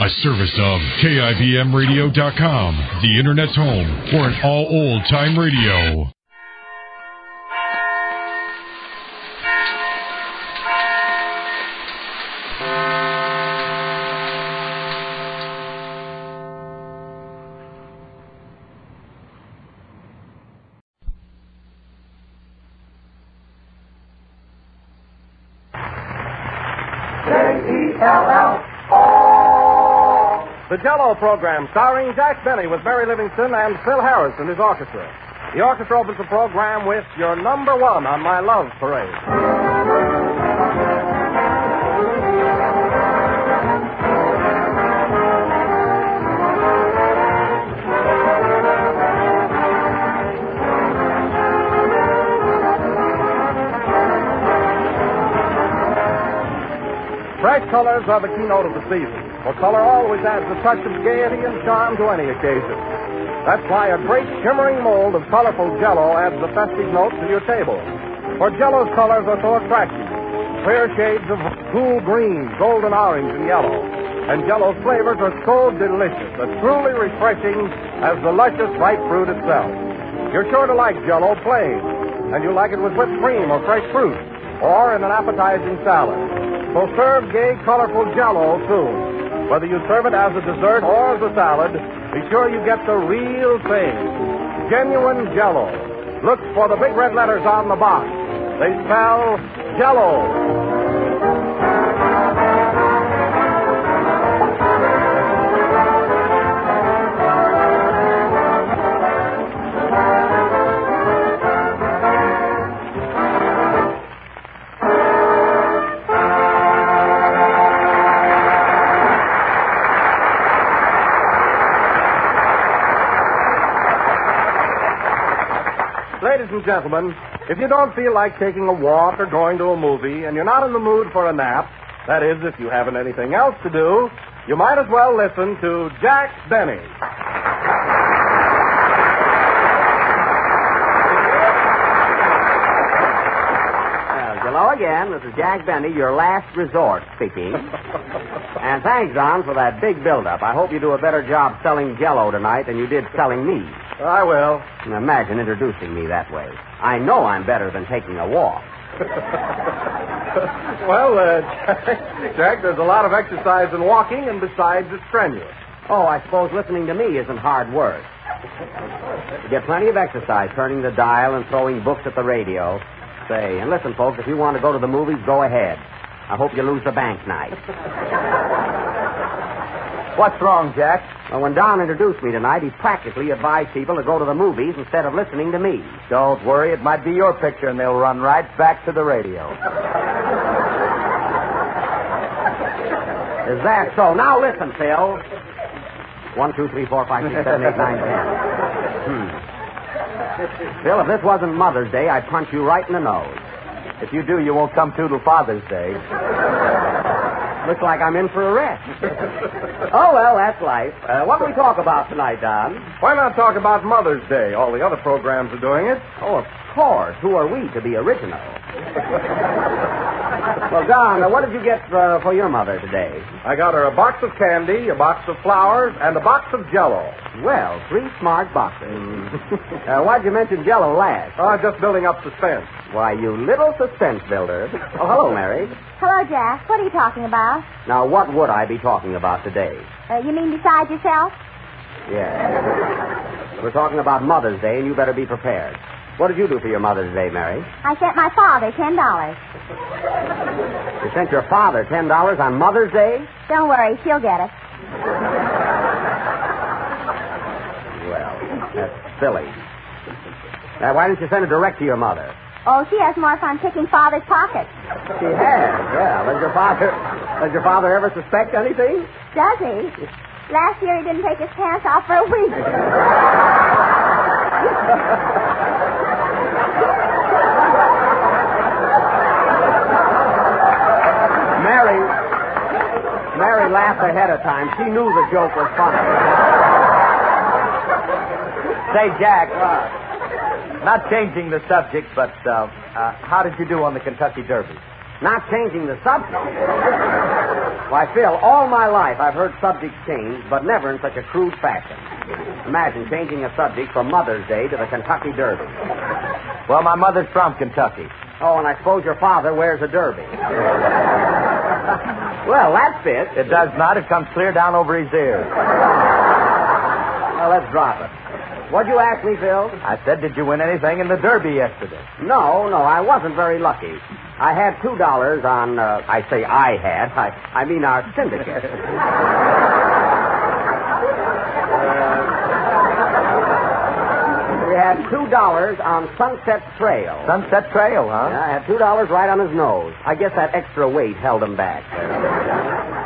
A service of KIBMradio.com, the Internet's home for an all old-time radio. The Jell-O program, starring Jack Benny with Mary Livingston and Phil Harris and his orchestra. The orchestra opens the program with Your Number One on My Love Parade. Fresh colors are the keynote of the season. For color always adds a touch of gaiety and charm to any occasion. That's why a great shimmering mold of colorful Jell-O adds the festive note to your table. For Jell-O's colors are so attractive. Clear shades of cool green, golden orange, and yellow. And Jell-O's flavors are so delicious, as truly refreshing as the luscious ripe fruit itself. You're sure to like Jell-O plain, and you like it with whipped cream or fresh fruit, or in an appetizing salad. So serve gay, colorful Jell-O soon. Whether you serve it as a dessert or as a salad, be sure you get the real thing. Genuine Jell-O. Look for the big red letters on the box. They spell Jell-O. Ladies and gentlemen, if you don't feel like taking a walk or going to a movie, and you're not in the mood for a nap, that is, if you haven't anything else to do, you might as well listen to Jack Benny. Hello again. This is Jack Benny, your last resort speaking. And thanks, Don, for that big build-up. I hope you do a better job selling Jell-O tonight than you did selling me. I will. And imagine introducing me that way. I know I'm better than taking a walk. Well, Jack, there's a lot of exercise in walking, and besides, it's strenuous. Oh, I suppose listening to me isn't hard work. You get plenty of exercise turning the dial and throwing books at the radio. Say, and listen, folks, if you want to go to the movies, go ahead. I hope you lose the bank night. What's wrong, Jack? Well, when Don introduced me tonight, he practically advised people to go to the movies instead of listening to me. Don't worry, it might be your picture, and they'll run right back to the radio. Is that so? Now listen, Phil. 1, 2, 3, 4, 5, 6, 7, 8, 9, 10. Phil, if this wasn't Mother's Day, I'd punch you right in the nose. If you do, you won't come to till Father's Day. Looks like I'm in for a rest. Oh, well, that's life. What do we talk about tonight, Don? Why not talk about Mother's Day? All the other programs are doing it. Oh, of course. Who are we to be original? Well, Don, what did you get for your mother today? I got her a box of candy, a box of flowers, and a box of Jell-O. Well, 3 smart boxes. Why'd you mention Jell-O last? Oh, just building up suspense. Why, you little suspense builder. Oh, hello, Mary. Hello, Jack. What are you talking about? Now, what would I be talking about today? You mean besides yourself? Yeah. We're talking about Mother's Day, and you better be prepared. What did you do for your Mother's Day, Mary? I sent my father $10. You sent your father $10 on Mother's Day? Don't worry, she'll get it. Well, that's silly. Now, why didn't you send it direct to your mother? Oh, she has more fun picking father's pockets. She has, yeah. Does your father ever suspect anything? Does he? Last year he didn't take his pants off for a week. Mary laughed ahead of time. She knew the joke was funny. Say, Jack, not changing the subject, but how did you do on the Kentucky Derby? Not changing the subject? Why, Phil, all my life I've heard subjects change, but never in such a crude fashion. Imagine changing a subject from Mother's Day to the Kentucky Derby. Well, my mother's from Kentucky. Oh, and I suppose your father wears a derby. Well, that fits. It does not. It comes clear down over his ears. Well, let's drop it. What'd you ask me, Phil? I said, did you win anything in the Derby yesterday? No, I wasn't very lucky. I had $2 on, I say I had. I mean our syndicate. We had $2 on Sunset Trail. Sunset Trail, huh? Yeah, I had $2 right on his nose. I guess that extra weight held him back.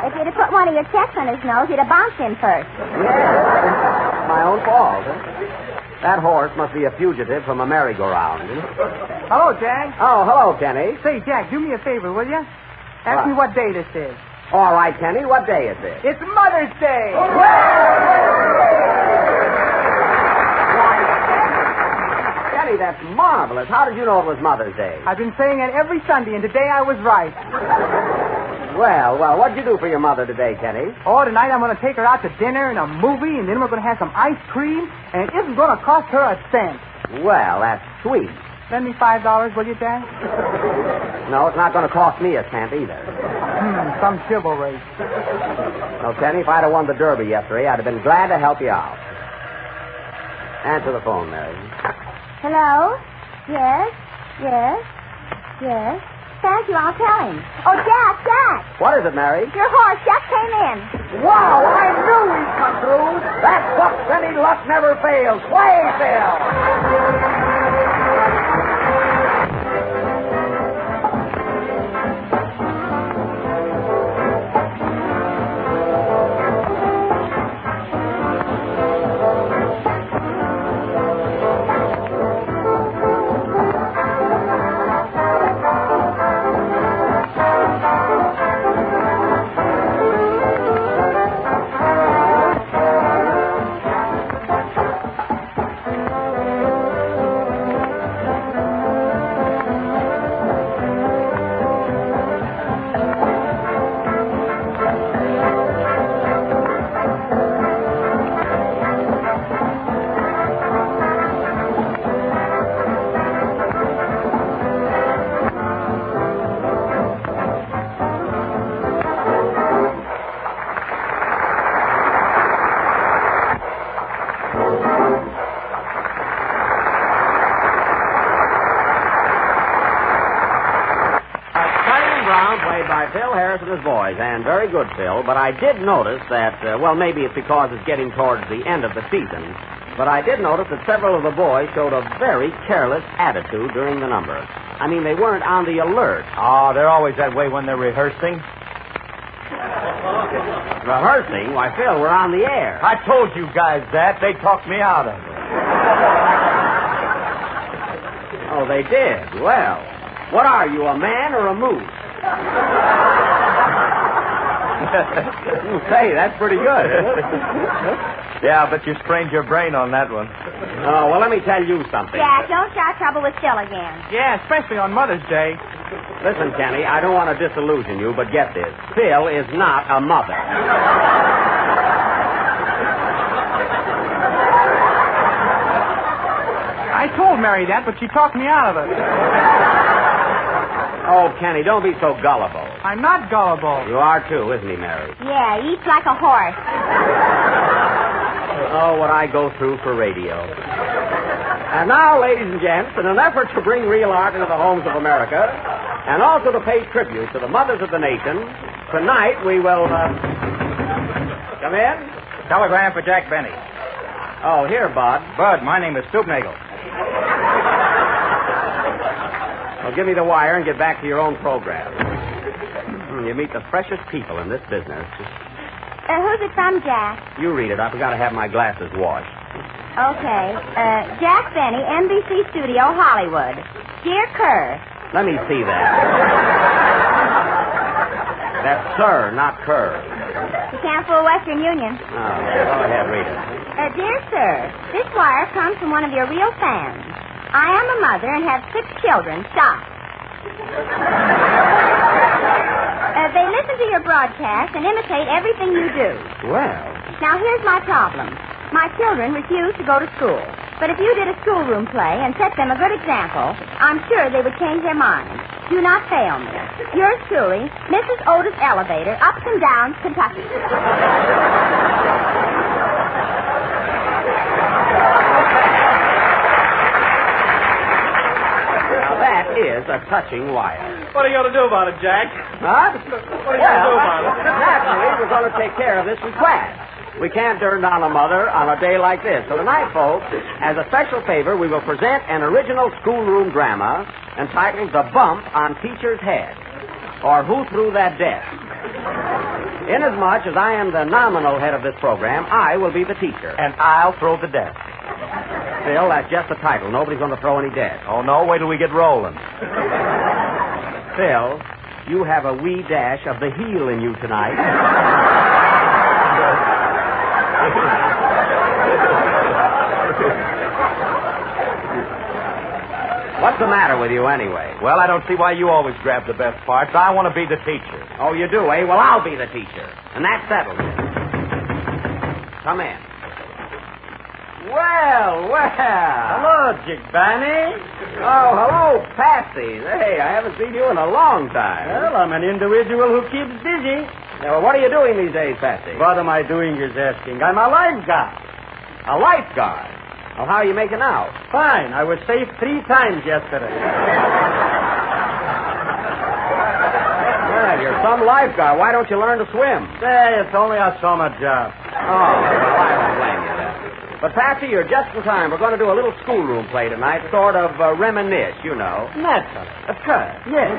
If you'd have put one of your checks on his nose, he'd have bounced in first. Yeah, my own fault. That horse must be a fugitive from a merry-go-round. Hello, Jack. Oh, hello, Kenny. Say, Jack, do me a favor, will you? Ask me what day this is. All right, Kenny, what day is it? It's Mother's Day. Kenny, that's marvelous. How did you know it was Mother's Day? I've been saying it every Sunday, and today I was right. Well, what'd you do for your mother today, Kenny? Oh, tonight I'm going to take her out to dinner and a movie, and then we're going to have some ice cream, and it isn't going to cost her a cent. Well, that's sweet. Lend me $5, will you, Jack? No, it's not going to cost me a cent either. Some chivalry. No, Kenny, if I'd have won the Derby yesterday, I'd have been glad to help you out. Answer the phone, Mary. Hello? Yes? Thank you, I'll tell him. Oh, Jack! What is it, Mary? Your horse just came in. Wow, I knew he'd come through. That Buck Benny luck never fails. Play, Phil. Boys, and very good, Phil, but I did notice that, maybe it's because it's getting towards the end of the season, but I did notice that several of the boys showed a very careless attitude during the number. I mean, they weren't on the alert. Oh, they're always that way when they're rehearsing. Rehearsing? Why, Phil, we're on the air. I told you guys that. They talked me out of it. Oh, they did? Well, what are you, a man or a moose? Say, that's pretty good. Yeah, but you sprained your brain on that one. Oh, well, let me tell you something. Jack, don't start trouble with Phil again. Yeah, especially on Mother's Day. Listen, Kenny, I don't want to disillusion you, but get this. Phil is not a mother. I told Mary that, but she talked me out of it. Oh, Kenny, don't be so gullible. I'm not gullible. You are, too, isn't he, Mary? Yeah, he eats like a horse. Oh, what I go through for radio. And now, ladies and gents, in an effort to bring real art into the homes of America, and also to pay tribute to the mothers of the nation, tonight we will, Come in? Telegram for Jack Benny. Oh, here, Bud. Bud, my name is Stoopnagel. Well, give me the wire and get back to your own program. You meet the freshest people in this business. Who's it from, Jack? You read it. I forgot to have my glasses washed. Okay. Jack Benny, NBC Studio, Hollywood. Dear Kerr. Let me see that. That's Sir, not Kerr. You can't fool Western Union. Oh, go ahead, read it. Dear Sir, this wire comes from one of your real fans. I am a mother and have 6 children. Stop. They listen to your broadcast and imitate everything you do. Well, Now, here's my problem. My children refuse to go to school. But if you did a schoolroom play and set them a good example, I'm sure they would change their minds. Do not fail me. Yours truly, Mrs. Otis Elevator, Ups and Downs, Kentucky. now that is a touching wire. What are you going to do about it, Jack? Huh? What are you going to do about it? Naturally, we're going to take care of this request. We can't turn down a mother on a day like this. So tonight, folks, as a special favor, we will present an original schoolroom drama entitled The Bump on Teacher's Head, or Who Threw That Desk? Inasmuch as I am the nominal head of this program, I will be the teacher. And I'll throw the desk. Phil, that's just the title. Nobody's going to throw any desk. Oh, no? Wait till we get rolling. Phil, you have a wee dash of the heel in you tonight. What's the matter with you, anyway? Well, I don't see why you always grab the best parts. I want to be the teacher. Oh, you do, eh? Well, I'll be the teacher. And that settles it. Come in. Well. Hello, Jig Benny. Oh, hello, Patsy. Hey, I haven't seen you in a long time. Well, I'm an individual who keeps busy. Well, what are you doing these days, Patsy? What am I doing, you're asking? I'm a lifeguard. A lifeguard. Well, how are you making out? Fine. I was safe 3 times yesterday. Well, you're some lifeguard. Why don't you learn to swim? Say, it's only a summer job. Oh, well, I don't blame you then. But, Patsy, you're just in time. We're going to do a little schoolroom play tonight, sort of reminisce, you know. Naturally. Of course. Yes.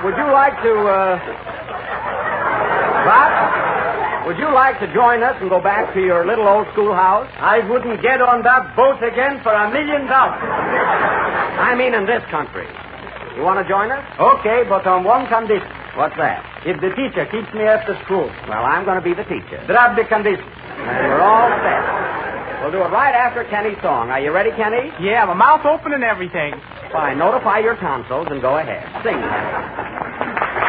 Would you like to, What? Would you like to join us and go back to your little old schoolhouse? I wouldn't get on that boat again for $1 million. I mean in this country. You want to join us? Okay, but on one condition. What's that? If the teacher keeps me after school. Well, I'm going to be the teacher. Drop the condition. And we're all set. We'll do it right after Kenny's song. Are you ready, Kenny? Yeah, my mouth open and everything. Fine. Notify your tonsils and go ahead. Sing, Kenny.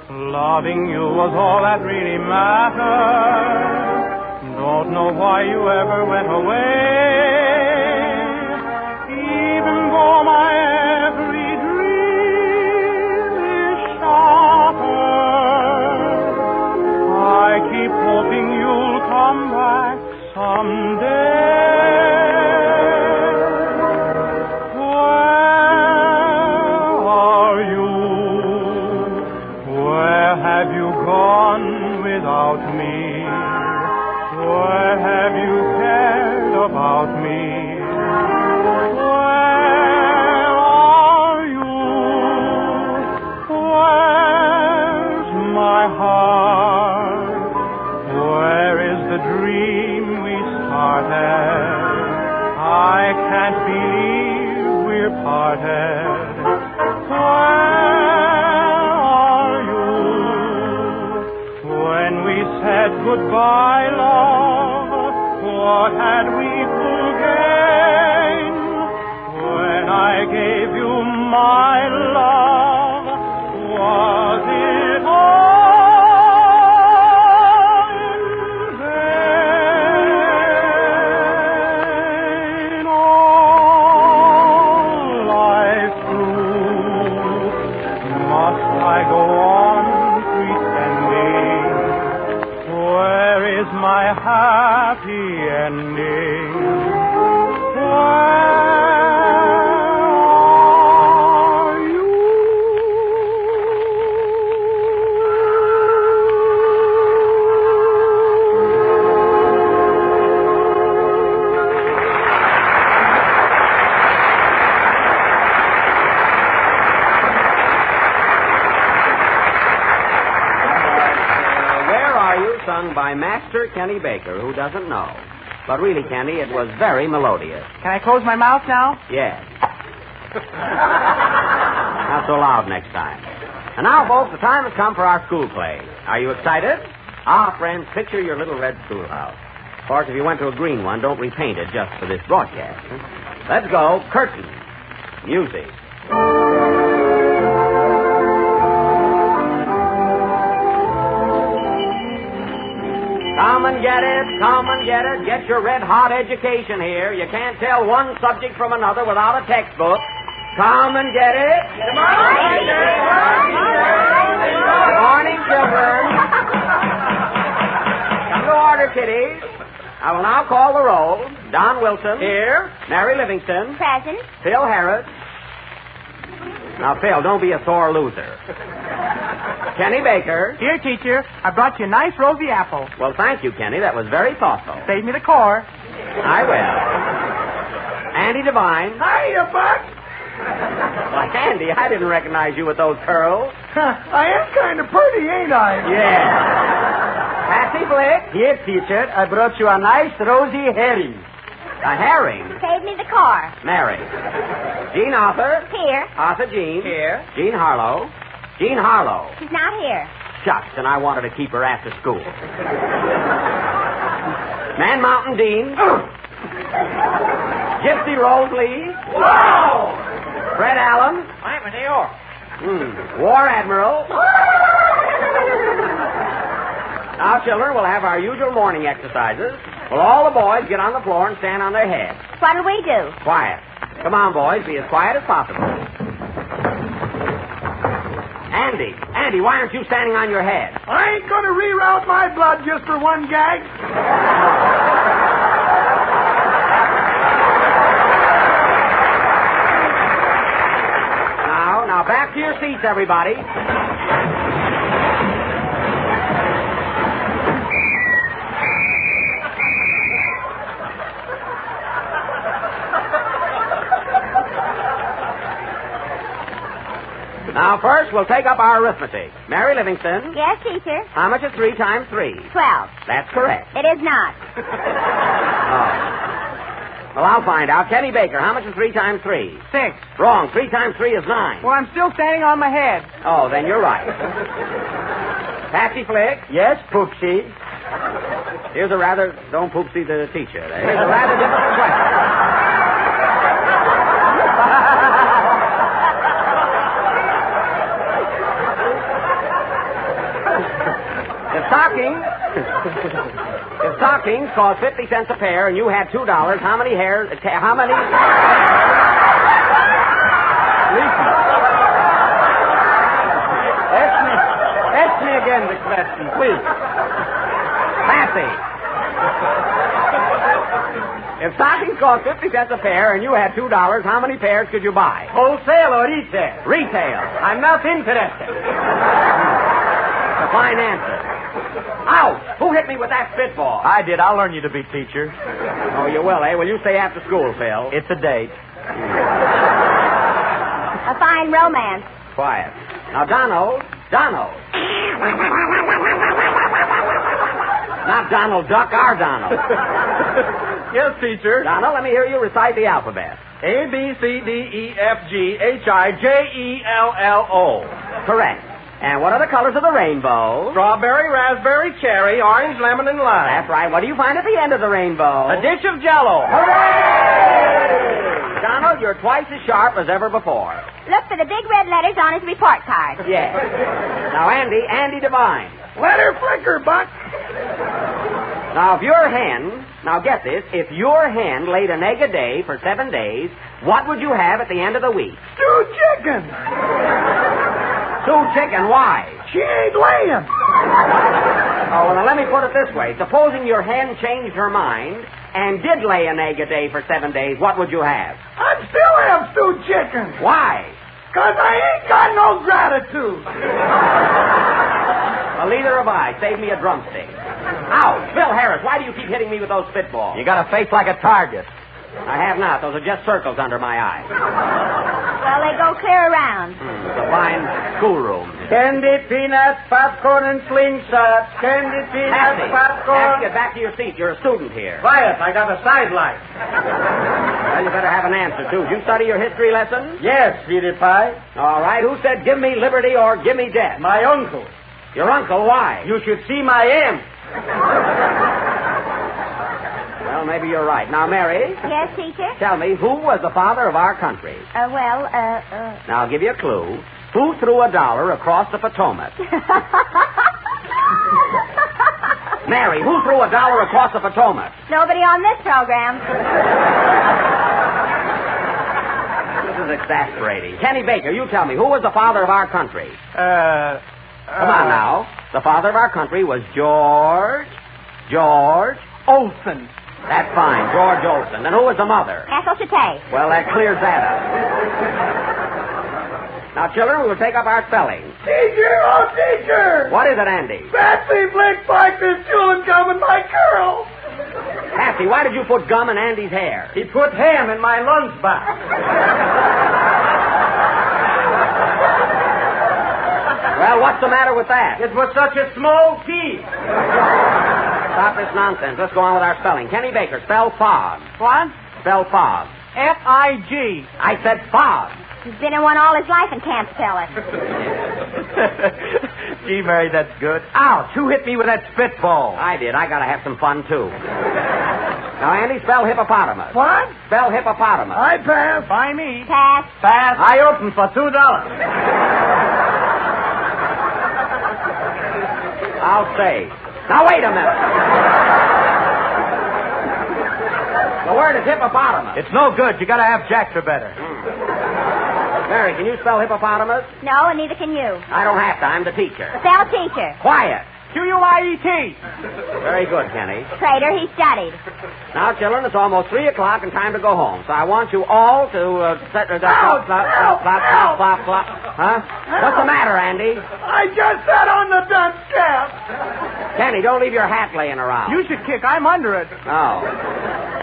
Loving you was all that really mattered. Don't know why you ever went away. Even though my every dream is shattered, I keep hoping you'll come back someday. Where are you? Where have you gone without me? Where have you cared about me? Where are you? Where's my heart? Where is the dream we started? I can't believe we're parted. Said goodbye, love. What had we to gain when I gave you my love? Was it all in vain? All life through, must I go on pretending? Where is my happy ending? Where are you? Sung by Master Kenny Baker, who doesn't know. But really, Kenny, it was very melodious. Can I close my mouth now? Yes. Not so loud next time. And now, folks, the time has come for our school play. Are you excited? Ah, friends, picture your little red schoolhouse. Of course, if you went to a green one, don't repaint it just for this broadcast. Let's go. Curtain. Music. Come and get it. Come and get it. Get your red-hot education here. You can't tell one subject from another without a textbook. Come and get it. Good morning. Good morning, children. Come to order, kiddies. I will now call the roll. Don Wilson. Here. Mary Livingston. Present. Phil Harris. Now, Phil, don't be a sore loser. Kenny Baker. Here, teacher. I brought you a nice rosy apple. Well, thank you, Kenny. That was very thoughtful. Save me the core. I will. Andy Devine. Hiya, Buck. Why, Andy, I didn't recognize you with those curls. I am kind of pretty, ain't I? Yeah. Patsy Flick. Here, teacher, I brought you a nice rosy herring. A herring. Save me the car. Mary. Jean Arthur. Here. Arthur Jean. Here. Jean Harlow. Jean Harlow. She's not here. Shucks, and I wanted to keep her after school. Man Mountain Dean. Gypsy Rose Lee. Wow! Fred Allen. I'm in New York. War Admiral. Now, children, we'll have our usual morning exercises. Well, all the boys get on the floor and stand on their heads. What'll we do? Quiet. Come on, boys. Be as quiet as possible. Andy, why aren't you standing on your head? I ain't going to reroute my blood just for one gag. Now, back to your seats, everybody. Now, first, we'll take up our arithmetic. Mary Livingston. Yes, teacher. How much is 3 times 3? 12. That's correct. It is not. Well, I'll find out. Kenny Baker, how much is 3 times 3? 6. Wrong. 3 times 3 is 9. Well, I'm still standing on my head. Oh, then you're right. Patsy Flick. Yes, Poopsie. Here's a rather... Don't Poopsie the teacher. Here's a rather difficult question. If stockings cost 50 cents a pair and you had $2, how many hairs... How many... Listen. Ask me again the question, please. Patsy. If stockings cost 50 cents a pair and you had $2, how many pairs could you buy? Wholesale or retail? Retail. I'm not interested. A fine answer. Ouch! Who hit me with that spitball? I did. I'll learn you to be teacher. Oh, you will, eh? Well, you stay after school, Phil. It's a date. A fine romance. Quiet. Now, Donald. Not Donald Duck, our Donald. Yes, teacher. Donald, let me hear you recite the alphabet. A, B, C, D, E, F, G, H, I, J, E, L, L, O. Correct. And what are the colors of the rainbow? Strawberry, raspberry, cherry, orange, lemon, and lime. That's right. What do you find at the end of the rainbow? A dish of Jell-O. Hooray! Donald, you're twice as sharp as ever before. Look for the big red letters on his report card. Yes. Now, Andy Devine. Let her flicker, Buck. Now, get this, if your hen laid an egg a day for 7 days, what would you have at the end of the week? Stewed chicken. Stewed chicken, why? She ain't laying. Oh, well, now let me put it this way. Supposing your hen changed her mind and did lay an egg a day for 7 days, what would you have? I'd still have stewed chicken. Why? 'Cause I ain't got no gratitude. Well, neither have I. Save me a drumstick. Ouch! Phil Harris, why do you keep hitting me with those spitballs? You got a face like a target. I have not. Those are just circles under my eyes. Well, they go clear around. It's a fine schoolroom. Candy, peanuts, popcorn, and slingshots. Candy, peanuts, popcorn. Get back to your seat. You're a student here. Quiet, I got a sidelight. Well, you better have an answer, too. Did you study your history lesson? Yes, Sweetie Pie. All right. Who said, give me liberty or give me death? My uncle. Your uncle, why? You should see my imp. Well, maybe you're right. Now, Mary. Yes, teacher? Tell me, who was the father of our country? Now, I'll give you a clue. Who threw $1 across the Potomac? Mary, who threw $1 across the Potomac? Nobody on this program. This is exasperating. Kenny Baker, you tell me, who was the father of our country? Come on now. The father of our country was George Olson. That's fine, George Olson. And who was the mother? Ethel Chate. Well, that clears that up. Now, children, we will take up our spelling. Teacher, oh, teacher! What is it, Andy? Patsy Blake Pike is chewing gum in my curls. Patsy, why did you put gum in Andy's hair? He put ham in my lunchbox. Well, what's the matter with that? It was such a small piece. Stop this nonsense. Let's go on with our spelling. Kenny Baker, spell fog. What? Spell fog. F-I-G. I said fog. He's been in one all his life and can't spell it. Gee, Mary, that's good. Ouch, who hit me with that spitball? I did. I gotta have some fun, too. Now, Andy, spell hippopotamus. What? Spell hippopotamus. I pass. By me. Pass. Pass. I open for $2. I'll say. Now, wait a minute. The word is hippopotamus. It's no good. You gotta have Jack for better. Mary, can you spell hippopotamus? No, and neither can you. I don't have to. I'm the teacher. Spell teacher. Quiet. Q-U-I-E-T. Very good, Kenny. Traitor, he studied. Now, children, it's almost 3 o'clock and time to go home. So I want you all to set... Huh? What's the matter, Andy? I just sat on the dunce cap. Kenny, don't leave your hat laying around. You should kick. I'm under it. Oh.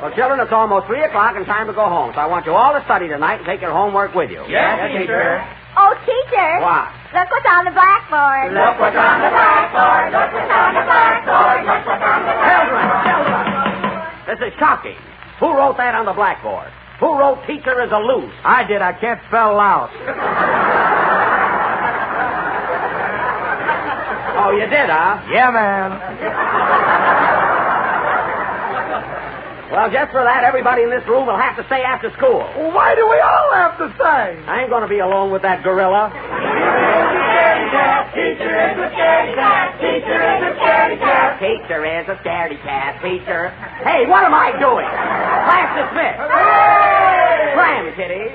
Well, children, it's almost 3 o'clock and time to go home. So I want you all to study tonight and take your homework with you. Yes, teacher. Oh, teacher. What? Look what's on the blackboard. Look what's on the blackboard. Look what's on the blackboard. Look what's on the Children! This is shocking. Who wrote that on the blackboard? Who wrote teacher is a loose? I did. I can't spell louse. Oh, you did, huh? Yeah, man. Well, just for that, everybody in this room will have to stay after school. Well, why do we all have to say? I ain't going to be alone with that gorilla. Teacher is a scaredy cat. Teacher is a scaredy cat. Teacher is a scaredy cat, teacher. Hey, what am I doing? Class dismissed. Slam, kiddies.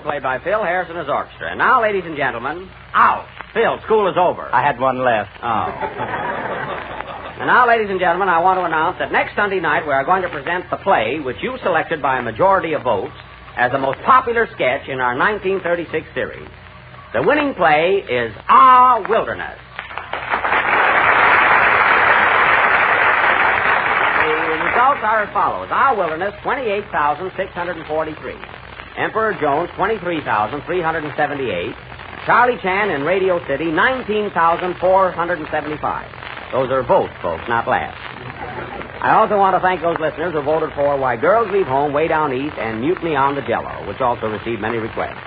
Played by Phil Harris and his orchestra. And now, ladies and gentlemen, out. Phil, school is over. I had one left. Oh. And now, ladies and gentlemen, I want to announce that next Sunday night we are going to present the play which you selected by a majority of votes, as the most popular sketch in our 1936 series. The winning play is Our Wilderness. The results are as follows. Our Wilderness, 28,643. Emperor Jones, 23,378. Charlie Chan in Radio City, 19,475. Those are votes, folks, not laughs. I also want to thank those listeners who voted for Why Girls Leave Home Way Down East and Mutiny on the Jello, which also received many requests.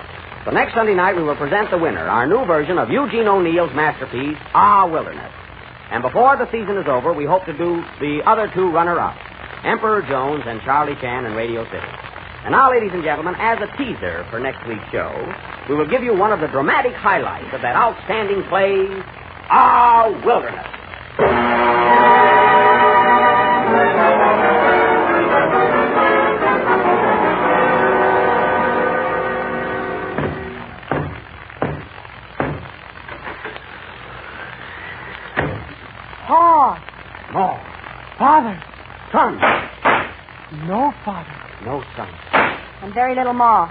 So next Sunday night, we will present the winner, our new version of Eugene O'Neill's masterpiece, Our Wilderness. And before the season is over, we hope to do the other two runner-ups, Emperor Jones and Charlie Chan in Radio City. And now, ladies and gentlemen, as a teaser for next week's show, we will give you one of the dramatic highlights of that outstanding play, Our Wilderness. Pa! No. Father! Son. No, Father. No, son. And very little more.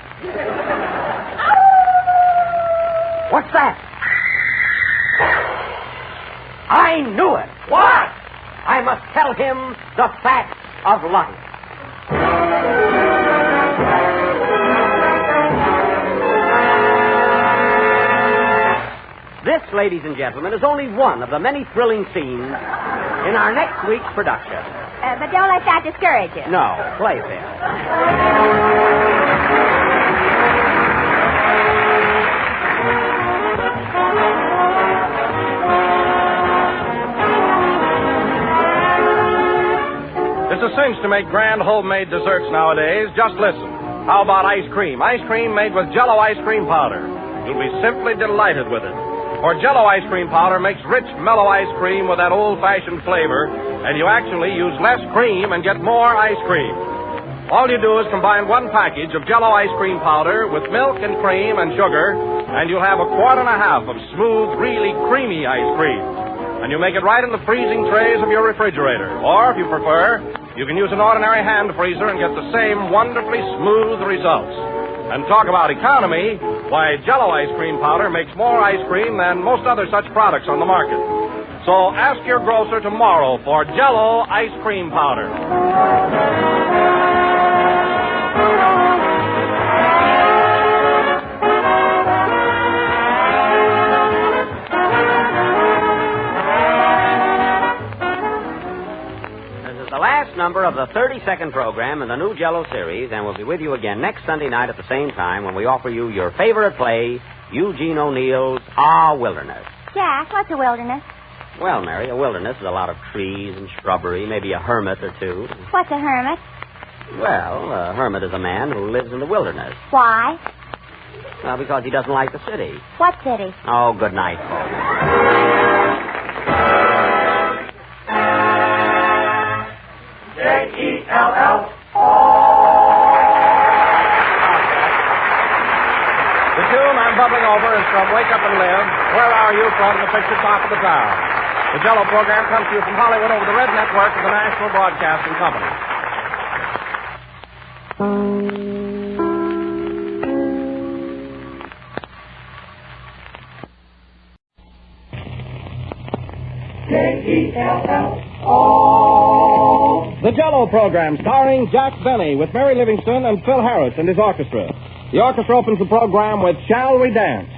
What's that? I knew it. What? I must tell him the facts of life. This, ladies and gentlemen, is only one of the many thrilling scenes in our next week's production. But don't let that discourage you. No, play fair. It's a cinch to make grand homemade desserts nowadays. Just listen. How about ice cream? Ice cream made with Jell-O ice cream powder. You'll be simply delighted with it. For Jell-O ice cream powder makes rich, mellow ice cream with that old-fashioned flavor, and you actually use less cream and get more ice cream. All you do is combine one package of Jell-O ice cream powder with milk and cream and sugar, and you'll have a quart and a half of smooth, really creamy ice cream. And you make it right in the freezing trays of your refrigerator. Or, if you prefer, you can use an ordinary hand freezer and get the same wonderfully smooth results. And talk about economy, why, Jell-O ice cream powder makes more ice cream than most other such products on the market. So ask your grocer tomorrow for Jell-O ice cream powder. Number of the 32nd program in the new Jell-O series, and we'll be with you again next Sunday night at the same time when we offer you your favorite play, Eugene O'Neill's Our Wilderness. Jack, what's a wilderness? Well, Mary, a wilderness is a lot of trees and shrubbery, maybe a hermit or two. What's a hermit? Well, a hermit is a man who lives in the wilderness. Why? Well, because he doesn't like the city. What city? Oh, good night, folks. J-E-L-L-O. The tune I'm bubbling over is from Wake Up and Live. Where Are You from the picture Top of the Town. The Jell-O program comes to you from Hollywood over the Red Network of the National Broadcasting Company. J-E-L-L-O. The Jell-O program, starring Jack Benny with Mary Livingston and Phil Harris and his orchestra. The orchestra opens the program with Shall We Dance?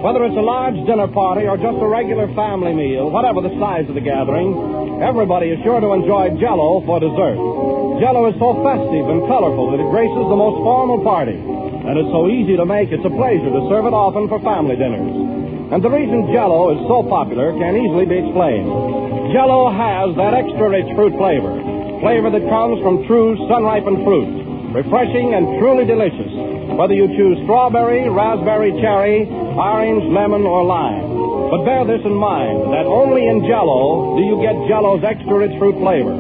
Whether it's a large dinner party or just a regular family meal, whatever the size of the gathering, everybody is sure to enjoy Jell-O for dessert. Jell-O is so festive and colorful that it graces the most formal party. And it's so easy to make, it's a pleasure to serve it often for family dinners. And the reason Jell-O is so popular can easily be explained. Jell-O has that extra rich fruit flavor that comes from true sun-ripened fruit. refreshing and truly delicious, whether you choose strawberry, raspberry, cherry, orange, lemon, or lime. But bear this in mind, that only in Jell-O do you get Jell-O's extra rich fruit flavor.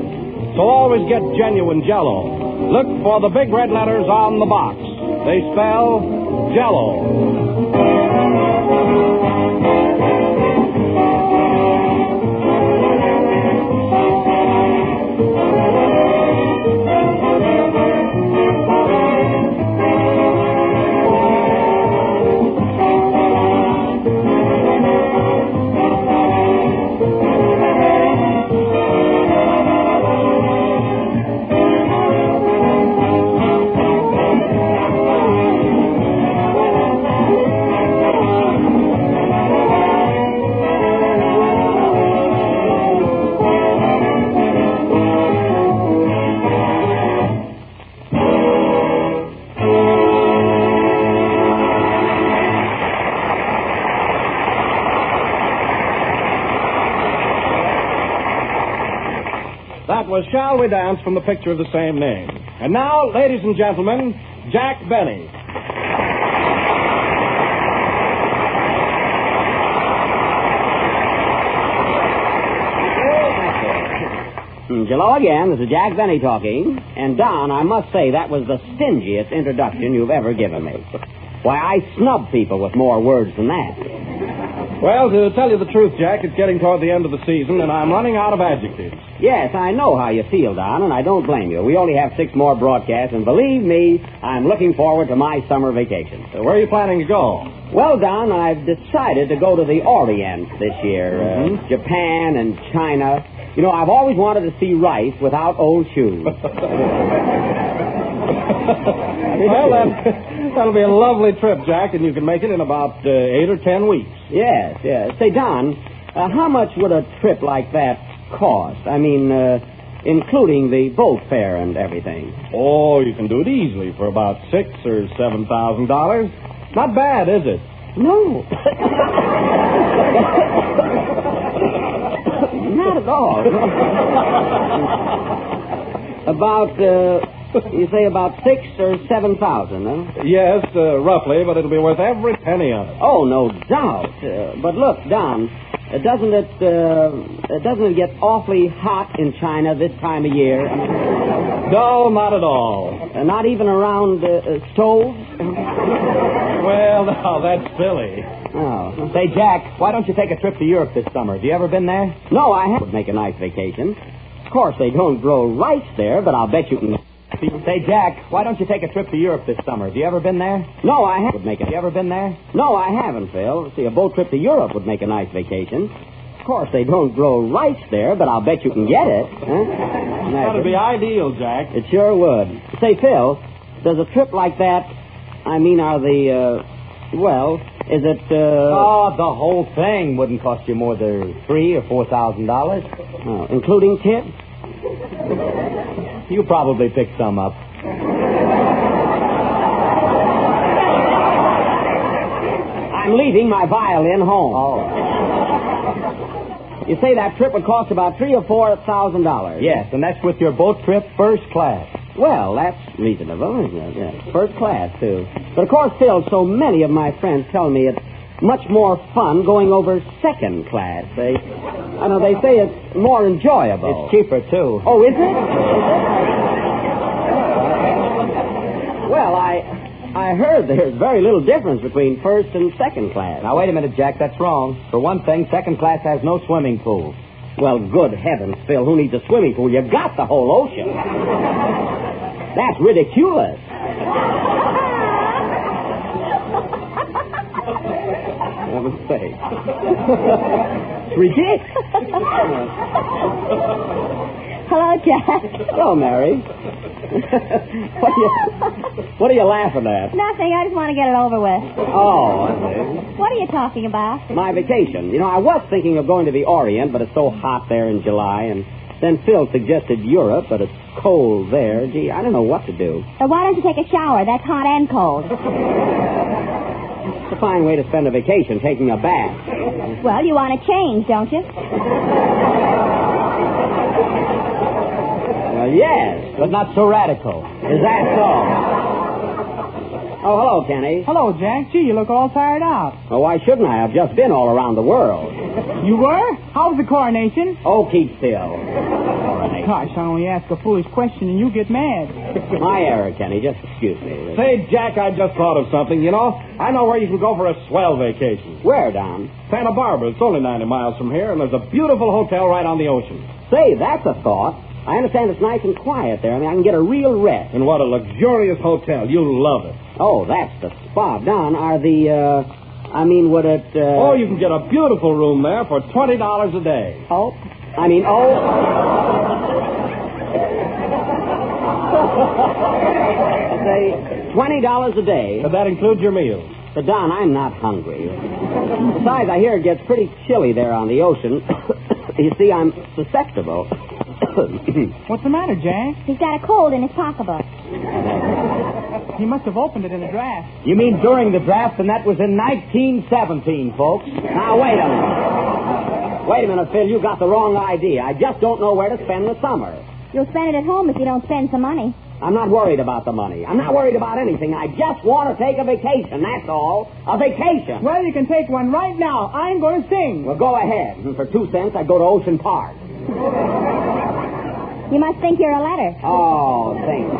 So always get genuine Jell-O. Look for the big red letters on the box. They spell Jell-O. That was Shall We Dance from the picture of the same name. And now, ladies and gentlemen, Jack Benny. Hello again. This is Jack Benny talking. And, Don, I must say that was the stingiest introduction you've ever given me. Why, I snub people with more words than that. Well, to tell you the truth, Jack, it's getting toward the end of the season, and I'm running out of adjectives. Yes, I know how you feel, Don, and I don't blame you. We only have 6 more broadcasts, and believe me, I'm looking forward to my summer vacation. So where are you planning to go? Well, Don, I've decided to go to the Orient this year. Japan and China. You know, I've always wanted to see rice without old shoes. Well, that'll be a lovely trip, Jack, and you can make it in about 8 or 10 weeks. Yes. Say, Don, how much would a trip like that cost? I mean, including the boat fare and everything. Oh, you can do it easily for about $6,000 or $7,000. Not bad, is it? No. Not at all. About, you say about $6,000 or $7,000, huh? Yes, roughly, but it'll be worth every penny of it. Oh, no doubt. But look, Don, doesn't it get awfully hot in China this time of year? No, not at all. Not even around stoves? Well, now, that's silly. Oh. Say, Jack, why don't you take a trip to Europe this summer? Have you ever been there? No, I haven't. Would make a nice vacation. Of course, they don't grow rice there, but I'll bet you can. Say, Jack, why don't you take a trip to Europe this summer? Have you ever been there? No, I haven't. Have you ever been there? No, I haven't, Phil. See, a boat trip to Europe would make a nice vacation. Of course, they don't grow rice there, but I'll bet you can get it. Huh? That'd be ideal, Jack. It sure would. Say, Phil, does a trip like that, I mean, are the, is it, Oh, the whole thing wouldn't cost you more than $3,000 or $4,000. Oh, including tips? You probably picked some up. I'm leaving my violin home. Oh. You say that trip would cost about $3,000 or $4,000? Yes, and that's with your boat trip first class. Well, that's reasonable, isn't it? Yeah. First class, too. But, of course, Phil, so many of my friends tell me it's much more fun going over second class. They say it's more enjoyable. It's cheaper, too. Oh, is it? Well, I heard there's very little difference between first and second class. Now, wait a minute, Jack. That's wrong. For one thing, second class has no swimming pool. Well, good heavens, Phil, who needs a swimming pool? You've got the whole ocean. That's ridiculous. Heaven's sake. It's ridiculous. Hello, Jack. Hello, Mary. What are you laughing at? Nothing. I just want to get it over with. Oh, I see. What are you talking about? My vacation. You know, I was thinking of going to the Orient, but it's so hot there in July, and then Phil suggested Europe, but it's cold there. Gee, I don't know what to do. So why don't you take a shower? That's hot and cold. It's a fine way to spend a vacation, taking a bath. Well, you want to change, don't you? Well, yes, but not so radical. Is that so? Oh, hello, Kenny. Hello, Jack. Gee, you look all tired out. Well, why shouldn't I? I've just been all around the world. You were? How was the coronation? Oh, keep still. Coronation. Gosh, I only ask a foolish question and you get mad. My error, Kenny. Just excuse me. Say, Jack, I just thought of something, you know. I know where you can go for a swell vacation. Where, Don? Santa Barbara. It's only 90 miles from here, and there's a beautiful hotel right on the ocean. Say, that's a thought. I understand it's nice and quiet there. I mean, I can get a real rest. And what a luxurious hotel. You'll love it. Oh, that's the spot. Don, are the, would it, Oh, you can get a beautiful room there for $20 a day. Oh? Say, $20 a day. But that includes your meals. But, Don, I'm not hungry. Besides, I hear it gets pretty chilly there on the ocean. You see, I'm susceptible. What's the matter, Jack? He's got a cold in his pocketbook. He must have opened it in a draft. You mean during the draft, and that was in 1917, folks. Now, wait a minute. Wait a minute, Phil. You got the wrong idea. I just don't know where to spend the summer. You'll spend it at home if you don't spend some money. I'm not worried about the money. I'm not worried about anything. I just want to take a vacation, that's all. A vacation. Well, you can take one right now. I'm going to sing. Well, go ahead. And for 2 cents, I'd go to Ocean Park. You must think you're a letter. Oh, thank you.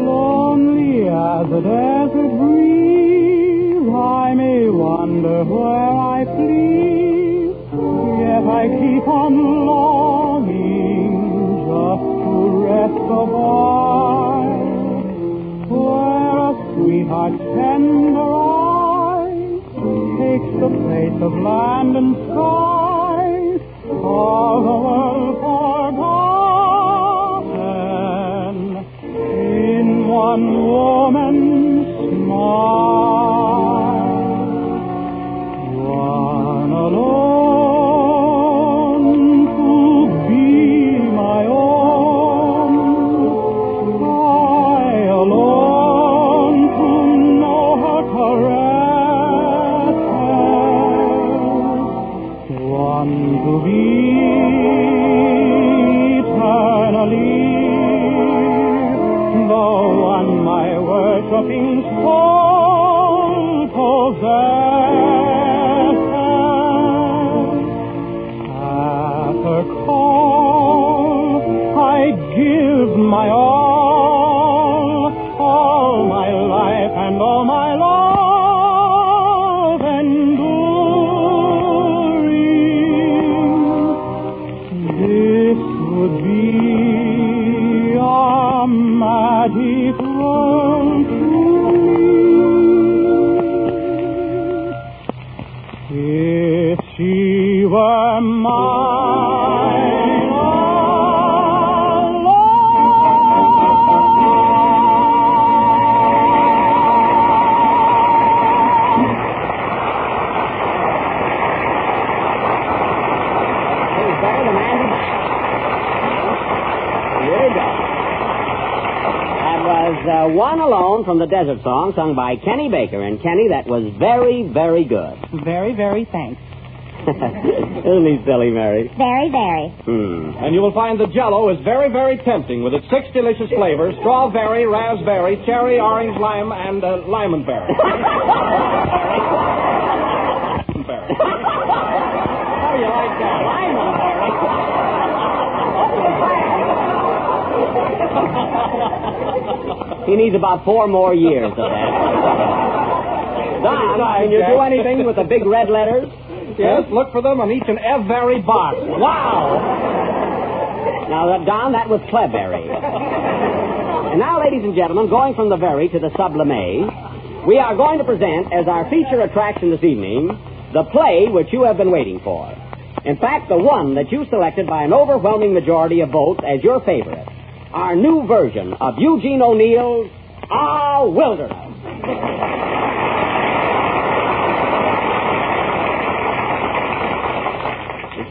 Lonely as a desert breeze, I may wander where I please, yet I keep on longing just to rest a while, where a sweetheart's tender eyes takes the place of land and sky, all the world forgotten in one woman's smile. One alone to be my own, I alone to know her caresses, one to be eternally the one my worshipping soul possesses. At her call, I give my all my life and all my love enduring. This would be a magic world to me. If she were mine alone. Who's better than Andy? Here we go. That was One Alone from the Desert Song, sung by Kenny Baker. And, Kenny, that was very, very good. Very, very thanks. Isn't he silly, Mary? Very, very. And you will find the Jell-O is very, very tempting with its 6 delicious flavors: strawberry, raspberry, cherry, orange, lime, and limonberry. Limonberry. How do you like that? Limonberry. He needs about 4 more years of that. Don, can you do anything with the big red letters? Yes, look for them on each and every box. Wow! Now, Don, that was Cleberry. And now, ladies and gentlemen, going from the very to the sublime, we are going to present as our feature attraction this evening the play which you have been waiting for. In fact, the one that you selected by an overwhelming majority of votes as your favorite. Our new version of Eugene O'Neill's Our Wilderness.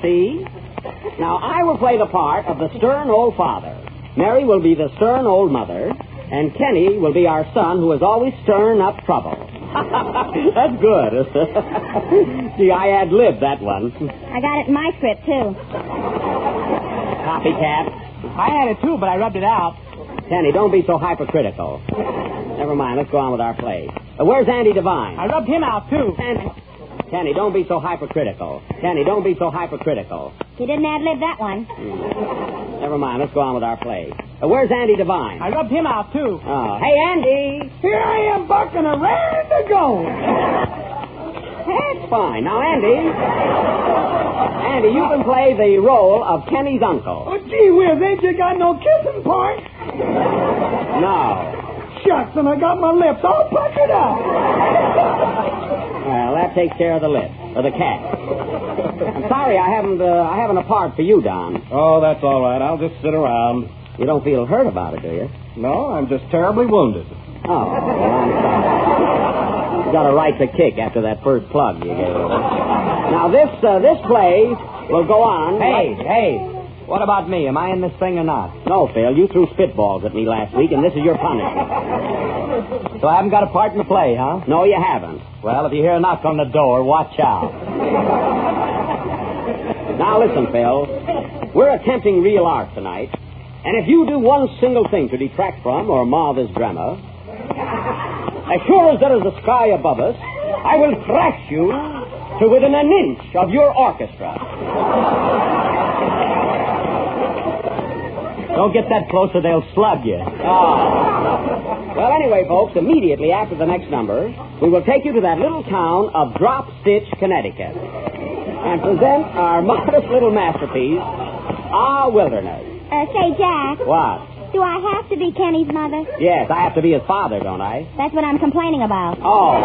See? Now, I will play the part of the stern old father. Mary will be the stern old mother. And Kenny will be our son who is always stirring up trouble. That's good. Gee, I ad-libbed that one. I got it in my script, too. Copycat. I had it, too, but I rubbed it out. Kenny, don't be so hypercritical. Never mind, let's go on with our play. Where's Andy Devine? I rubbed him out, too. Kenny, don't be so hypercritical. Kenny, don't be so hypercritical. You didn't ad-lib that one. Never mind, let's go on with our play. Where's Andy Devine? I rubbed him out, too. Oh, hey, Andy. Here I am, Buck, and I ran to go. That's fine. Now, Andy, you can play the role of Kenny's uncle. Oh, gee whiz, ain't you got no kissing point? No. Shucks, and I got my lips all puckered up. Well, that takes care of the lip, or the cat. I'm sorry I haven't a part for you, Don. Oh, that's all right. I'll just sit around. You don't feel hurt about it, do you? No, I'm just terribly wounded. Oh, well, I'm sorry. You got a right to kick after that first plug you gave. Now, this play will go on. Hey, what about me? Am I in this thing or not? No, Phil, you threw spitballs at me last week, and this is your punishment. So I haven't got a part in the play, huh? No, you haven't. Well, if you hear a knock on the door, watch out. Now, listen, Phil. We're attempting real art tonight, and if you do one single thing to detract from or mar this drama, as sure as there is a sky above us, I will thrash you to within an inch of your orchestra. Don't get that close or they'll slug you. Well, anyway, folks, immediately after the next number, we will take you to that little town of Drop Stitch, Connecticut, and present our modest little masterpiece, Our Wilderness. Say, Jack. What? Do I have to be Kenny's mother? Yes, I have to be his father, don't I? That's what I'm complaining about. Oh.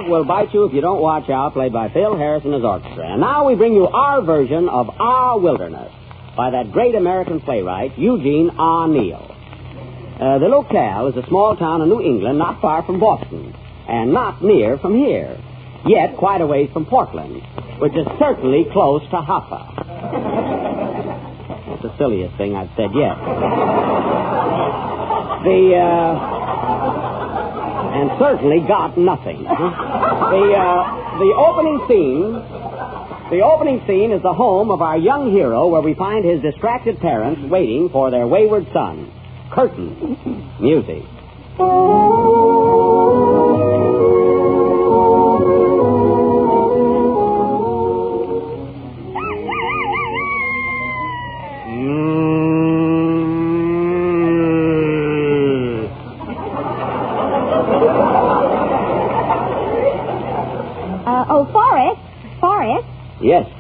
Will Bite You If You Don't Watch Out, played by Phil Harris and his orchestra. And now we bring you our version of Our Wilderness by that great American playwright, Eugene R. Neal. The locale is a small town in New England not far from Boston and not near from here, yet quite a ways from Portland, which is certainly close to Hoffa. That's the silliest thing I've said yet. And certainly got nothing. The opening scene is the home of our young hero, where we find his distracted parents waiting for their wayward son. Curtain. Music.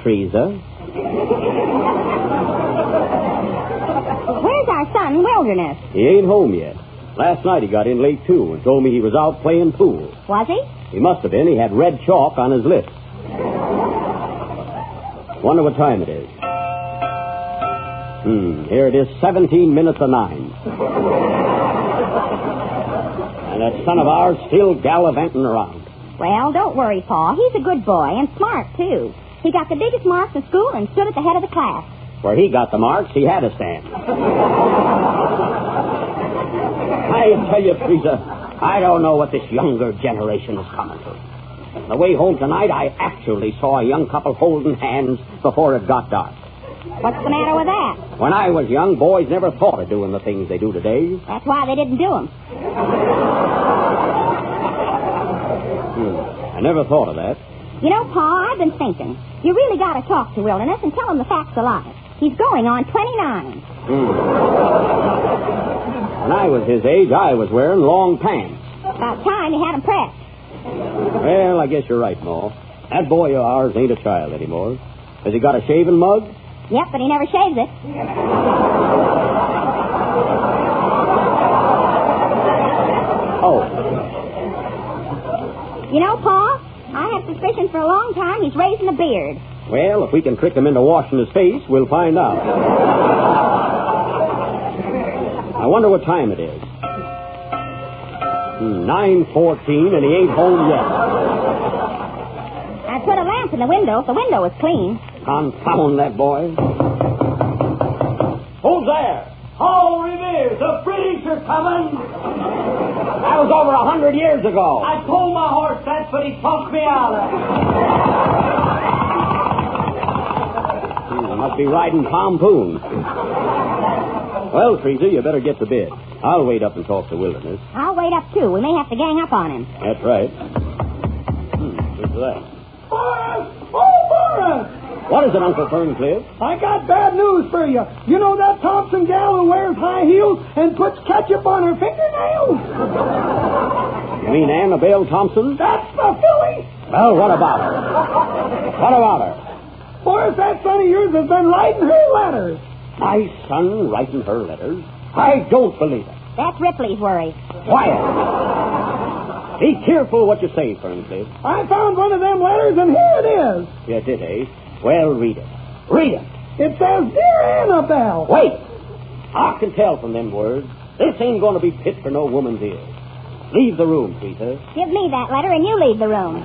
Teresa. Where's our son, Wilderness? He ain't home yet. Last night he got in late, too, and told me he was out playing pool. Was he? He must have been. He had red chalk on his lips. Wonder what time it is. Here it is, 17 minutes of 9. And that son of ours still gallivanting around. Well, don't worry, Pa. He's a good boy and smart, too. He got the biggest marks in school and stood at the head of the class. Where he got the marks, he had to stand. I tell you, Teresa, I don't know what this younger generation is coming to. On the way home tonight, I actually saw a young couple holding hands before it got dark. What's the matter with that? When I was young, boys never thought of doing the things they do today. That's why they didn't do them. I never thought of that. You know, Pa, I've been thinking. You really got to talk to Wilderness and tell him the facts of life. He's going on 29. When I was his age, I was wearing long pants. About time he had them pressed. Well, I guess you're right, Ma. That boy of ours ain't a child anymore. Has he got a shaving mug? Yep, but he never shaves it. Oh. You know, Pa, I have suspicion for a long time he's raising a beard. Well, if we can trick him into washing his face, we'll find out. I wonder what time it is. 9:14, and he ain't home yet. I put a lamp in the window if the window was clean. Confound that boy. Who's there? Oh, Revere, the British are coming. That was over 100 years ago. I told my horse that, but he punked me out. Must be riding pompoon. Well, Teresa, you better get to bed. I'll wait up and talk to Wilderness. I'll wait up, too. We may have to gang up on him. That's right. What's that? Boris! Oh, Boris! What is it, Uncle Ferncliff? I got bad news for you. You know that Thompson gal who wears high heels and puts ketchup on her fingernails? You mean Annabelle Thompson? That's the filly. Well, what about her? What about her? Boris, that son of yours has been writing her letters. My son writing her letters? I don't believe it. That's Ripley's worry. Quiet. Be careful what you say, Ferncliff. I found one of them letters, and here it is. You did, eh? Well, read it. Read it. It says, Dear Annabelle. Wait. I can tell from them words. This ain't going to be fit for no woman's ears. Leave the room, Teresa. Give me that letter, and you leave the room.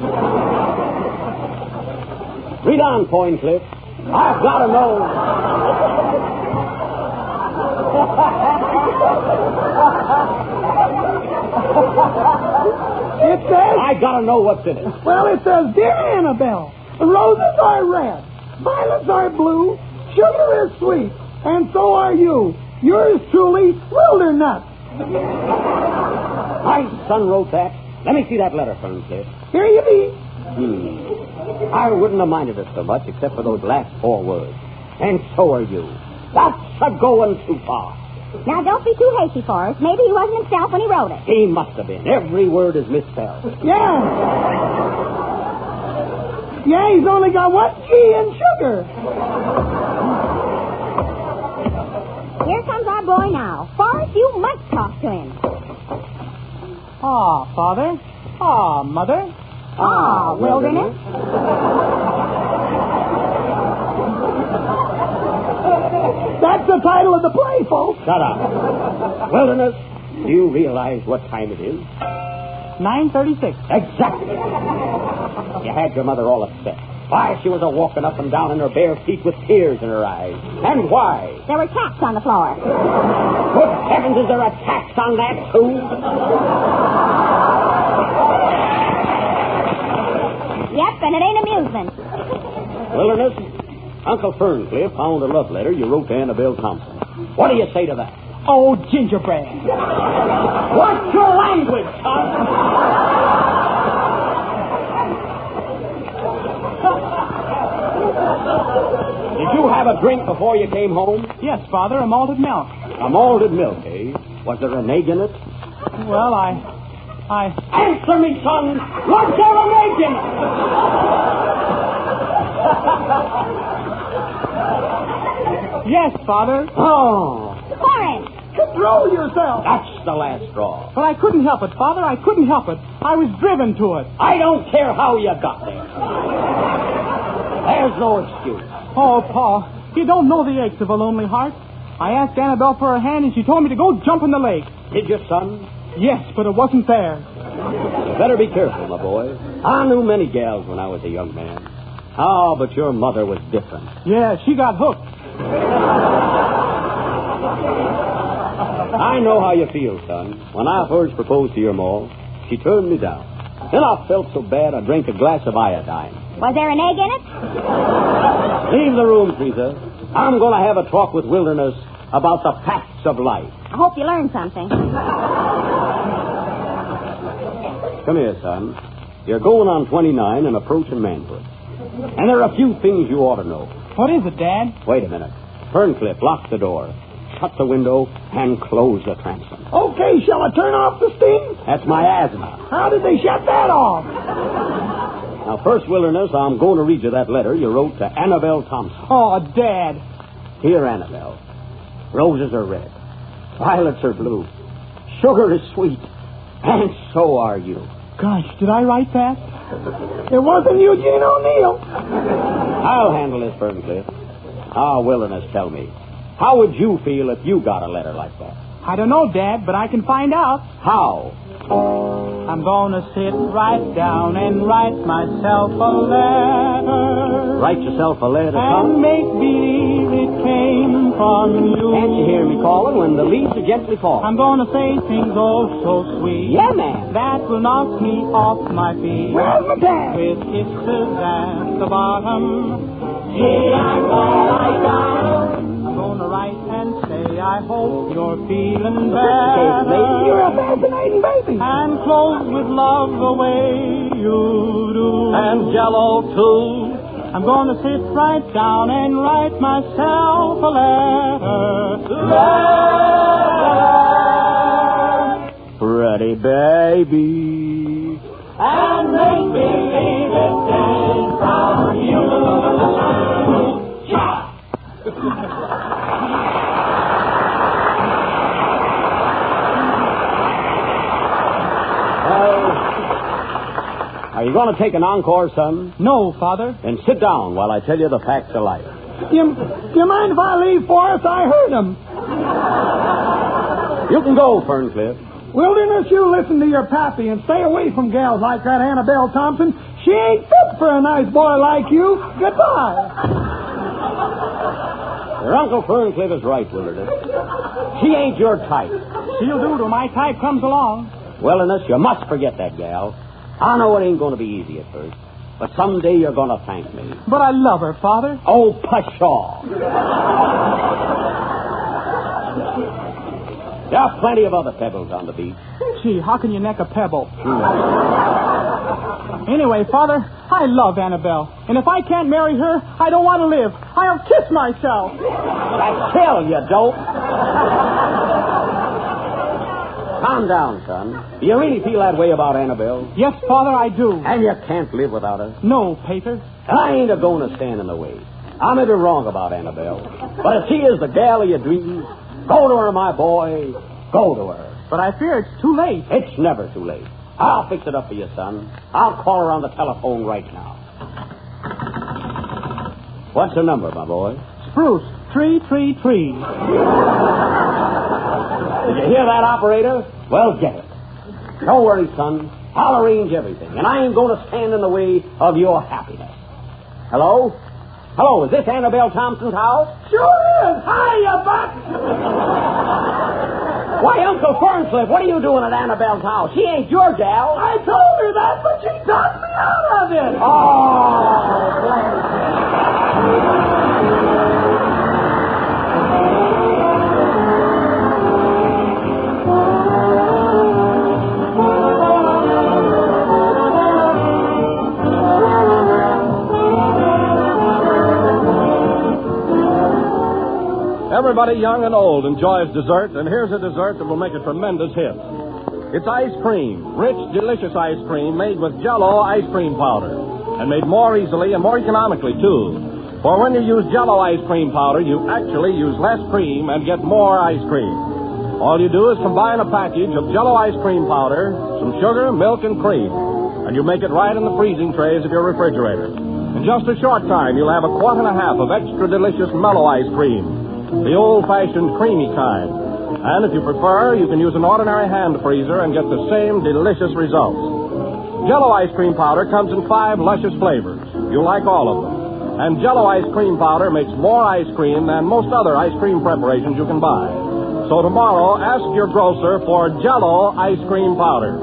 Read on, Ferncliff. I've got to know. It says... I got to know what's in it. Well, it says, Dear Annabelle, the roses are red, violets are blue, sugar is sweet, and so are you. Yours truly, Wilderness. My son wrote that. Let me see that letter, Ferncliff. Here you be. I wouldn't have minded it so much except for those last 4 words. And so are you. That's a-going too far. Now, don't be too hasty for us. Maybe he wasn't himself when he wrote it. He must have been. Every word is misspelled. Yeah. Yeah, he's only got what? G and sugar. Here comes our boy now. Forrest, you must talk to him. Ah, Father. Ah, Mother. Ah, Wilderness. That's the title of the play, folks. Shut up. Wilderness, do you realize what time it is? 9:36. Exactly. You had your mother all upset. Why, she was a-walking up and down in her bare feet with tears in her eyes. And why? There were tacks on the floor. Good heavens, is there a tax on that, too? Yep, and it ain't amusement. Wilderness, Uncle Ferncliff found a love letter you wrote to Annabelle Thompson. What do you say to that? Oh, gingerbread. What's your language, son? Did you have a drink before you came home? Yes, Father, a malted milk. A malted milk, eh? Was there an egg in it? Well, I... Answer me, son! Was there an egg in it? Yes, Father. Oh, Horace! Control yourself. that's the last straw. But I couldn't help it, Father. I couldn't help it. I was driven to it. I don't care how you got there. There's no excuse. Oh, Pa, you don't know the aches of a lonely heart. I asked Annabelle for her hand, and she told me to go jump in the lake. Did your son? Yes, but it wasn't there. You better be careful, my boy. I knew many gals when I was a young man. Oh, but your mother was different. Yeah, she got hooked. I know how you feel, son. When I first proposed to your ma, she turned me down. Then I felt so bad I drank a glass of iodine. Was there an egg in it? Leave the room, Teresa. I'm going to have a talk with Wilderness about the facts of life. I hope you learned something. Come here, son. You're going on 29 and approaching manhood. And there are a few things you ought to know. What is it, Dad? Wait a minute. Ferncliff, lock the door. Shut the window and close the transom. Okay, shall I turn off the steam? That's my asthma. How did they shut that off? Now, first, Wilderness, I'm going to read you that letter you wrote to Annabelle Thompson. Oh, Dad. Dear Annabelle, roses are red. Violets are blue. Sugar is sweet. And so are you. Gosh, did I write that? It wasn't Eugene O'Neill. I'll handle this, Ferncliff. Ah, Wilderness, tell me. How would you feel if you got a letter like that? I don't know, Dad, but I can find out. How? I'm going to sit right down and write myself a letter. Write yourself a letter, And son? make believe it came from you. Can't you hear me calling when the leaves are gently falling? I'm going to say things oh so sweet. Yeah, man. That will knock me off my feet. Where's my dad? With kisses at the bottom. Gee, I'm gonna lie down. I'm going to write and say I hope you're feeling Hey, lady, you're a better. fascinating baby. And close with love the way you do. And Jell-O, too. I'm going to sit right down and write myself a letter. Pretty baby. And make believe it came from you. Cha! Are you going to take an encore, son? No, Father. Then sit down while I tell you the facts of life. Do you mind if I leave, Forrest? I heard him. You can go, Ferncliff. Wilderness, you listen to your pappy and stay away from gals like that Annabelle Thompson. She ain't fit for a nice boy like you. Goodbye. Your Uncle Ferncliff is right, Wilderness. She ain't your type. She'll do till my type comes along. Wilderness, you must forget that gal. I know it ain't going to be easy at first, but someday you're going to thank me. But I love her, Father. Oh, pshaw. There are plenty of other pebbles on the beach. Gee, how can you neck a pebble? Anyway, Father, I love Annabelle. And if I can't marry her, I don't want to live. I'll kiss myself. I tell you, dope. Calm down, son. Do you really feel that way about Annabelle? Yes, Father, I do. And you can't live without her? No, Pater. I ain't a-going to stand in the way. I may be wrong about Annabelle. But if she is the gal of your dreams, go to her, my boy. Go to her. But I fear it's too late. It's never too late. I'll fix it up for you, son. I'll call her on the telephone right now. What's her number, my boy? Spruce, 333. Did you hear that, operator? Well, get it. Don't worry, son. I'll arrange everything, and I ain't going to stand in the way of your happiness. Hello? Hello, is this Annabelle Thompson's house? Sure is. Hiya, Buck. Why, Uncle Ferncliff, what are you doing at Annabelle's house? She ain't your gal. I told her that, but she talked me out of it. Everybody, young and old, enjoys dessert, and here's a dessert that will make a tremendous hit. It's ice cream, rich, delicious ice cream made with Jell-O ice cream powder. and made more easily and more economically, too. For when you use Jell-O ice cream powder, you actually use less cream and get more ice cream. All you do is combine a package of Jell-O ice cream powder, some sugar, milk, and cream, and you make it right in the freezing trays of your refrigerator. In just a short time, you'll have a quart and a half of extra delicious mellow ice cream, the old-fashioned creamy kind. And if you prefer, you can use an ordinary hand freezer and get the same delicious results. Jell-O ice cream powder comes in 5 luscious flavors. You'll like all of them. And Jell-O ice cream powder makes more ice cream than most other ice cream preparations you can buy. So tomorrow, ask your grocer for Jell-O ice cream powder.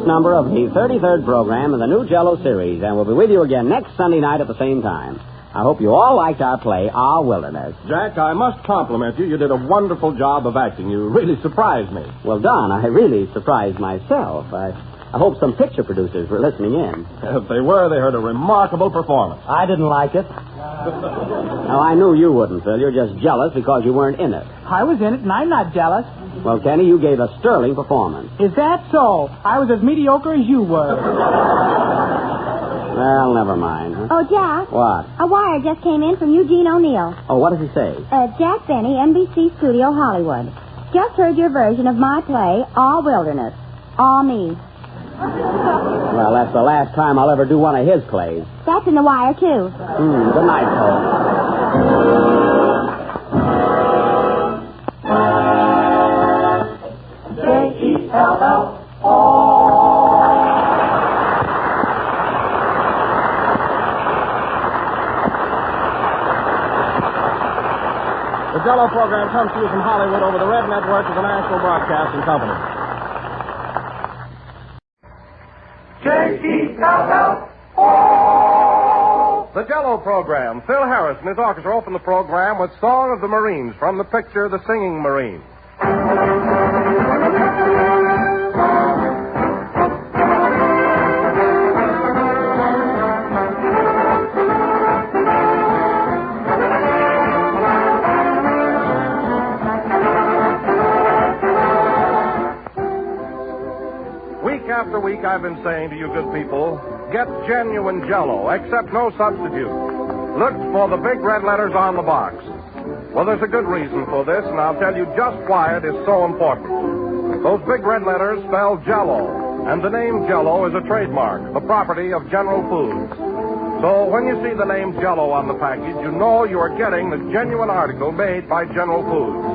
Number of the 33rd program in the new Jell-O series, and we'll be with you again next Sunday night at the same time. I hope you all liked our play, Our Wilderness. Jack, I must compliment you. You did a wonderful job of acting. You really surprised me. Well, Don, I really surprised myself. I hope some picture producers were listening in. If they were, they heard a remarkable performance. I didn't like it. Now, I knew you wouldn't, Phil. You're just jealous because you weren't in it. I was in it, and I'm not jealous. Well, Kenny, you gave a sterling performance. Is that so? I was as mediocre as you were. Well, never mind. Huh? Oh, Jack. What? A wire just came in from Eugene O'Neill. Oh, what does he say? Jack Benny, NBC Studio, Hollywood. Just heard your version of my play, All Wilderness. All me. Well, that's the last time I'll ever do one of his plays. That's in the wire, too. Good night, folks. The Jell-O program comes to you from Hollywood over the Red Network of the National Broadcasting Company. J-E-L-L-O. The Jell-O program. Phil Harris and his orchestra open the program with Song of the Marines from the picture The Singing Marine. After week, I've been saying to you good people, get genuine Jell-O, accept no substitute. Look for the big red letters on the box. Well, there's a good reason for this, and I'll tell you just why it is so important. Those big red letters spell Jell-O, and the name Jell-O is a trademark, the property of General Foods. So when you see the name Jell-O on the package, you know you are getting the genuine article made by General Foods.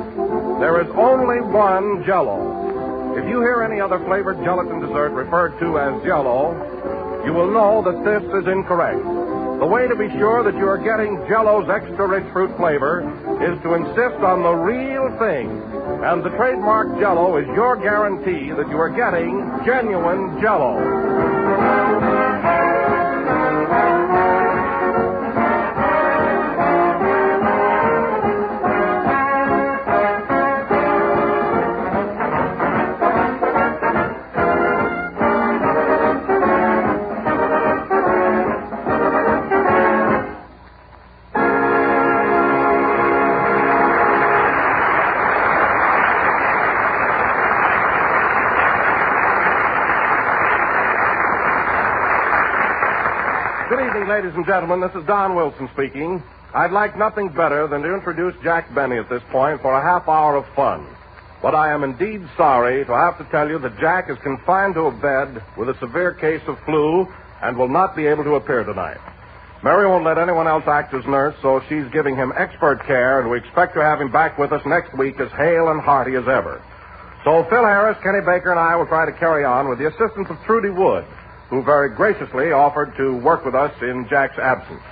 There is only one Jell-O. If you hear any other flavored gelatin dessert referred to as Jell-O, you will know that this is incorrect. The way to be sure that you are getting Jell-O's extra rich fruit flavor is to insist on the real thing. And the trademark Jell-O is your guarantee that you are getting genuine Jell-O. Good evening, ladies and gentlemen. This is Don Wilson speaking. I'd like nothing better than to introduce Jack Benny at this point for a half hour of fun. But I am indeed sorry to have to tell you that Jack is confined to a bed with a severe case of flu and will not be able to appear tonight. Mary won't let anyone else act as nurse, so she's giving him expert care, and we expect to have him back with us next week as hale and hearty as ever. So Phil Harris, Kenny Baker, and I will try to carry on with the assistance of Trudy Wood, who very graciously offered to work with us in Jack's absence.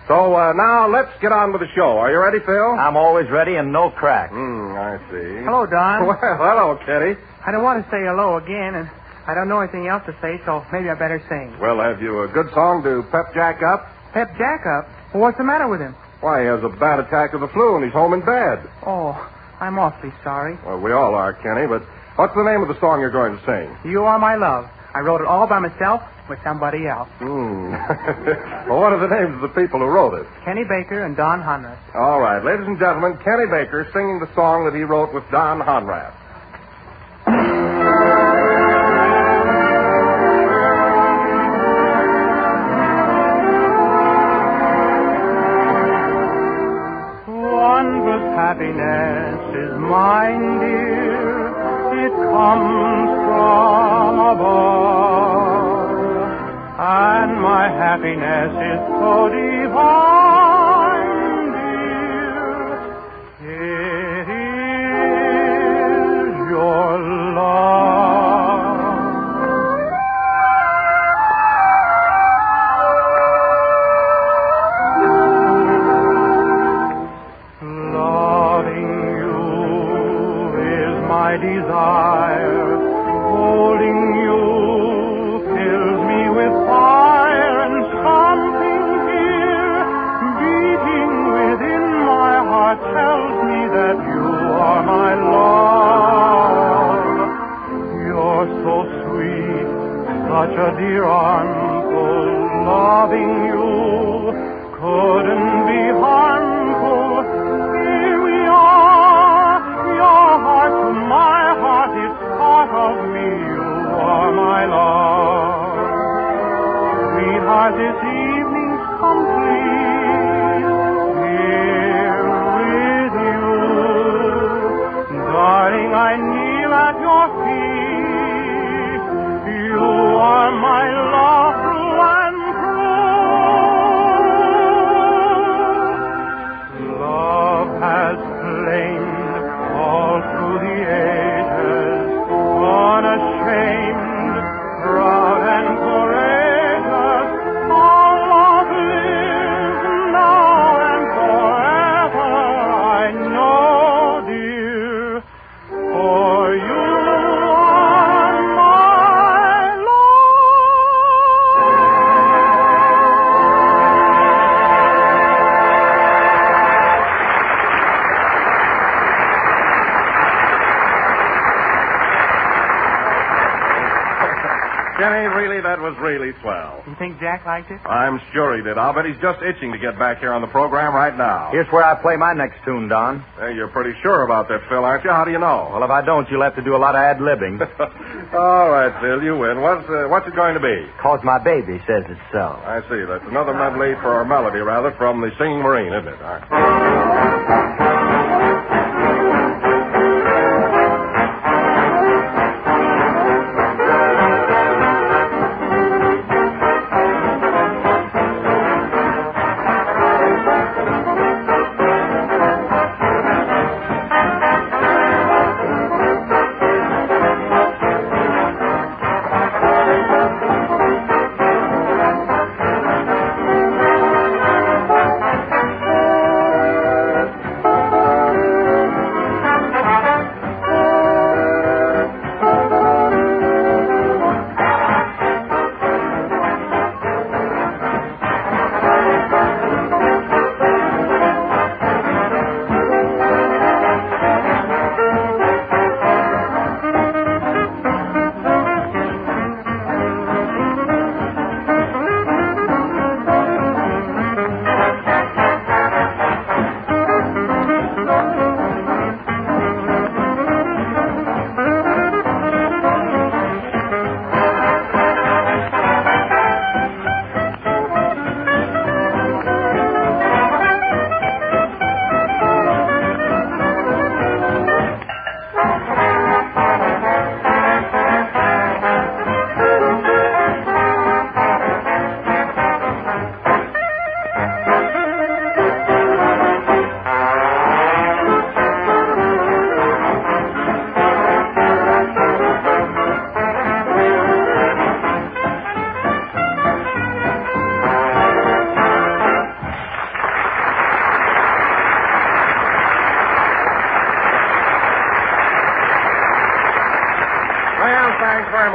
So now let's get on with the show. Are you ready, Phil? I'm always ready and no crack. I see. Hello, Don. Well, hello, Kenny. I don't want to say hello again, and I don't know anything else to say, so maybe I better sing. Well, have you a good song to pep Jack up? Pep Jack up? Well, what's the matter with him? Why, he has a bad attack of the flu and he's home in bed. Oh, I'm awfully sorry. Well, we all are, Kenny, but what's the name of the song you're going to sing? You Are My Love. I wrote it all by myself with somebody else. Well, what are the names of the people who wrote it? Kenny Baker and Don Honrath. All right, ladies and gentlemen, Kenny Baker singing the song that he wrote with Don Honrath. Wondrous happiness is mine, dear. It comes from above. And my happiness is so divine, dear. It is your love. Loving you is my desire. Holding you fills me with fire, and something here beating within my heart tells me that you are my love. You're so sweet, such a dear armful. Loving you couldn't be harmful. Here we are, your heart to my heart, it's part of me. You are my love. Sweetheart, this evening's complete. Here with you, darling, I kneel at your feet. You are my love through and through. Love has flamed all through the ages, unashamed, proud and courageous. Our love lives now and forever, I know, dear. For you are my Kenny, really, that was really swell. You think Jack liked it? I'm sure he did. I'll bet he's just itching to get back here on the program right now. Here's where I play my next tune, Don. Hey, you're pretty sure about that, Phil, aren't you? How do you know? Well, if I don't, you'll have to do a lot of ad-libbing. All right, Phil, you win. What's it going to be? 'Cause my baby says it's so. I see. That's another medley for melody, rather, from the Singing Marine, isn't it? All right.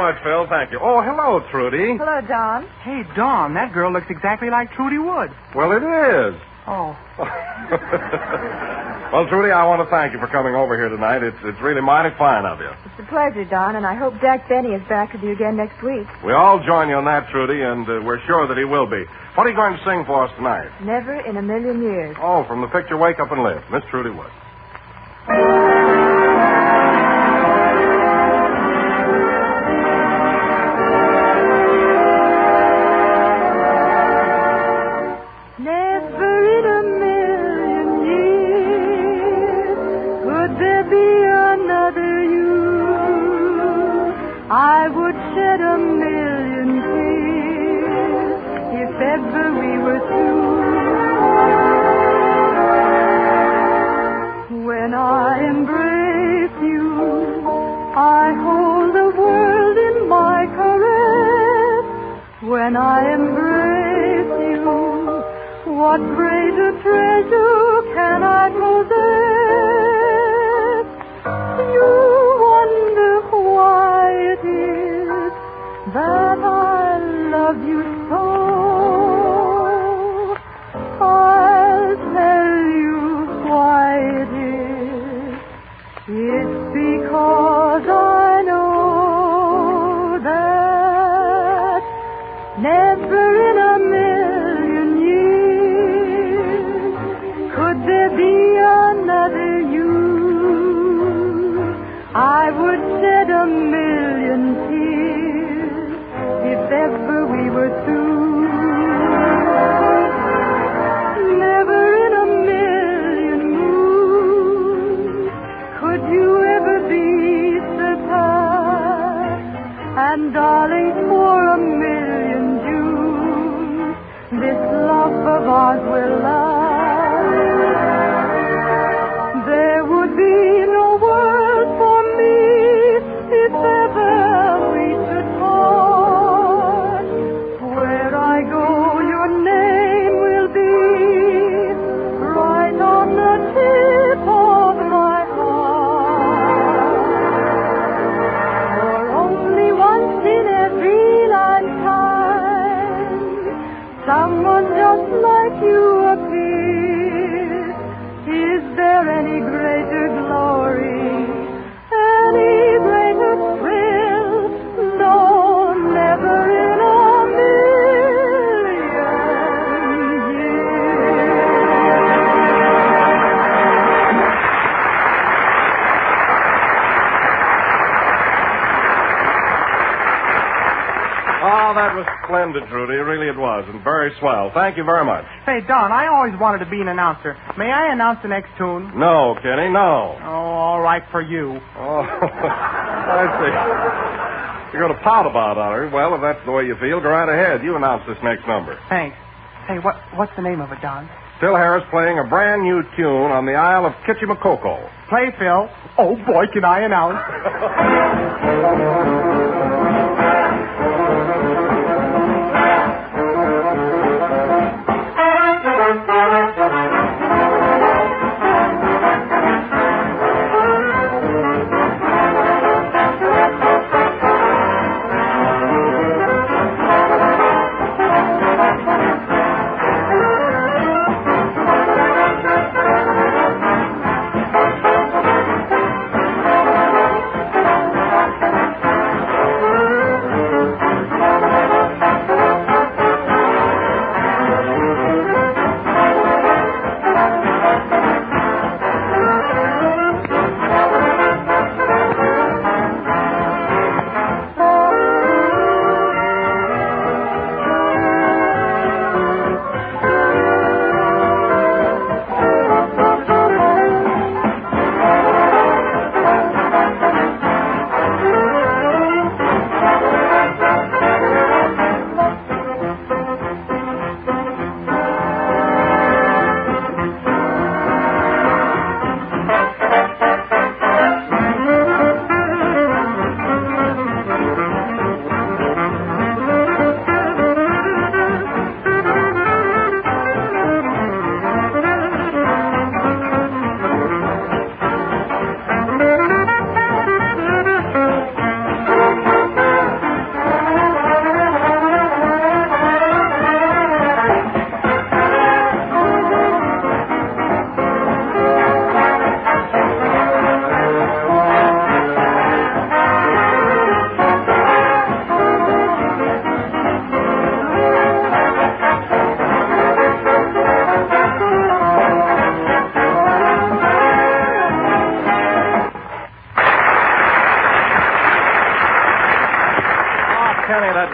much, Phil. Thank you. Oh, hello, Trudy. Hello, Don. Hey, Don, that girl looks exactly like Trudy Wood. Well, it is. Oh. Well, Trudy, I want to thank you for coming over here tonight. It's really mighty fine of you. It's a pleasure, Don, and I hope Jack Benny is back with you again next week. We all join you on that, Trudy, and we're sure that he will be. What are you going to sing for us tonight? Never in a Million Years. Oh, from the picture Wake Up and Live. Miss Trudy Wood. I would shed a million tears if ever we were two. When I embrace you, I hold the world in my caress. When I embrace you, what greater treasure can I possess? You wonder why it is that I love you so. I'll tell you why it is. It's because I know that never in a million years could there be another you. I would shed a million tears if ever we were two. Never in a million moons could you ever be surpassed. And darling, for a million Junes, this love of ours will last. There would be no world for me if ever we should part. Where I go, your name will be right on the tip of my heart. For only once in every lifetime, someone just like you appears. Is there any greater glory, any greater thrill? No, never in a million Oh, that was splendid, Trudy. Really it was, and very swell. Thank you very much. Hey, Don, I always wanted to be an announcer. May I announce the next tune? No, Kenny, no. Oh, all right for you. Oh, I see. You're going to pout about it. Well, if that's the way you feel, go right ahead. You announce this next number. Thanks. Hey, what's the name of it, Don? Phil Harris playing a brand new tune on the Isle of Kitchimakoko. Play, Phil. Oh, boy, can I announce.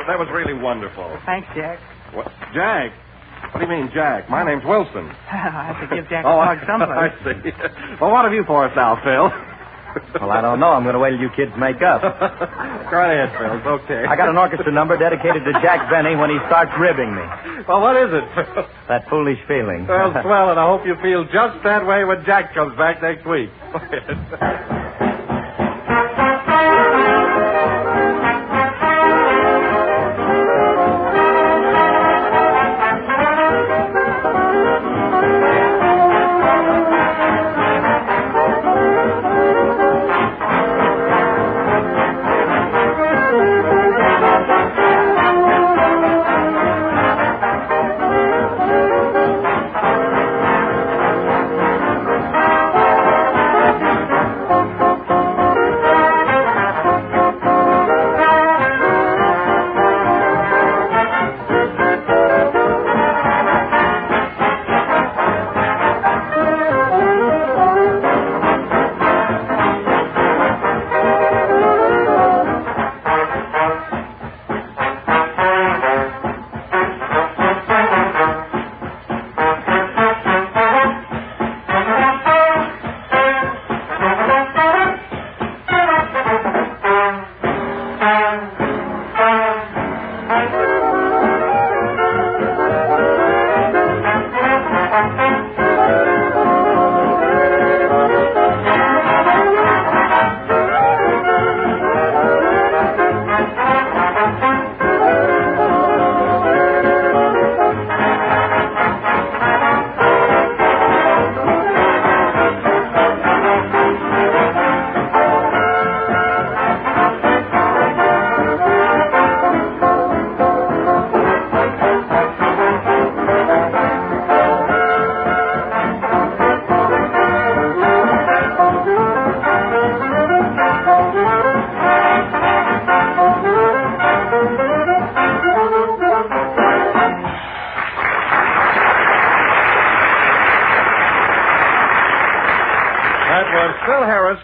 that was really wonderful. Thanks, Jack. What? Jack? What do you mean, Jack? My name's Wilson. I have to give Jack a plug someplace. I see. Well, what have you for us now, Phil? Well, I don't know. I'm going to wait till you kids make up. Go right ahead, Phil. It's okay. I got an orchestra number dedicated to Jack Benny when he starts ribbing me. Well, what is it, Phil? That foolish feeling. Well, swell, and I hope you feel just that way when Jack comes back next week. Go ahead.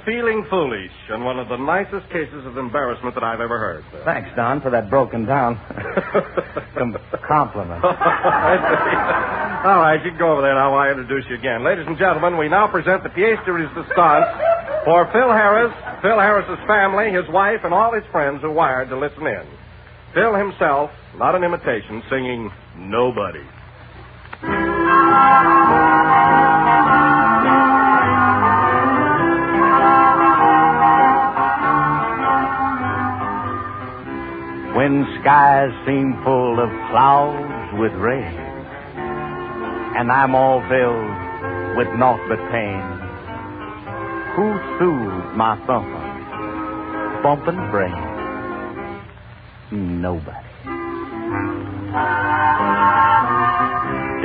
Feeling foolish, and one of the nicest cases of embarrassment that I've ever heard. Thanks, Don, for that broken down compliment. All right, you can go over there now while I introduce you again. Ladies and gentlemen, we now present the pièce de résistance for Phil Harris, Phil Harris's family, his wife, and all his friends who wired to listen in. Phil himself, not an imitation, singing Nobody. When skies seem full of clouds with rain, and I'm all filled with naught but pain, who soothes my bumping brain? Nobody.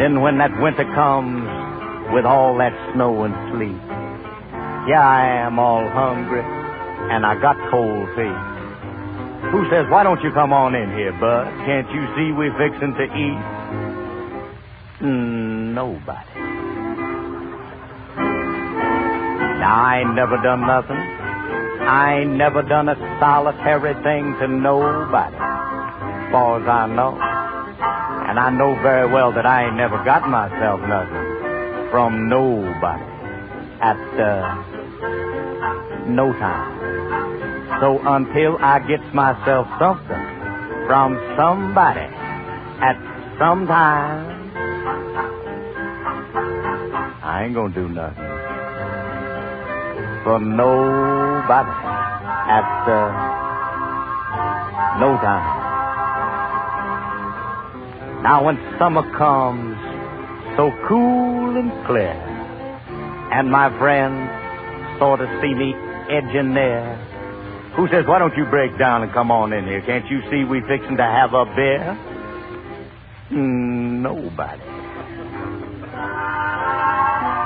Then when that winter comes with all that snow and sleet, here I am all hungry, and I got cold feet. Who says, why don't you come on in here, bud? Can't you see we're fixing to eat? Nobody. Now, I ain't never done nothing. I ain't never done a solitary thing to nobody, as far as I know. And I know very well that I ain't never got myself nothing from nobody at no time. So until I gets myself something from somebody at some time, I ain't gonna do nothing for nobody at no time. Now when summer comes so cool and clear, and my friends sort of see me edging there, who says, why don't you break down and come on in here? Can't you see we fixing to have a beer? Nobody.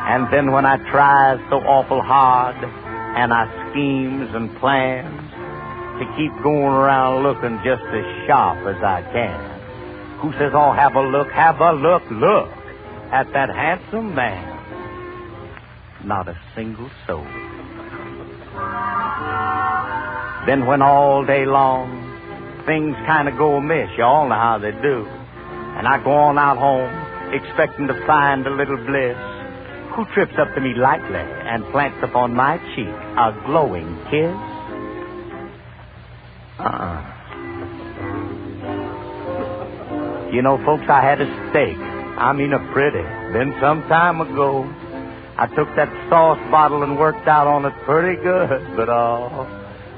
And then when I tries so awful hard, and I schemes and plans to keep going around looking just as sharp as I can, who says, oh, have a look at that handsome man. Not a single soul. Then when all day long things kind of go amiss. You all know how they do. And I go on out home, expecting to find a little bliss. Who trips up to me lightly and plants upon my cheek a glowing kiss? You know, folks, I had a steak. I mean, a pretty. Then some time ago, I took that sauce bottle and worked out on it pretty good. But,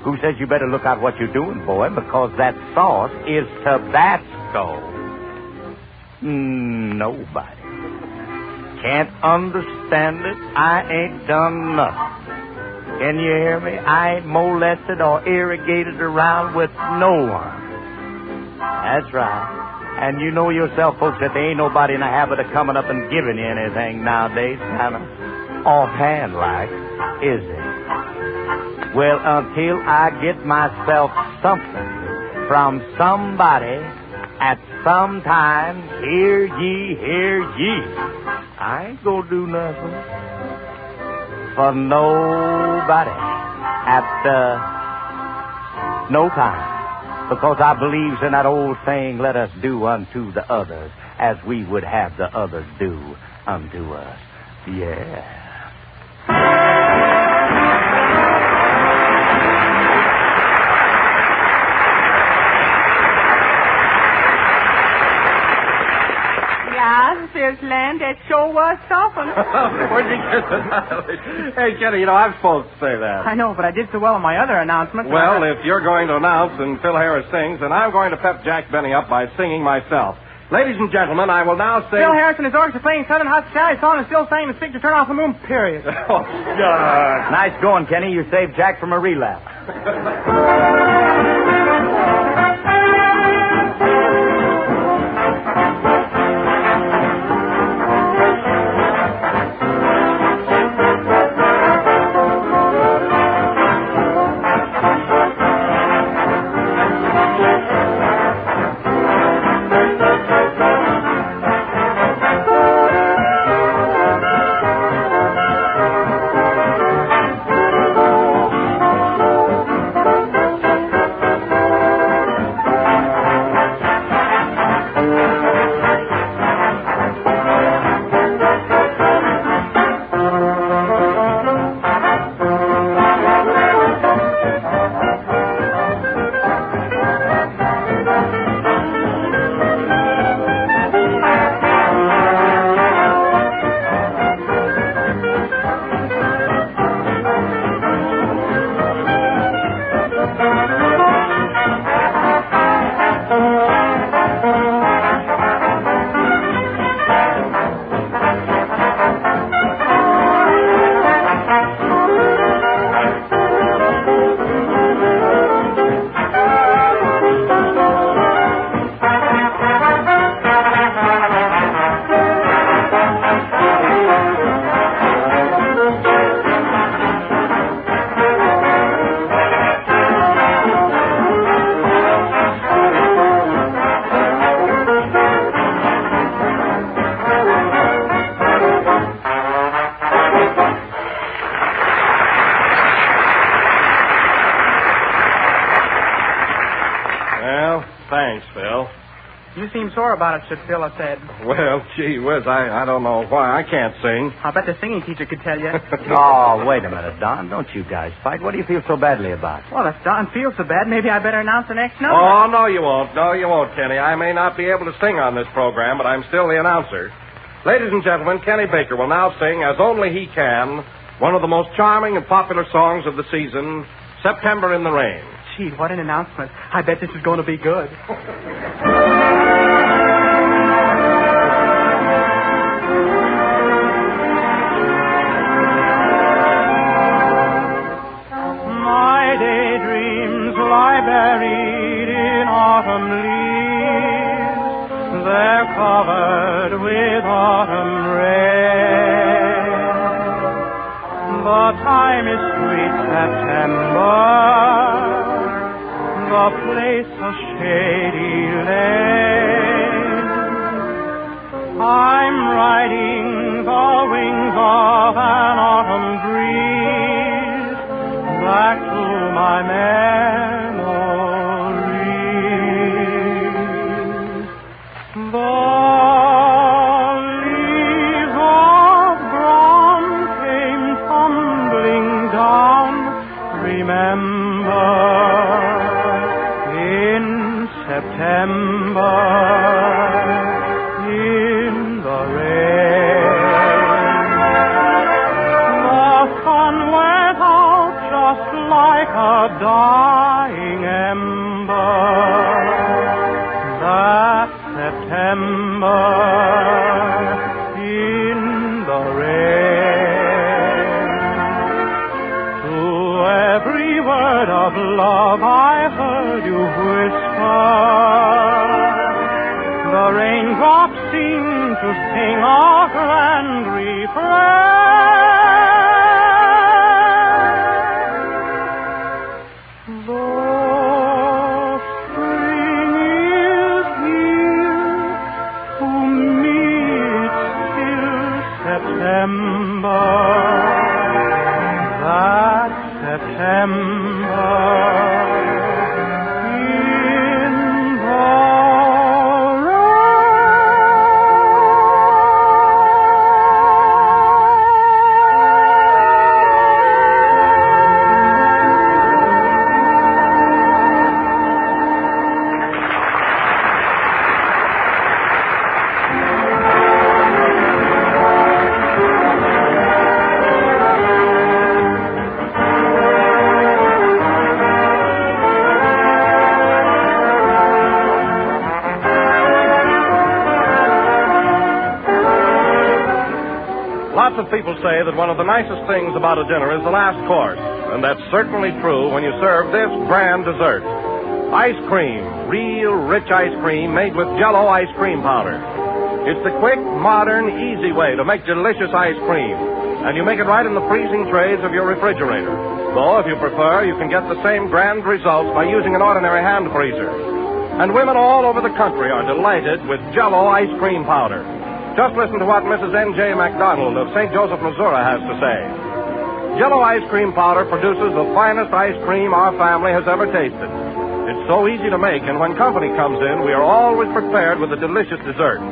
who says you better look out what you're doing, boy? Because that sauce is Tabasco. Nobody. Can't understand it. I ain't done nothing. Can you hear me? I ain't molested or irrigated around with no one. That's right. And you know yourself, folks, that there ain't nobody in the habit of coming up and giving you anything nowadays, kind of offhand like, is it? Well, until I get myself something from somebody at some time, hear ye, hear ye. I ain't gonna do nothing for nobody at no time. Because I believes in that old saying, let us do unto the others as we would have the others do unto us. Yeah. There's land that sure was something. Where'd you get that? Hey, Kenny, you know, I'm supposed to say that. I know, but I did so well in my other announcements. Well, if you're going to announce and Phil Harris sings, then I'm going to pep Jack Benny up by singing myself. Ladies and gentlemen, I will now sing... Phil Harris and his orchestra playing Southern Hospitality song and still saying the stick to turn off the moon, period. Oh, God. Nice going, Kenny. You saved Jack from a relapse. Thanks, Phil. You seem sore about it, Phil said. Well, gee whiz, I don't know why. I can't sing. I bet the singing teacher could tell you. Oh, wait a minute, Don. Don't you guys fight. What do you feel so badly about? Well, if Don feels so bad, maybe I better announce the next number. Oh, no, you won't. No, you won't, Kenny. I may not be able to sing on this program, but I'm still the announcer. Ladies and gentlemen, Kenny Baker will now sing, as only he can, one of the most charming and popular songs of the season, September in the Rain. Gee, what an announcement. I bet this is going to be good. My daydreams lie buried in autumn leaves. They're covered with autumn rain. The time is sweet September. The place a shady lane. I'm riding the wings of an autumn breeze back to my memories. sing our grand refrain. Though spring is here, to me it's still September. That September in the Lots of people say that one of the nicest things about a dinner is the last course, and that's certainly true when you serve this grand dessert. Ice cream, real rich ice cream made with Jell-O ice cream powder. It's the quick, modern, easy way to make delicious ice cream, and you make it right in the freezing trays of your refrigerator. Though, if you prefer, you can get the same grand results by using an ordinary hand freezer. And women all over the country are delighted with Jell-O ice cream powder. Just listen to what Mrs. N.J. McDonald of St. Joseph, Missouri has to say. Jell-O ice cream powder produces the finest ice cream our family has ever tasted. It's so easy to make, and when company comes in, we are always prepared with a delicious dessert.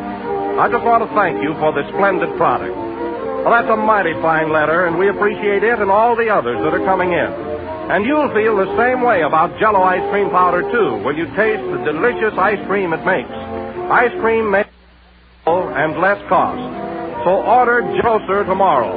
I just want to thank you for this splendid product. Well, that's a mighty fine letter, and we appreciate it and all the others that are coming in. And you'll feel the same way about Jell-O ice cream powder, too, when you taste the delicious ice cream it makes. Ice cream made and less cost. So order Jell-O tomorrow.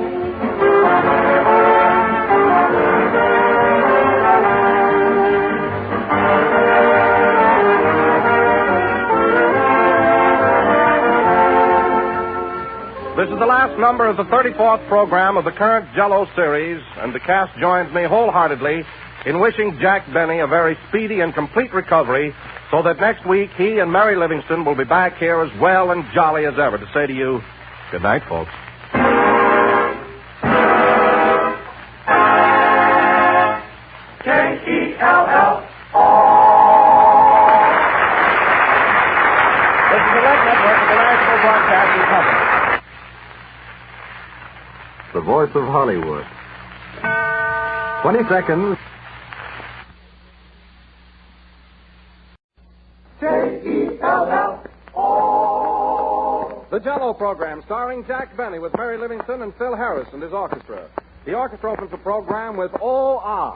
This is the last number of the 34th program of the current Jell-O series, and the cast joins me wholeheartedly in wishing Jack Benny a very speedy and complete recovery, so that next week he and Mary Livingston will be back here as well and jolly as ever to say to you, good night, folks. K-E-L-L. This is the Red Network of the National Broadcasting Company. The voice of Hollywood. 20 seconds. K-E-L-L. The Jell-O program starring Jack Benny with Mary Livingston and Phil Harris and his orchestra. The orchestra opens the program with Oh Ah.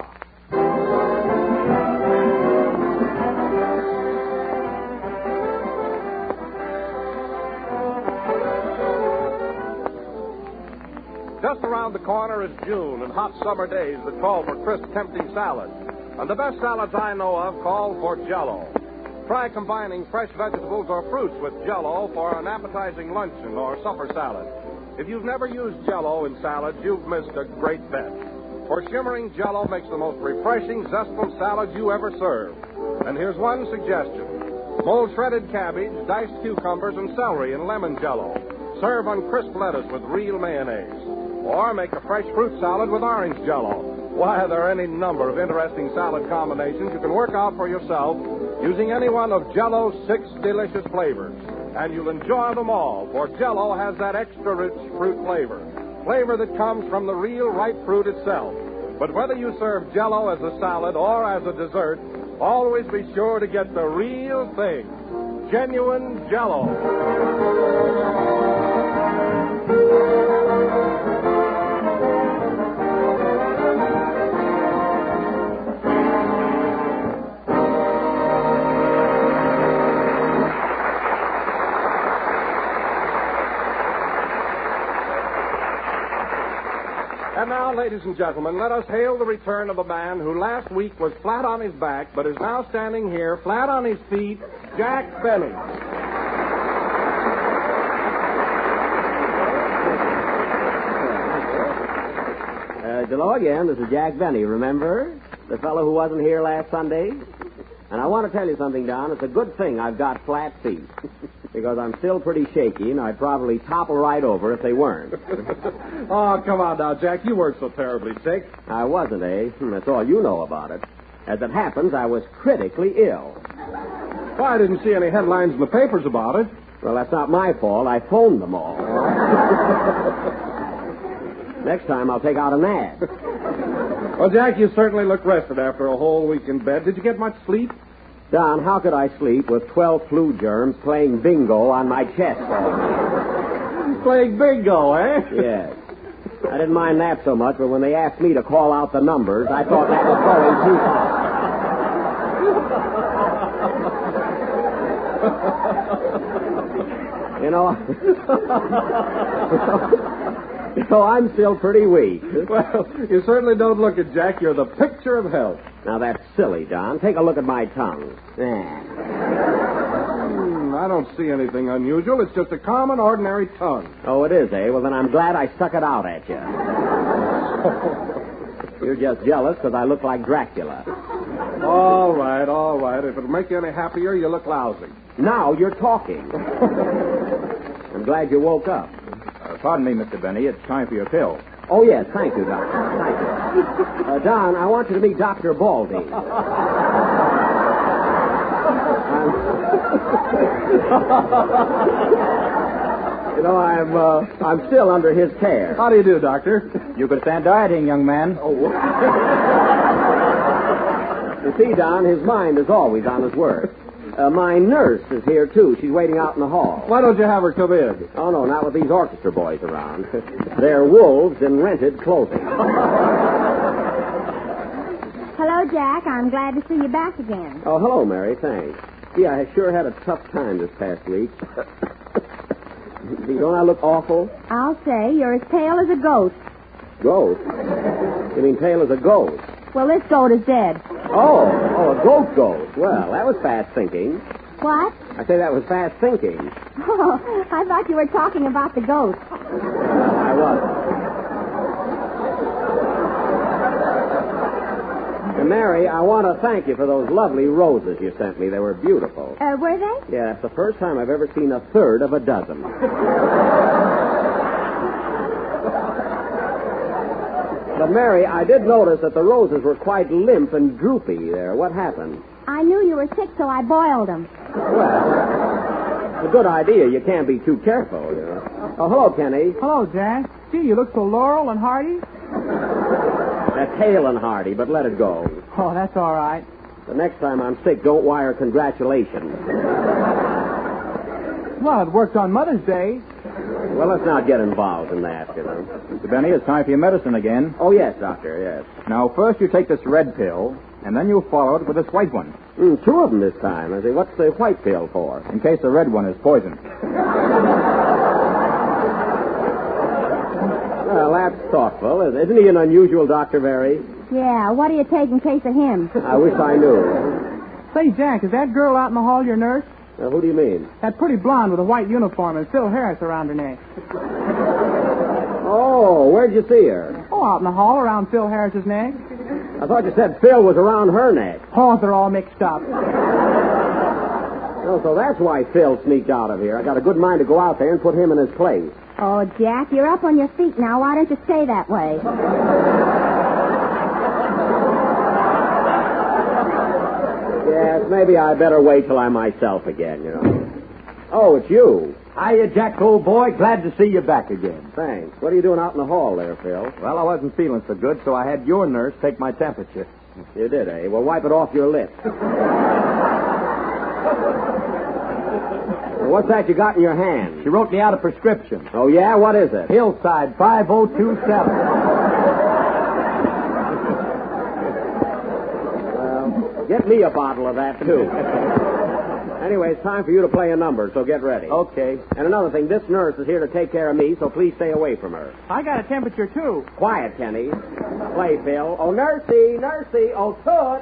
Just around the corner is June and hot summer days that call for crisp, tempting salads. And the best salads I know of call for Jell-O. Try combining fresh vegetables or fruits with Jell-O for an appetizing luncheon or supper salad. If you've never used Jell-O in salads, you've missed a great bet. For shimmering Jell-O makes the most refreshing, zestful salad you ever served. And here's one suggestion. Mold shredded cabbage, diced cucumbers, and celery in lemon Jell-O. Serve on crisp lettuce with real mayonnaise. Or make a fresh fruit salad with orange Jell-O. Why, there are any number of interesting salad combinations you can work out for yourself using any one of Jell-O's 6 delicious flavors. And you'll enjoy them all, for Jell-O has that extra rich fruit flavor. Flavor that comes from the real ripe fruit itself. But whether you serve Jell-O as a salad or as a dessert, always be sure to get the real thing. Genuine Jell-O. And now, ladies and gentlemen, let us hail the return of a man who last week was flat on his back, but is now standing here flat on his feet, Jack Benny. Hello again. This is Jack Benny, remember? The fellow who wasn't here last Sunday? And I want to tell you something, Don. It's a good thing I've got flat feet. Because I'm still pretty shaky, and I'd probably topple right over if they weren't. Oh, come on now, Jack. You weren't so terribly sick. I wasn't, eh? That's all you know about it. As it happens, I was critically ill. Well, I didn't see any headlines in the papers about it. Well, that's not my fault. I phoned them all. Next time, I'll take out an ad. Well, Jack, you certainly look rested after a whole week in bed. Did you get much sleep? Don, how could I sleep with 12 flu germs playing bingo on my chest all day? Playing bingo, eh? Yes. I didn't mind that so much, but when they asked me to call out the numbers, I thought that was going too far. You know, I'm still pretty weak. Well, you certainly don't look it, Jack. You're the picture of health. Now, that's silly, Don. Take a look at my tongue. I don't see anything unusual. It's just a common, ordinary tongue. Oh, it is, eh? Well, then I'm glad I stuck it out at you. You're just jealous because I look like Dracula. All right, all right. If it'll make you any happier, you look lousy. Now you're talking. I'm glad you woke up. Pardon me, Mr. Benny. It's time for your pill. Oh, yes. Thank you, Doctor. Thank you. Don, I want you to meet Dr. Baldy. You know, I'm still under his care. How do you do, Doctor? You could stand dieting, young man. Oh. You see, Don, his mind is always on his work. My nurse is here, too. She's waiting out in the hall. Why don't you have her come in? Oh, no, not with these orchestra boys around. They're wolves in rented clothing. Hello, Jack. I'm glad to see you back again. Oh, hello, Mary. Thanks. Gee, I sure had a tough time this past week. Don't I look awful? I'll say you're as pale as a goat. Ghost? You mean pale as a ghost? Well, this goat is dead. Oh, a goat. Well, that was fast thinking. What? I say that was fast thinking. Oh, I thought you were talking about the goat. I wasn't. And Mary, I want to thank you for those lovely roses you sent me. They were beautiful. Were they? Yeah, it's the first time I've ever seen a third of a dozen. But, Mary, I did notice that the roses were quite limp and droopy there. What happened? I knew you were sick, so I boiled them. Well, it's a good idea. You can't be too careful, you know. Oh, hello, Kenny. Hello, Jack. Gee, you look so laurel and hearty. That's hale and hearty, but let it go. Oh, that's all right. The next time I'm sick, don't wire congratulations. Well, it worked on Mother's Day. Well, let's not get involved in that, you know. Mr. Benny, it's time for your medicine again. Oh, yes, Doctor, yes. Now, first you take this red pill, and then you follow it with this white one. Two of them this time. I say, what's the white pill for? In case the red one is poison. Well, that's thoughtful. Isn't he an unusual doctor, Mary? Yeah, what do you take in case of him? I wish I knew. Say, Jack, is that girl out in the hall your nurse? Who do you mean? That pretty blonde with a white uniform and Phil Harris around her neck. Oh, where'd you see her? Oh, out in the hall around Phil Harris's neck. I thought you said Phil was around her neck. Oh, they're all mixed up. Oh, so that's why Phil sneaked out of here. I got a good mind to go out there and put him in his place. Oh, Jack, you're up on your feet now. Why don't you stay that way? Yes, maybe I better wait till I'm myself again, you know. Oh, it's you. Hiya, Jack, old boy. Glad to see you back again. Thanks. What are you doing out in the hall there, Phil? Well, I wasn't feeling so good, so I had your nurse take my temperature. You did, eh? Well, wipe it off your lips. What's that you got in your hand? She wrote me out a prescription. Oh, yeah? What is it? Hillside 5027. Get me a bottle of that, too. Anyway, it's time for you to play a number, so get ready. Okay. And another thing, this nurse is here to take care of me, so please stay away from her. I got a temperature, too. Quiet, Kenny. Play, Phil. Oh, nursey, oh, toot.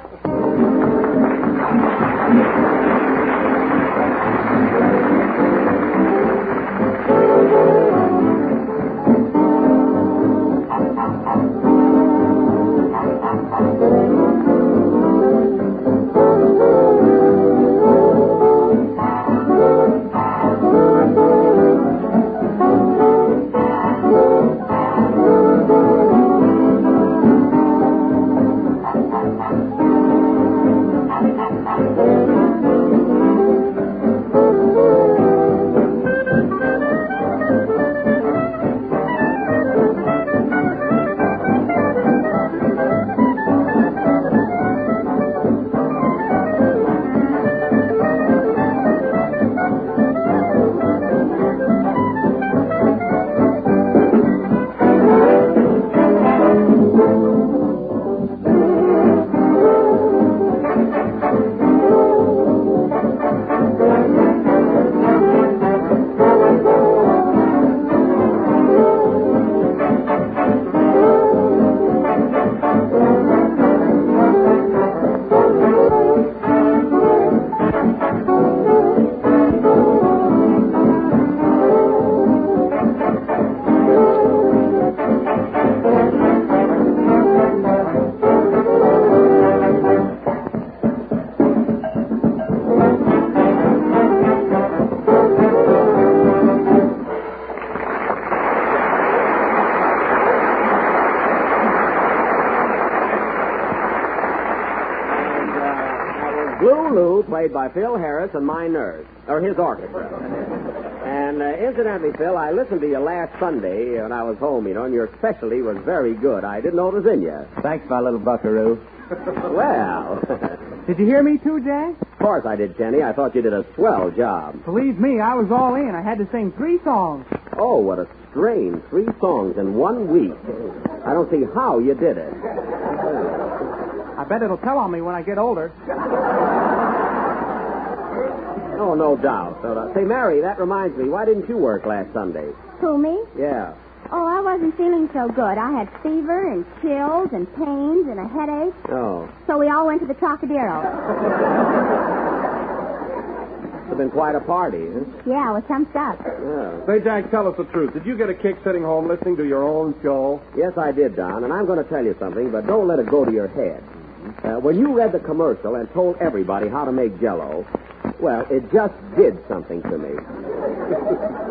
Lulu, played by Phil Harris, and my nurse, or his orchestra. And incidentally, Phil, I listened to you last Sunday when I was home, and your specialty was very good. I didn't know it was in you. Thanks, my little buckaroo. Well. Did you hear me too, Jack? Of course I did, Kenny. I thought you did a swell job. Believe me, I was all in. I had to sing 3 songs. Oh, what a strain. 3 songs in 1 week. I don't see how you did it. I bet it'll tell on me when I get older. Oh, no doubt. Say, Mary, that reminds me. Why didn't you work last Sunday? Who, me? Yeah. Oh, I wasn't feeling so good. I had fever and chills and pains and a headache. Oh. So we all went to the Trocadero. It's been quite a party, huh? Yeah, with some stuff. Yeah. Say, Jack, tell us the truth. Did you get a kick sitting home listening to your own show? Yes, I did, Don, and I'm going to tell you something, but don't let it go to your head. When you read the commercial and told everybody how to make Jell-O, well, it just did something to me.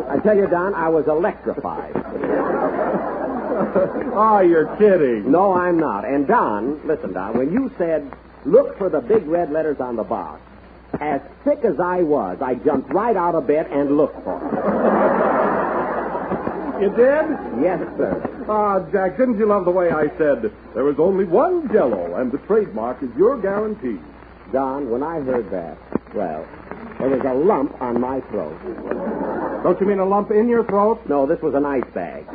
I tell you, Don, I was electrified. Oh, you're kidding. No, I'm not. And Don, listen, Don, when you said, look for the big red letters on the box, as sick as I was, I jumped right out of bed and looked for it. You did? Yes, sir. Ah, Jack, didn't you love the way I said, there was only one Jell-O, and the trademark is your guarantee? Don, when I heard that, well, there was a lump on my throat. Don't you mean a lump in your throat? No, this was an ice bag.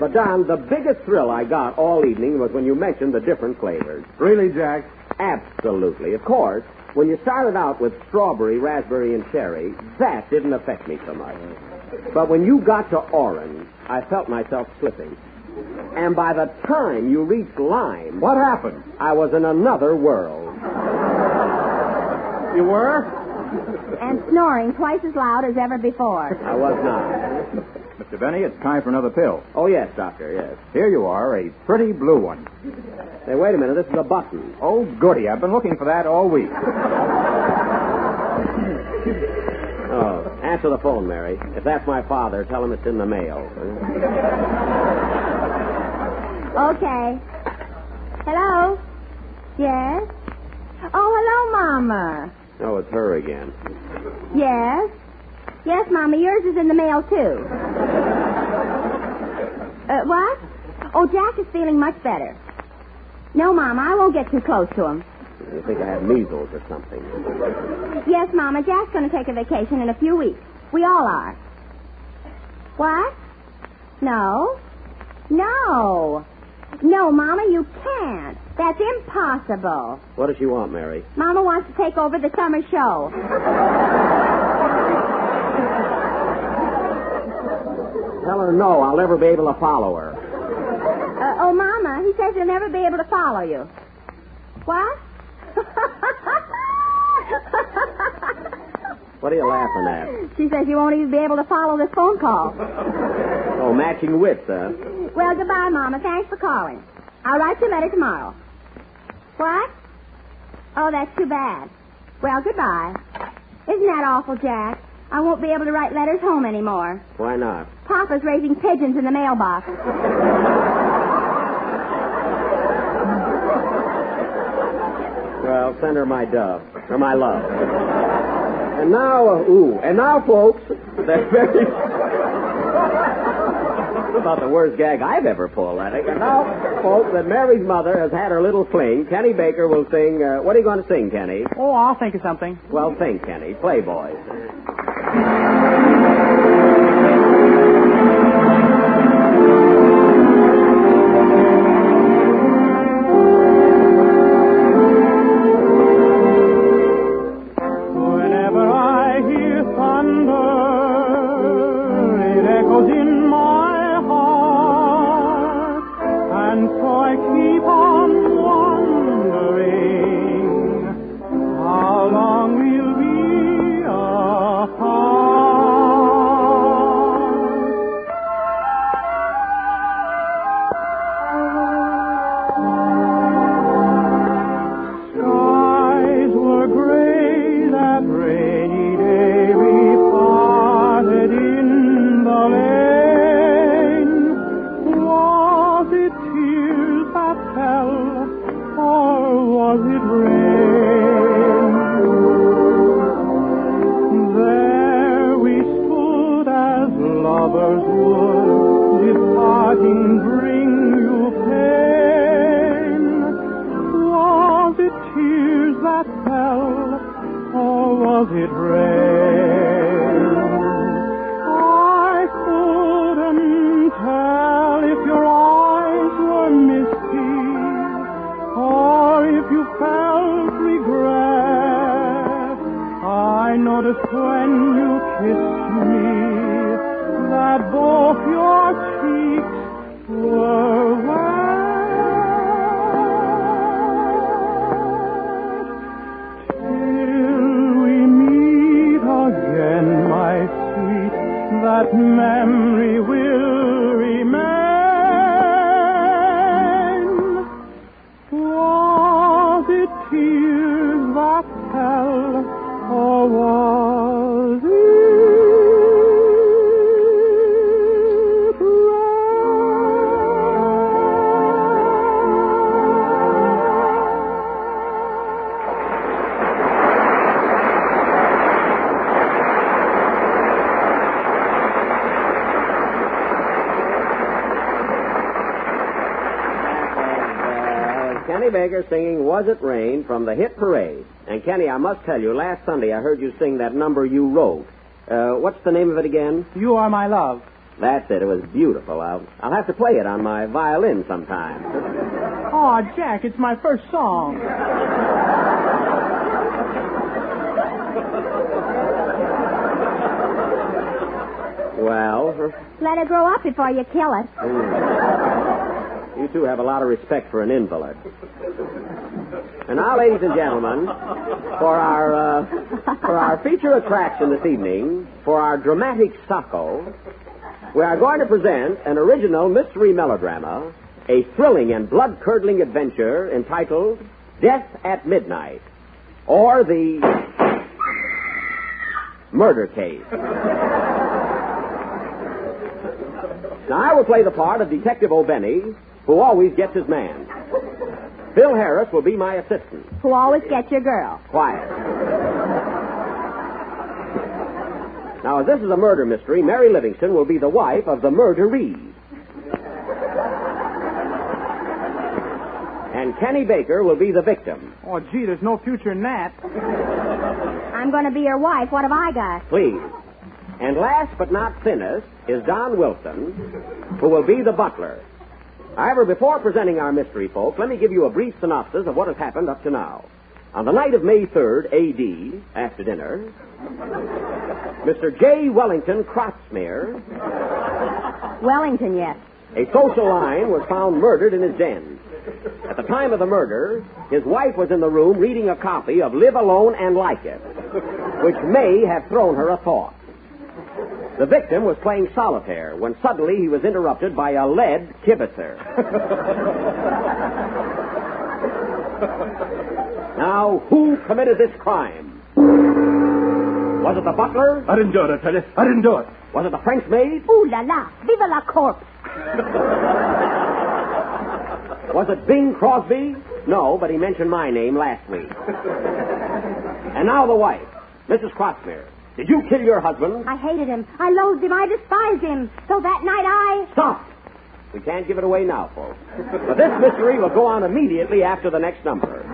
But, Don, the biggest thrill I got all evening was when you mentioned the different flavors. Really, Jack? Absolutely. Of course, when you started out with strawberry, raspberry, and cherry, that didn't affect me so much. But when you got to orange, I felt myself slipping. And by the time you reached lime... What happened? I was in another world. You were? And snoring twice as loud as ever before. I was not. Mr. Benny, it's time for another pill. Oh, yes, Doctor, yes. Here you are, a pretty blue one. Hey, wait a minute. This is a button. Oh, goody. I've been looking for that all week. Oh, answer the phone, Mary. If that's my father, tell him it's in the mail. Okay. Hello? Yes? Oh, hello, Mama. Oh, it's her again. Yes? Yes, Mama, yours is in the mail, too. What? Oh, Jack is feeling much better. No, Mama, I won't get too close to him. You think I have measles or something? Yes, Mama, Jack's going to take a vacation in a few weeks. We all are. What? No. No. No, Mama, you can't. That's impossible. What does she want, Mary? Mama wants to take over the summer show. Tell her no. I'll never be able to follow her. Oh, Mama, he says he'll never be able to follow you. What? What are you laughing at? She says you won't even be able to follow this phone call. Oh, matching wits, huh? Well, goodbye, Mama. Thanks for calling. I'll write you a letter tomorrow. What? Oh, that's too bad. Well, goodbye. Isn't that awful, Jack? I won't be able to write letters home anymore. Why not? Papa's raising pigeons in the mailbox. Well, send her my dove, or my love. And now, folks, that's very... about the worst gag I've ever pulled, I think. And now, folks, that Mary's mother has had her little fling. Kenny Baker will sing... what are you going to sing, Kenny? Oh, I'll think of something. Well, sing, Kenny. Play, boys. How long we'll be apart. Kenny Baker singing Was It Rain from the hit Parade. And, Kenny, I must tell you, last Sunday I heard you sing that number you wrote. What's the name of it again? You Are My Love. That's it. It was beautiful. I'll have to play it on my violin sometime. Oh, Jack, it's my first song. Well? Let her grow up before you kill it. You two have a lot of respect for an invalid. And now, ladies and gentlemen, for our feature attraction this evening, for our dramatic sacco, we are going to present an original mystery melodrama, a thrilling and blood-curdling adventure entitled Death at Midnight, or the Murder Case. Now, I will play the part of Detective O'Benny, who always gets his man. Phil Harris will be my assistant. Who always gets your girl. Quiet. Now, as this is a murder mystery, Mary Livingston will be the wife of the murderee. And Kenny Baker will be the victim. Oh, gee, there's no future in that. I'm going to be your wife. What have I got? Please. And last but not thinnest is Don Wilson, who will be the butler. However, before presenting our mystery, folks, let me give you a brief synopsis of what has happened up to now. On the night of May 3rd, A.D., after dinner, Mr. J. Wellington Crotsmere... Wellington, yes. A social lion was found murdered in his den. At the time of the murder, his wife was in the room reading a copy of Live Alone and Like It, which may have thrown her a thought. The victim was playing solitaire when suddenly he was interrupted by a lead kibitzer. Now, who committed this crime? Was it the butler? I didn't do it, I tell you. I didn't do it. Was it the French maid? Ooh la la. Viva la corpse. Was it Bing Crosby? No, but he mentioned my name last week. And now the wife, Mrs. Crotsmere. Did you kill your husband? I hated him. I loathed him. I despised him. So that night I... Stop! We can't give it away now, folks. But this mystery will go on immediately after the next number.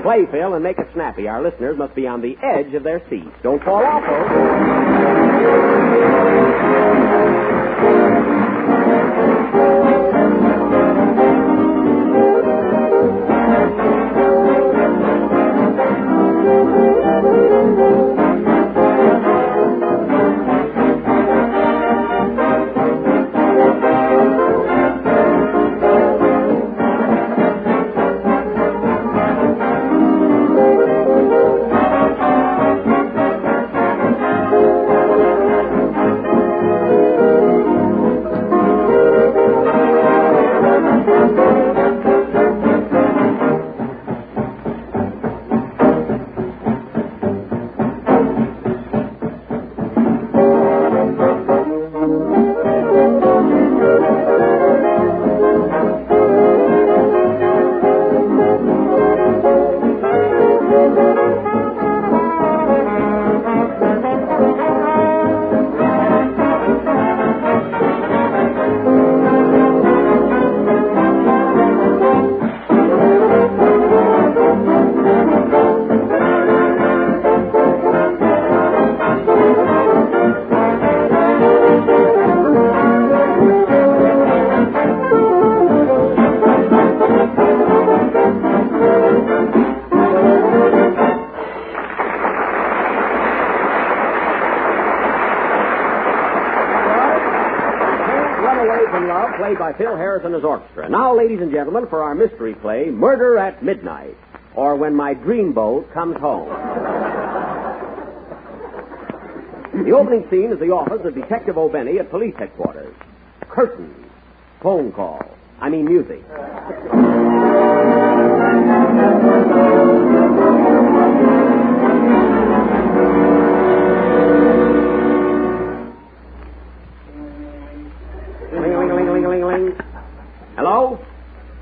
Play, Phil, and make it snappy. Our listeners must be on the edge of their seats. Don't fall off, folks. Played by Phil Harris and his orchestra. Now, ladies and gentlemen, for our mystery play, Murder at Midnight, or When My Dreamboat Comes Home. The opening scene is the office of Detective O'Benny at police headquarters. Curtains. Phone call. I mean music. Hello?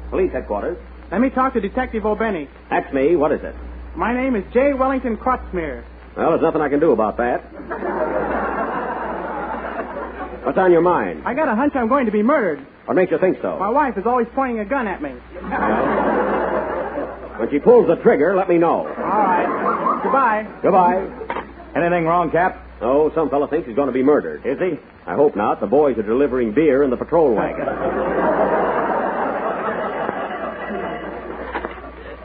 Police headquarters. Let me talk to Detective O'Benny. That's me. What is it? My name is J. Wellington Crotsmere. Well, there's nothing I can do about that. What's on your mind? I got a hunch I'm going to be murdered. What makes you think so? My wife is always pointing a gun at me. Well, When she pulls the trigger, let me know. All right. Goodbye. Goodbye. Anything wrong, Cap? Oh, some fella thinks he's going to be murdered. Is he? I hope not. The boys are delivering beer in the patrol wagon.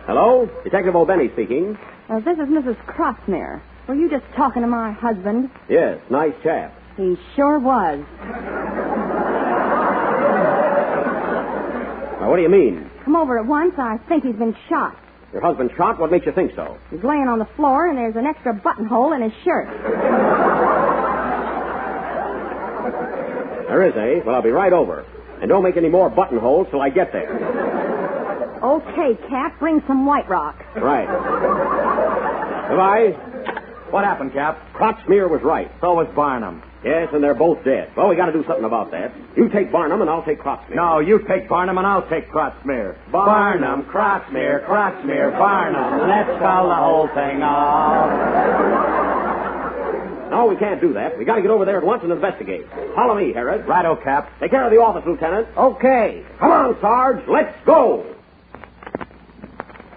Hello? Detective O'Benny speaking. This is Mrs. Crossmere. Were you just talking to my husband? Yes, nice chap. He sure was. Now, what do you mean? Come over at once. I think he's been shot. Your husband shot? What makes you think so? He's laying on the floor, and there's an extra buttonhole in his shirt. There is, eh? Well, I'll be right over. And don't make any more buttonholes till I get there. Okay, Cap, bring some White Rock. Right. Goodbye. What happened, Cap? Crotsmere was right. So was Barnum. Yes, and they're both dead. Well, we got to do something about that. You take Barnum, and I'll take Crotsmere. No, you take Barnum, and I'll take Crotsmere. Barnum, Crotsmere, Crotsmere, Barnum. Let's call the whole thing off. No, we can't do that. We got to get over there at once and investigate. Follow me, Harris. Righto, Cap. Take care of the office, Lieutenant. Okay. Come on, Sarge. Let's go.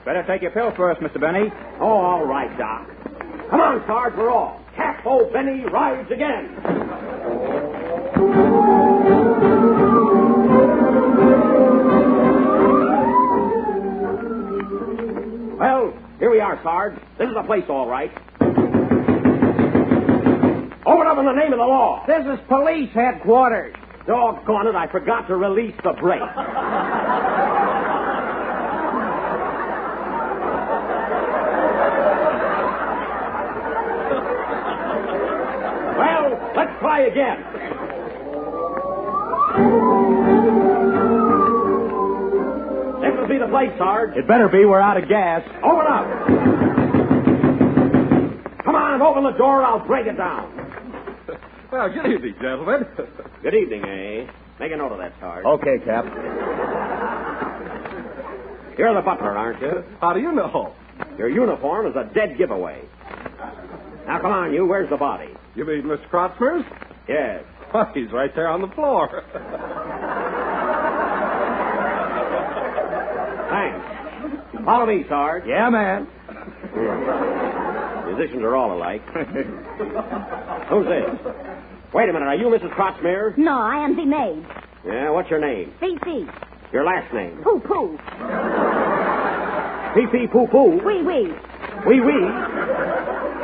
Better take your pill first, Mr. Benny. Oh, all right, Doc. Come on, Sarge, we're off. Cap O'Benny rides again. Well, here we are, Sarge. This is the place, all right. Open up in the name of the law. This is police headquarters. Doggone it, I forgot to release the brake. Well, let's try again. This will be the place, Sarge. It better be. We're out of gas. Open up. Come on, open the door. I'll break it down. Well, good evening, gentlemen. Good evening, eh? Make a note of that, Sarge. Okay, Cap. You're the butler, aren't you? How do you know? Your uniform is a dead giveaway. Now, come on, you. Where's the body? You mean Mr. Crotsmer's? Yes. Well, he's right there on the floor. Thanks. Follow me, Sarge. Yeah, man. Musicians are all alike. Who's this? Wait a minute. Are you Mrs. Crotsmere? No, I am the maid. Yeah, what's your name? Fifi. Your last name? Poo-poo. Pee-pee, poo-poo. Wee-wee. Wee-wee.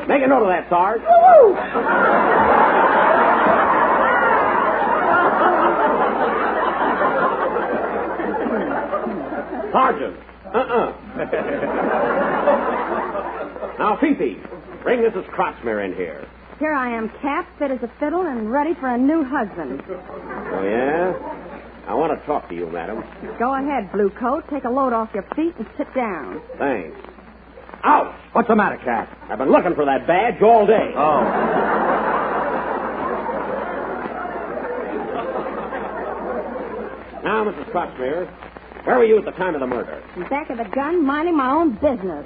Make a note of that, Sarge. Woo-woo. Sergeant. Now, Fifi, bring Mrs. Crotsmere in here. Here I am, Cap, fit as a fiddle and ready for a new husband. Oh, yeah? I want to talk to you, madam. Go ahead, Blue Coat. Take a load off your feet and sit down. Thanks. Ouch! What's the matter, Cap? I've been looking for that badge all day. Oh. Now, Mrs. Crotsmere, where were you at the time of the murder? In back of the gun, minding my own business.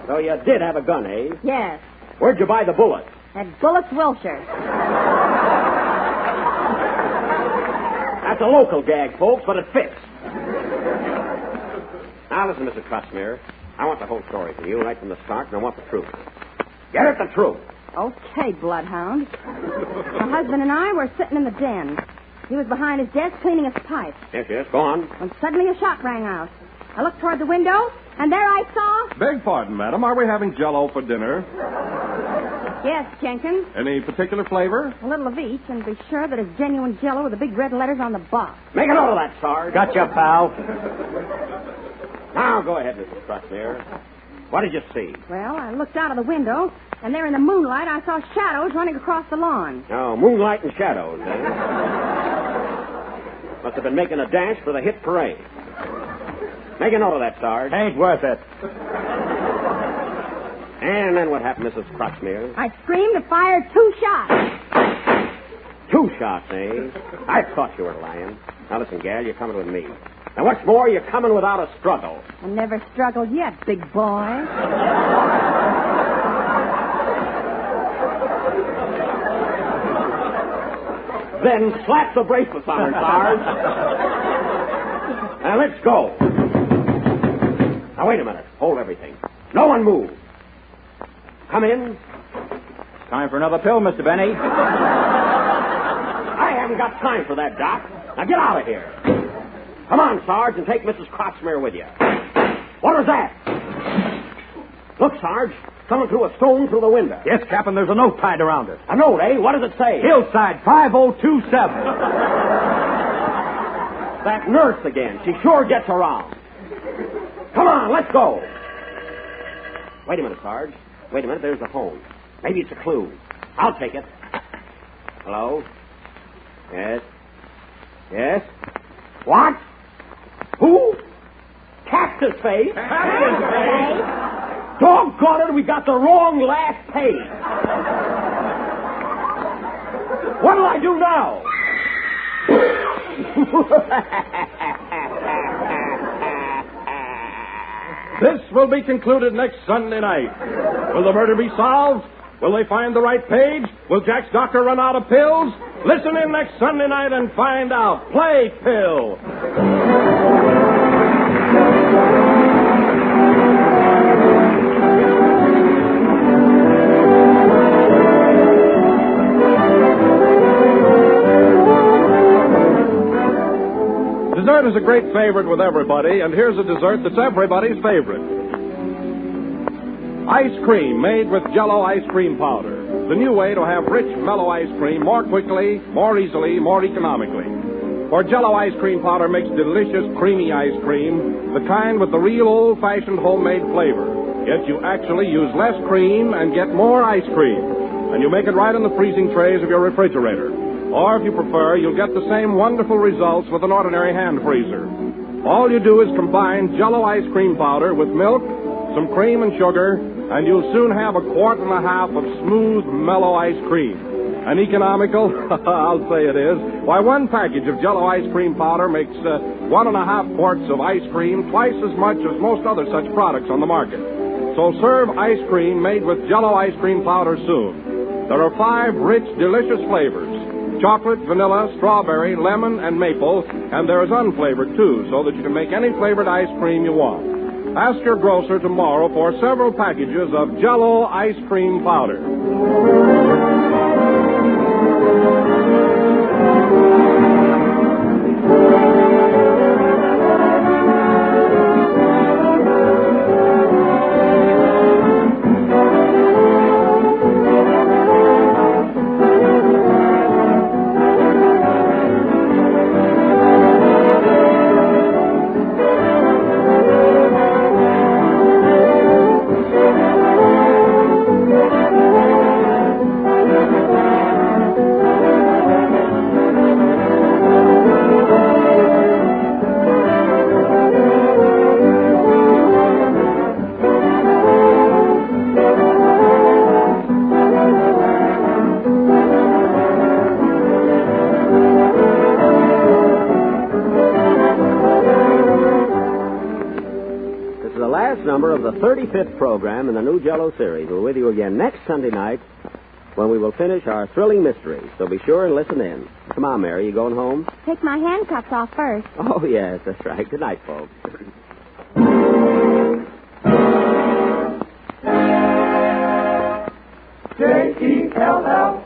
So you did have a gun, eh? Yes. Where'd you buy the bullets? At Bullets Wilshire. That's a local gag, folks, but it fits. Now, listen, Mrs. Crotsmere. I want the whole story from you right from the start, and I want the truth. Get it, the truth. Okay, Bloodhound. My husband and I were sitting in the den. He was behind his desk cleaning his pipe. Yes, go on. When suddenly a shot rang out. I looked toward the window, and there I saw... Beg pardon, madam. Are we having Jell-O for dinner? Yes, Jenkins. Any particular flavor? A little of each, and be sure that it's genuine Jell-O with the big red letters on the box. Make a note of that, Sarge. Gotcha, pal. Now, go ahead, Mrs. Crotsmere. What did you see? Well, I looked out of the window, and there in the moonlight I saw shadows running across the lawn. Oh, moonlight and shadows, eh? Must have been making a dash for the hit parade. Make a note of that, Sarge. Ain't worth it. And then what happened, Mrs. Crotsmere? I screamed and fired 2 shots. 2 shots, eh? I thought you were lying. Now, listen, gal, you're coming with me. And what's more, you're coming without a struggle. I never struggled yet, big boy. Then slap the bracelets on her, Sarge. Now, let's go. Now, wait a minute. Hold everything. No one move. Come in. Time for another pill, Mr. Benny. I haven't got time for that, Doc. Now, get out of here. Come on, Sarge, and take Mrs. Croxmere with you. What was that? Look, Sarge. Someone threw a stone through the window. Yes, Captain, there's a note tied around it. A note, eh? What does it say? Hillside 5027. That nurse again. She sure gets around. Come on, let's go. Wait a minute, Sarge. Wait a minute, there's the phone. Maybe it's a clue. I'll take it. Hello? Yes? Yes? What? Who? Cactus Face? Cactus Face? Doggone it, we got the wrong last page. What'll I do now? This will be concluded next Sunday night. Will the murder be solved? Will they find the right page? Will Jack's doctor run out of pills? Listen in next Sunday night and find out. Play Pill. Dessert is a great favorite with everybody, and here's a dessert that's everybody's favorite. Ice cream made with Jell-O ice cream powder. The new way to have rich, mellow ice cream more quickly, more easily, more economically. For Jell-O ice cream powder makes delicious, creamy ice cream, the kind with the real old-fashioned homemade flavor. Yet you actually use less cream and get more ice cream. And you make it right in the freezing trays of your refrigerator. Or, if you prefer, you'll get the same wonderful results with an ordinary hand freezer. All you do is combine Jell-O ice cream powder with milk, some cream and sugar, and you'll soon have a quart and a half of smooth, mellow ice cream. And economical? I'll say it is. Why, one package of Jell-O ice cream powder makes 1.5 quarts of ice cream, twice as much as most other such products on the market. So serve ice cream made with Jell-O ice cream powder soon. There are 5 rich, delicious flavors. Chocolate, vanilla, strawberry, lemon, and maple, and there is unflavored, too, so that you can make any flavored ice cream you want. Ask your grocer tomorrow for several packages of Jell-O ice cream powder. Of the 35th program in the new Jell-O series. We're with you again next Sunday night when we will finish our thrilling mystery. So be sure and listen in. Come on, Mary, you going home? Take my handcuffs off first. Oh, yes, that's right. Good night, folks. J-E-L-L-O.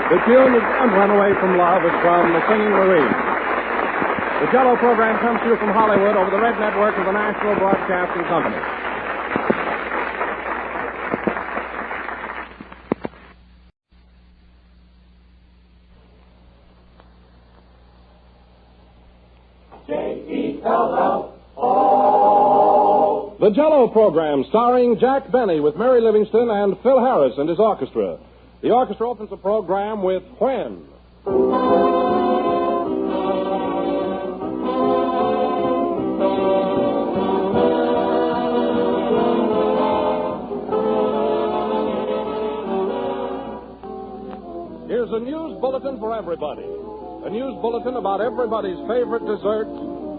The tune that went away from love is from the Singing Marine. The Jell-O program comes to you from Hollywood over the Red Network of the National Broadcasting Company. J-E-L-L-O. The Jell-O program starring Jack Benny with Mary Livingston and Phil Harris and his orchestra. The orchestra opens the program with When. Here's a news bulletin for everybody. A news bulletin about everybody's favorite dessert,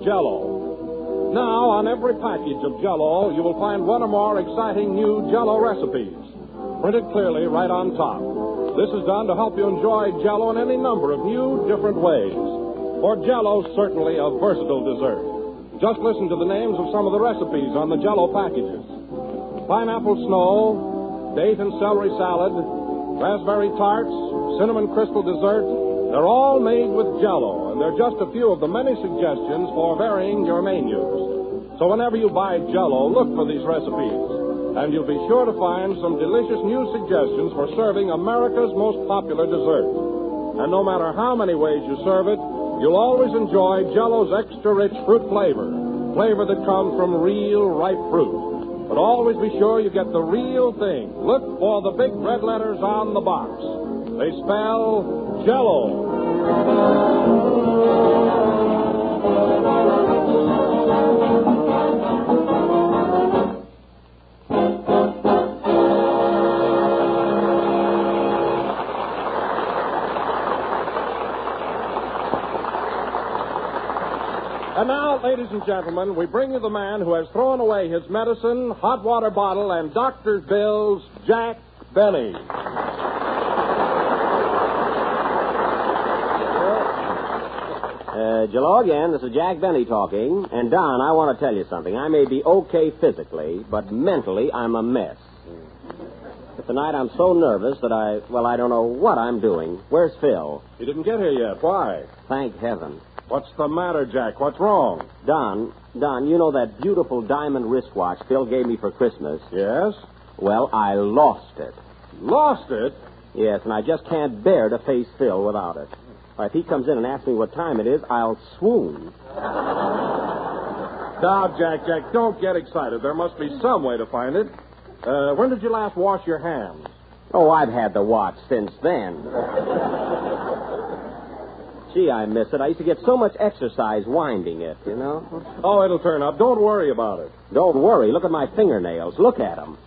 Jell-O. Now, on every package of Jell-O, you will find one or more exciting new Jell-O recipes, printed clearly right on top. This is done to help you enjoy Jell-O in any number of new, different ways. For Jell-O's certainly a versatile dessert. Just listen to the names of some of the recipes on the Jell-O packages. Pineapple snow, date and celery salad, raspberry tarts, cinnamon crystal dessert. They're all made with Jell-O, and they're just a few of the many suggestions for varying your menus. So whenever you buy Jell-O, look for these recipes, and you'll be sure to find some delicious new suggestions for serving America's most popular dessert. And no matter how many ways you serve it, you'll always enjoy Jell-O's extra-rich fruit flavor that comes from real, ripe fruit. But always be sure you get the real thing. Look for the big red letters on the box. They spell Jell-O. And now, ladies and gentlemen, we bring you the man who has thrown away his medicine, hot water bottle, and doctor's bills, Jack Benny. Hello again. This is Jack Benny talking. And, Don, I want to tell you something. I may be okay physically, but mentally I'm a mess. Tonight I'm so nervous that I don't know what I'm doing. Where's Phil? He didn't get here yet. Why? Thank heaven. What's the matter, Jack? What's wrong? Don, you know that beautiful diamond wristwatch Phil gave me for Christmas? Yes? Well, I lost it. Lost it? Yes, and I just can't bear to face Phil without it. If he comes in and asks me what time it is, I'll swoon. Now, Jack, don't get excited. There must be some way to find it. When did you last wash your hands? Oh, I've had the watch since then. Gee, I miss it. I used to get so much exercise winding it, you know. Oh, it'll turn up. Don't worry about it. Don't worry. Look at my fingernails. Look at them.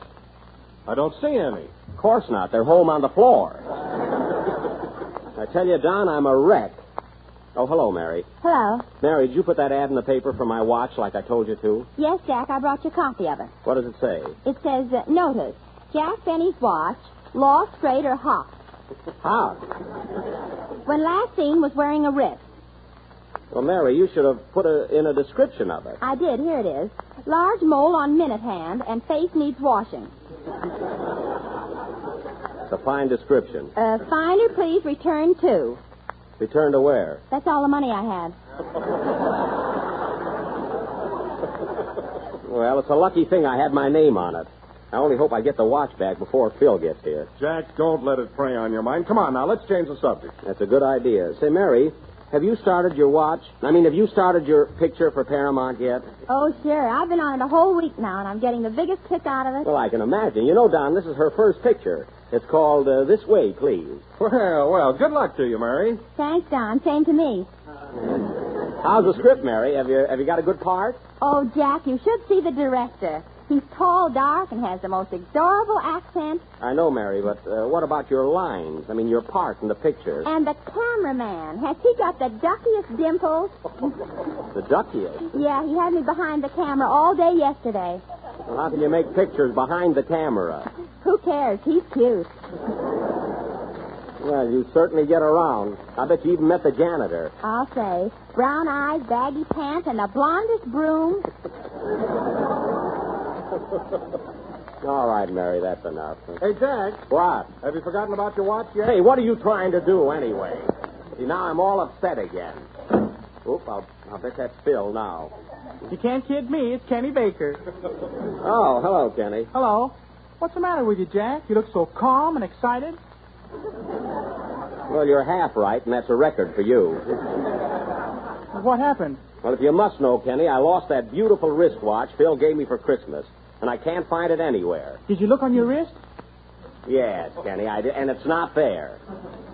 I don't see any. Of course not. They're home on the floor. I tell you, Don, I'm a wreck. Oh, hello, Mary. Hello. Mary, did you put that ad in the paper for my watch like I told you to? Yes, Jack, I brought you a copy of it. What does it say? It says, notice, Jack Benny's watch, lost, straight, or hot. How? When last seen was wearing a wrist. Well, Mary, you should have put in a description of it. I did. Here it is. Large mole on minute hand and face needs washing. It's a fine description. Finder, please return to. Return to where? That's all the money I had. Well, it's a lucky thing I had my name on it. I only hope I get the watch back before Phil gets here. Jack, don't let it prey on your mind. Come on now, let's change the subject. That's a good idea. Say, Mary, have you started your have you started your picture for Paramount yet? Oh, sure. I've been on it a whole week now, and I'm getting the biggest kick out of it. Well, I can imagine. You know, Don, this is her first picture. It's called This Way, Please. Well, good luck to you, Mary. Thanks, Don. Same to me. How's the script, Mary? Have you got a good part? Oh, Jack, you should see the director. He's tall, dark, and has the most adorable accent. I know, Mary, but what about your lines? I mean, your part in the picture. And the cameraman. Has he got the duckiest dimples? The duckiest? Yeah, he had me behind the camera all day yesterday. Well, how can you make pictures behind the camera? Who cares? He's cute. Well, you certainly get around. I bet you even met the janitor. I'll say. Brown eyes, baggy pants, and the blondest broom. All right, Mary, that's enough. Hey, Jack. What? Have you forgotten about your watch yet? Hey, what are you trying to do anyway? See, now I'm all upset again. Oop, I'll bet that's Phil now. You can't kid me. It's Kenny Baker. Oh, hello, Kenny. Hello. What's the matter with you, Jack? You look so calm and excited. Well, you're half right, and that's a record for you. What happened? Well, if you must know, Kenny, I lost that beautiful wristwatch Phil gave me for Christmas, and I can't find it anywhere. Did you look on your wrist? Yes, Kenny, I did, and it's not there.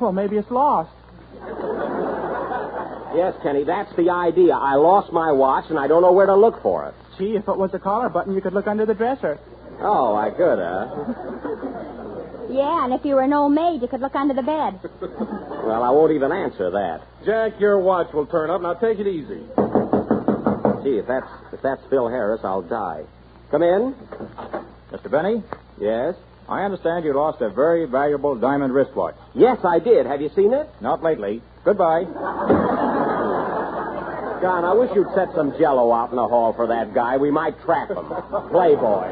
Well, maybe it's lost. Yes, Kenny, that's the idea. I lost my watch, and I don't know where to look for it. Gee, if it was a collar button, you could look under the dresser. Oh, I could, huh? Yeah, and if you were an old maid, you could look under the bed. Well, I won't even answer that. Jack, your watch will turn up. Now take it easy. Gee, if that's Phil Harris, I'll die. Come in. Mr. Benny? Yes? I understand you lost a very valuable diamond wristwatch. Yes, I did. Have you seen it? Not lately. Goodbye. John, I wish you'd set some Jell-O out in the hall for that guy. We might trap him. Playboy.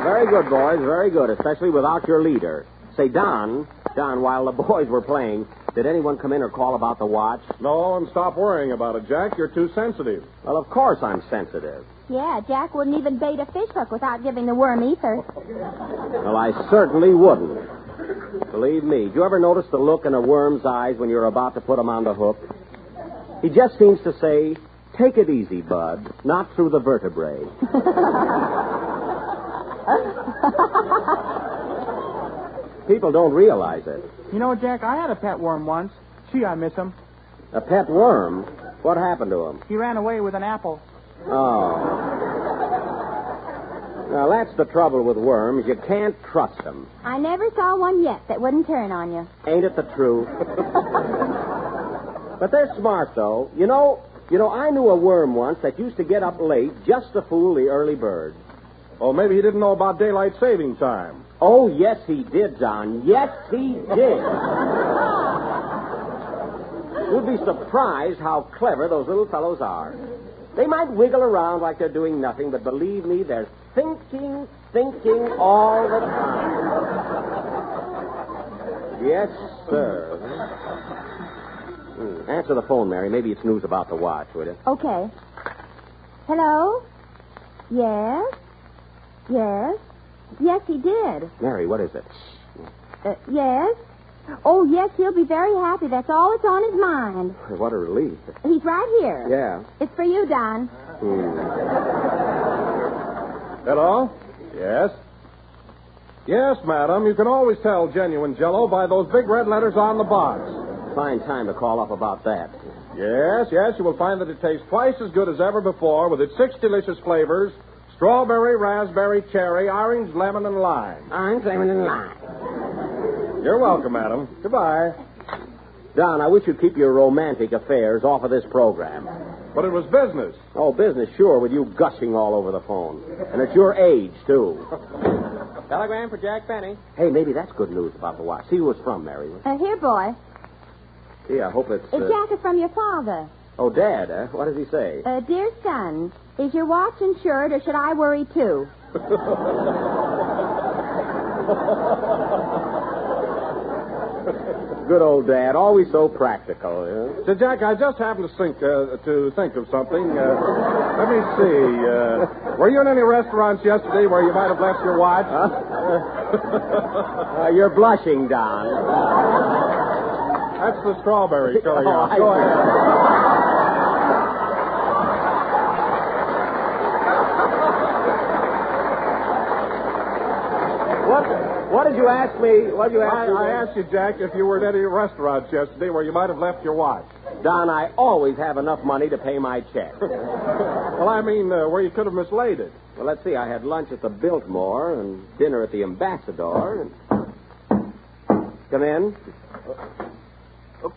Very good, boys. Very good, especially without your leader. Say, Don, while the boys were playing, did anyone come in or call about the watch? No, and stop worrying about it, Jack. You're too sensitive. Well, of course I'm sensitive. Yeah, Jack wouldn't even bait a fish hook without giving the worm ether. Well, I certainly wouldn't. Believe me. Do you ever notice the look in a worm's eyes when you're about to put him on the hook? He just seems to say, take it easy, bud, not through the vertebrae. People don't realize it. You know, Jack, I had a pet worm once. Gee, I miss him. A pet worm? What happened to him? He ran away with an apple. Oh. Now, that's the trouble with worms. You can't trust them. I never saw one yet that wouldn't turn on you. Ain't it the truth? But they're smart, though. You know, I knew a worm once that used to get up late just to fool the early bird. Oh, maybe he didn't know about daylight saving time. Oh, yes, he did, Don. Yes, he did. You'd be surprised how clever those little fellows are. They might wiggle around like they're doing nothing, but believe me, they're thinking all the time. Yes, sir. Answer the phone, Mary. Maybe it's news about the watch, will you? Okay. Hello? Yes? Yes? Yes, he did. Mary, what is it? Yes? Oh, yes, he'll be very happy. That's all that's on his mind. What a relief. He's right here. Yeah. It's for you, Don. Hello? Yes? Yes, madam. You can always tell genuine Jell-O by those big red letters on the box. Fine time to call up about that. Yes. You will find that it tastes twice as good as ever before with its 6 delicious flavors: strawberry, raspberry, cherry, orange, lemon, and lime. Orange, lemon, and lime. You're welcome, madam. Goodbye. Don, I wish you'd keep your romantic affairs off of this program. But it was business. Oh, business, sure, with you gushing all over the phone. And at your age, too. Telegram for Jack Benny. Hey, maybe that's good news about the watch. See who it's from, Mary. Here, boy. Gee, I hope it's... Jack is from your father. Oh, Dad, huh? What does he say? Dear son, is your watch insured or should I worry too? good old Dad. Always so practical. Yeah? So, Jack, I just happened to think of something. Let me see. Were you in any restaurants yesterday where you might have left your watch? You're blushing, Don. That's the strawberry showing Oh, up. Go ahead. What did you ask me? I asked you, Jack, if you were at any restaurants yesterday where you might have left your watch. Don, I always have enough money to pay my check. Well, I mean, where you could have mislaid it. Well, let's see. I had lunch at the Biltmore and dinner at the Ambassador. Come in.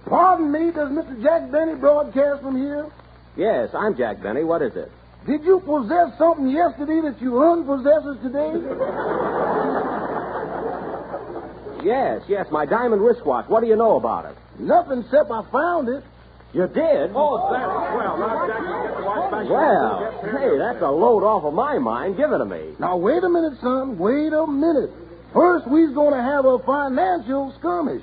Pardon me, does Mr. Jack Benny broadcast from here? Yes, I'm Jack Benny. What is it? Did you possess something yesterday that you unpossesses today? Yes, my diamond wristwatch. What do you know about it? Nothing except I found it. You did? Oh, that's swell. Now, Jack, you get the watch back. Well, hey, that's a load off of my mind. Give it to me. Now, wait a minute, son. Wait a minute. First, we's going to have a financial skirmish.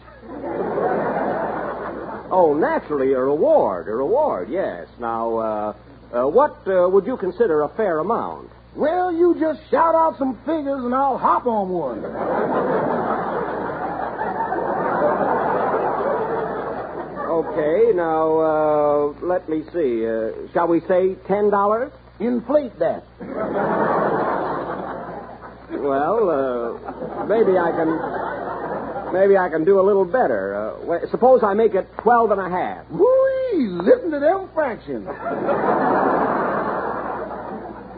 Oh, naturally, a reward, yes. Now, what would you consider a fair amount? Well, you just shout out some figures and I'll hop on one. Okay, now, let me see. Shall we say $10? Inflate that. Well, maybe I can do a little better. Suppose I make it 12 and a half. Whee! Listen to them fractions.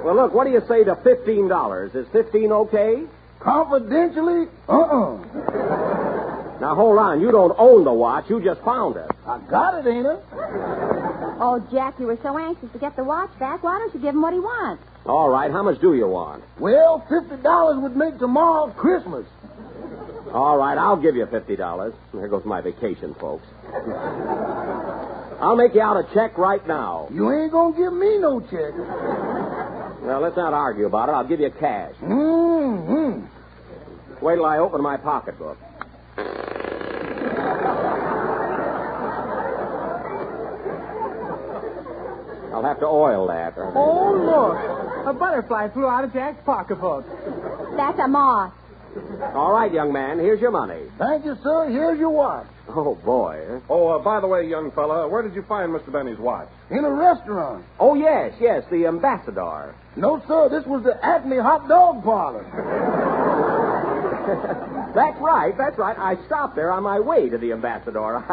Well, look, what do you say to $15? Is 15 okay? Confidentially, Now, hold on. You don't own the watch. You just found it. I got it, ain't I? Oh, Jack, you were so anxious to get the watch back. Why don't you give him what he wants? All right. How much do you want? Well, $50 would make tomorrow Christmas. All right. I'll give you $50. There goes my vacation, folks. I'll make you out a check right now. You ain't gonna give me no check. Well, let's not argue about it. I'll give you cash. Mm-hmm. Wait till I open my pocketbook. I'll have to oil that. Oh, look. A butterfly flew out of Jack's pocketbook. That's a moth. All right, young man. Here's your money. Thank you, sir. Here's your watch. Oh, boy. Oh, by the way, young fella, where did you find Mr. Benny's watch? In a restaurant. Oh, yes, the Ambassador. No, sir. This was the Acme hot dog parlor. That's right. I stopped there on my way to the Ambassador.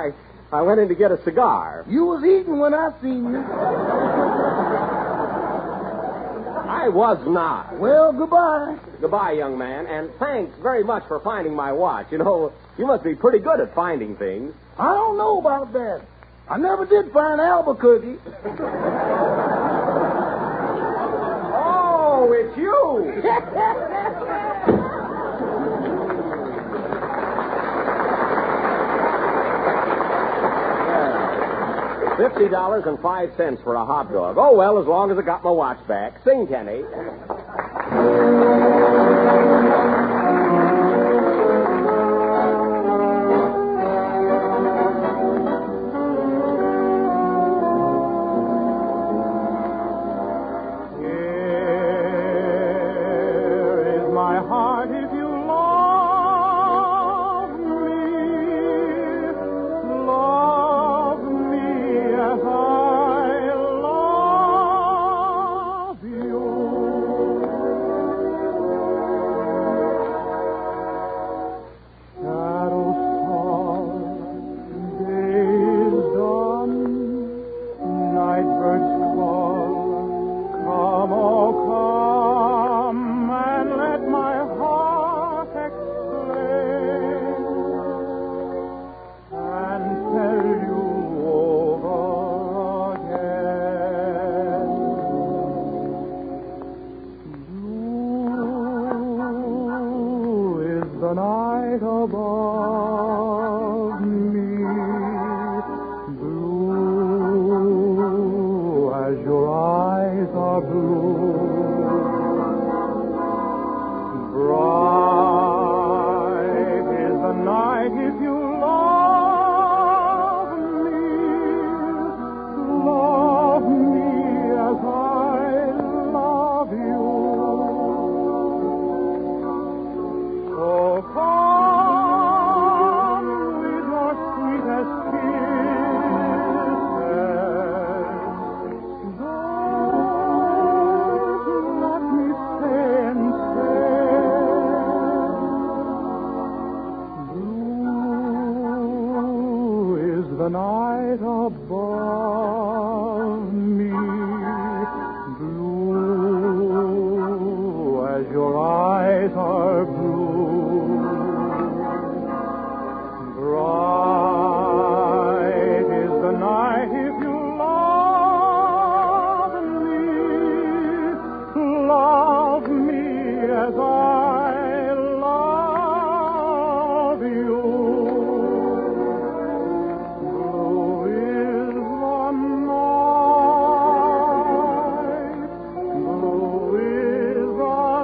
I went in to get a cigar. You was eating when I seen you. I was not. Well, goodbye. Goodbye, young man, and thanks very much for finding my watch. You know, you must be pretty good at finding things. I don't know about that. I never did find Albuquerque. Oh, it's you. $50.05 for a hot dog. Oh, well, as long as I got my watch back. Sing, Kenny. Bright is the night if you love the night above me, blue as your eyes are blue, bright is the night if you love me as I love you. Blue is the night, blue is the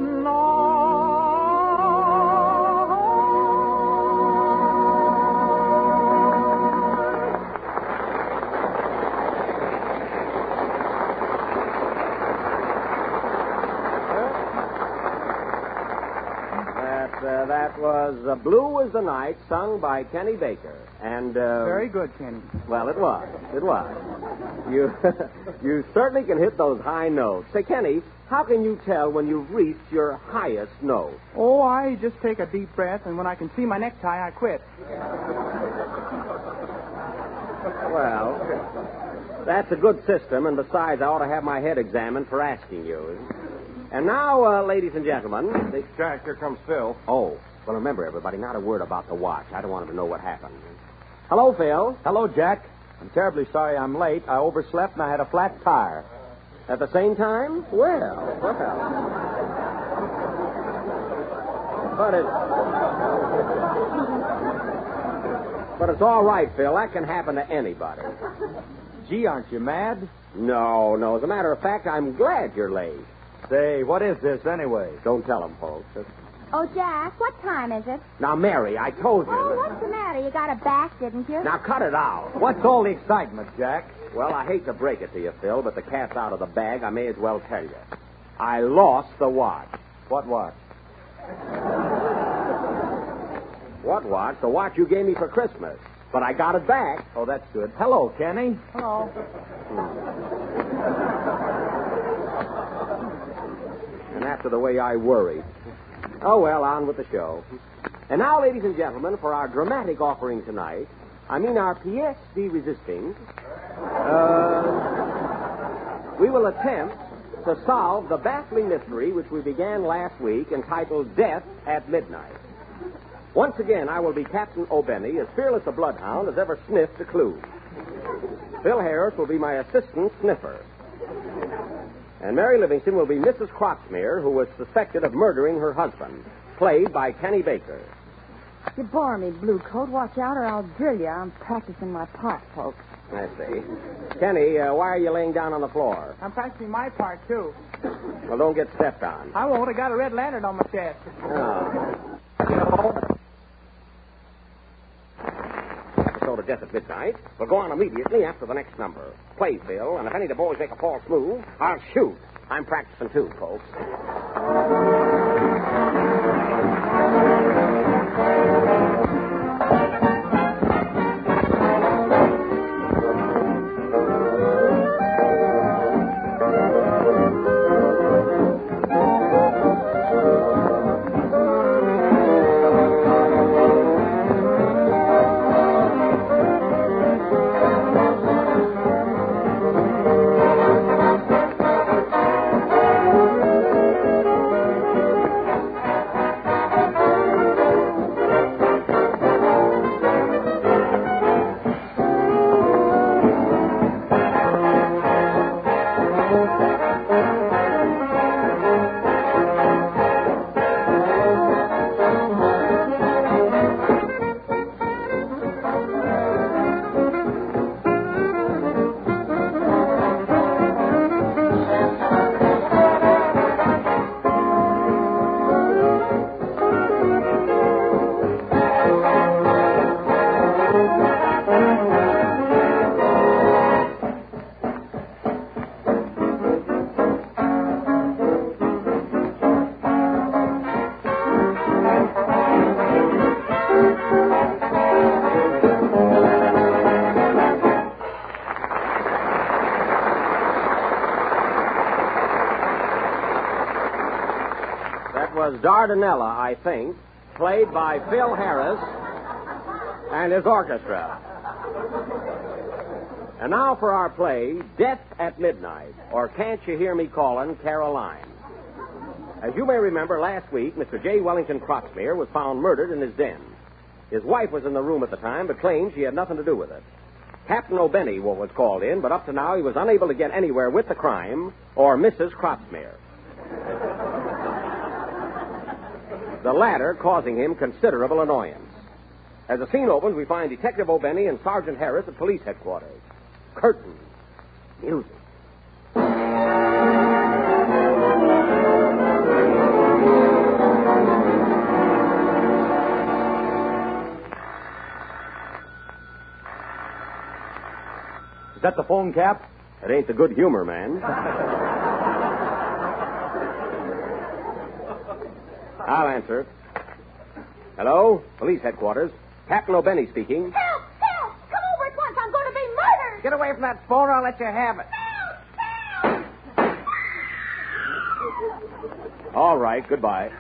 That was Blue as the Night, sung by Kenny Baker. And, Very good, Kenny. Well, it was. It was. You you certainly can hit those high notes. Say, Kenny, how can you tell when you've reached your highest note? Oh, I just take a deep breath, and when I can see my necktie, I quit. Well, that's a good system, and besides, I ought to have my head examined for asking you. And now, ladies and gentlemen... Jack, here comes Phil. Oh, well, remember, everybody, not a word about the watch. I don't want him to know what happened. Hello, Phil. Hello, Jack. I'm terribly sorry I'm late. I overslept and I had a flat tire. At the same time? Well. But it's all right, Phil. That can happen to anybody. Gee, aren't you mad? No. As a matter of fact, I'm glad you're late. Say, what is this anyway? Don't tell them, folks. Oh, Jack, what time is it? Now, Mary, I told you. Oh, what's the matter? You got a back, didn't you? Now, cut it out. What's all the excitement, Jack? Well, I hate to break it to you, Phil, but the cat's out of the bag. I may as well tell you. I lost the watch. What watch? What watch? The watch you gave me for Christmas. But I got it back. Oh, that's good. Hello, Kenny. Hello. And after the way I worried. Oh, well, on with the show. And now, ladies and gentlemen, for our dramatic offering tonight, our pièce de resistance, we will attempt to solve the baffling mystery which we began last week entitled Death at Midnight. Once again, I will be Captain O'Benny, as fearless a bloodhound as ever sniffed a clue. Phil Harris will be my assistant sniffer. And Mary Livingston will be Mrs. Croxmere, who was suspected of murdering her husband, played by Kenny Baker. You bore me, Blue Coat. Watch out or I'll drill you. I'm practicing my part, folks. I see. Kenny, why are you laying down on the floor? I'm practicing my part, too. Well, don't get stepped on. I won't. I got a red lantern on my chest. Episode of Death at Midnight will go on immediately after the next number. Play, Phil, and if any of the boys make a false move, I'll shoot. I'm practicing, too, folks. Dardanella, I think, played by Phil Harris and his orchestra. And now for our play, Death at Midnight, or Can't You Hear Me Calling, Caroline. As you may remember, last week, Mr. J. Wellington Croxmere was found murdered in his den. His wife was in the room at the time, but claimed she had nothing to do with it. Captain O'Benny was called in, but up to now he was unable to get anywhere with the crime or Mrs. Croxmere. The latter causing him considerable annoyance. As the scene opens, we find Detective O'Benny and Sergeant Harris at police headquarters. Curtain. Music. Is that the phone, Cap? It ain't the good humor, man. I'll answer it. Hello? Police headquarters. Captain O'Benny speaking. Help! Help! Come over at once. I'm going to be murdered. Get away from that phone or I'll let you have it. All right, goodbye.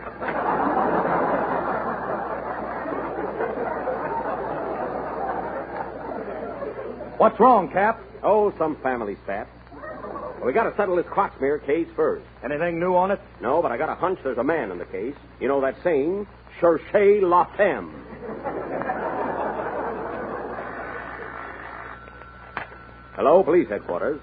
What's wrong, Cap? Oh, some family spat. Well, we got to settle this Croxmere case first. Anything new on it? No, but I got a hunch there's a man in the case. You know that saying, cherchez la femme. Hello, police headquarters.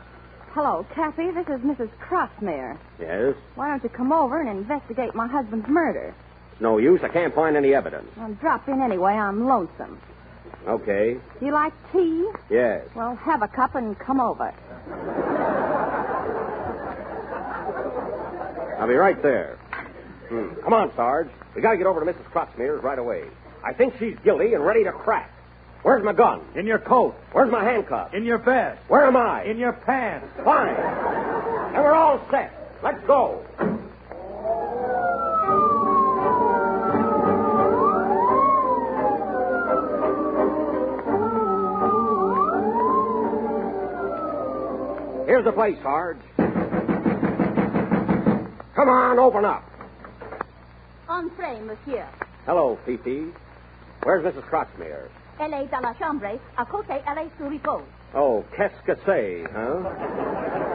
Hello, Cappy. This is Mrs. Crossmere. Yes? Why don't you come over and investigate my husband's murder? It's no use. I can't find any evidence. Well, drop in anyway. I'm lonesome. Okay. Do you like tea? Yes. Well, have a cup and come over. I'll be right there. Come on, Sarge. We got to get over to Mrs. Croxmere's right away. I think she's guilty and ready to crack. Where's my gun? In your coat. Where's my handcuffs? In your vest. Where am I? In your pants. Fine. And we're all set. Let's go. Here's the place, Sarge. Come on, open up. Entrez, monsieur. Hello, Fifi. Where's Mrs. Croxmere? Elle est dans la chambre. À côté, elle est sur repos. Oh, qu'est-ce que c'est, huh?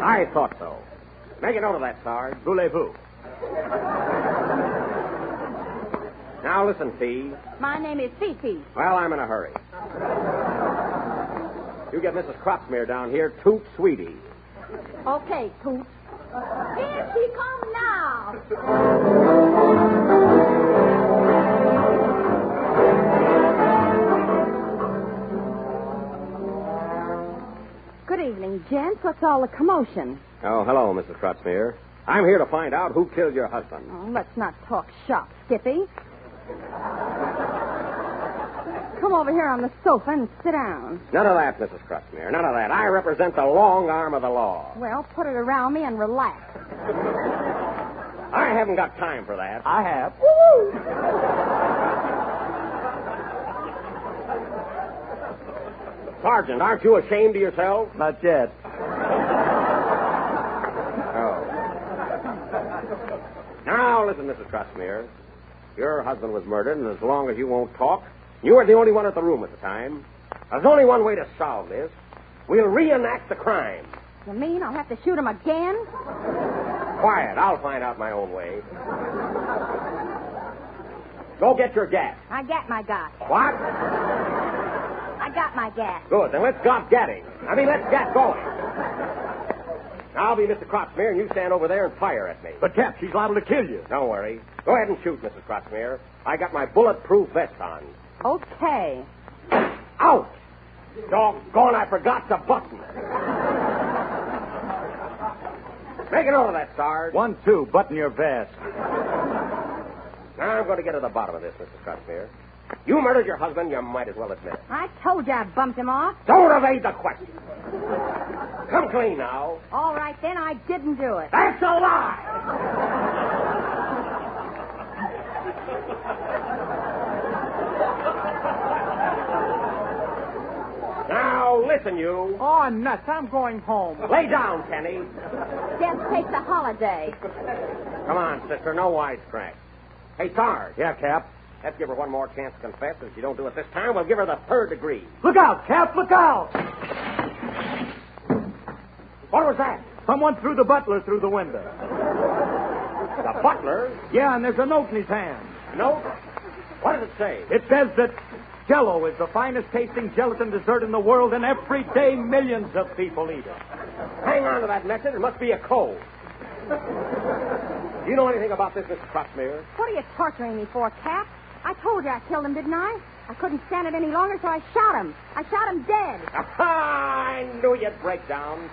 I thought so. Make a note of that, Sarge. Voulez-vous? Now listen, Fee. My name is Fifi. Well, I'm in a hurry. You get Mrs. Croxmere down here, toot sweetie. Okay, Toot. Here she comes now. Good evening, gents. What's all the commotion? Oh, hello, Mrs. Croxmere. I'm here to find out who killed your husband. Oh, let's not talk shop, Skippy. Come over here on the sofa and sit down. None of that, Mrs. Croxmere. None of that. I represent the long arm of the law. Well, put it around me and relax. I haven't got time for that. I have. Sergeant, aren't you ashamed of yourself? Not yet. Oh. Now, listen, Mrs. Croxmere. Your husband was murdered, and as long as you won't talk, you were the only one at the room at the time. There's only one way to solve this. We'll reenact the crime. You mean I'll have to shoot him again? Quiet. I'll find out my own way. Go get your gas. I got my gas. What? I got my gas. Good. Then let's stop getting. Let's get going. I'll be Mr. Croxmere, and you stand over there and fire at me. But, Cap, she's liable to kill you. Don't worry. Go ahead and shoot, Mrs. Croxmere. I got my bulletproof vest on. Okay. Out! Doggone, I forgot the button. Make a note of that, Sarge. 1, 2, button your vest. Now I'm going to get to the bottom of this, Mrs. Croxmere. You murdered your husband, you might as well admit it. I told you I bumped him off. Don't evade the question. Come clean now. All right, then, I didn't do it. That's a lie! Now, listen, you. Oh, nuts. I'm going home. Lay down, Kenny. Just takes a holiday. Come on, sister. No wisecrack. Hey, Sarge. Yeah, Cap. Let's give her one more chance to confess. If she don't do it this time, we'll give her the 3rd degree. Look out, Cap, look out! What was that? Someone threw the butler through the window. The butler? Yeah, and there's a note in his hand. Note? What does it say? It says that Jell-O is the finest tasting gelatin dessert in the world, and every day millions of people eat it. Hang on to that message. It must be a code. Do you know anything about this, Mr. Crutchmere? What are you torturing me for, Cap? I told you I killed him, didn't I? I couldn't stand it any longer, so I shot him. I shot him dead. I knew you'd break down.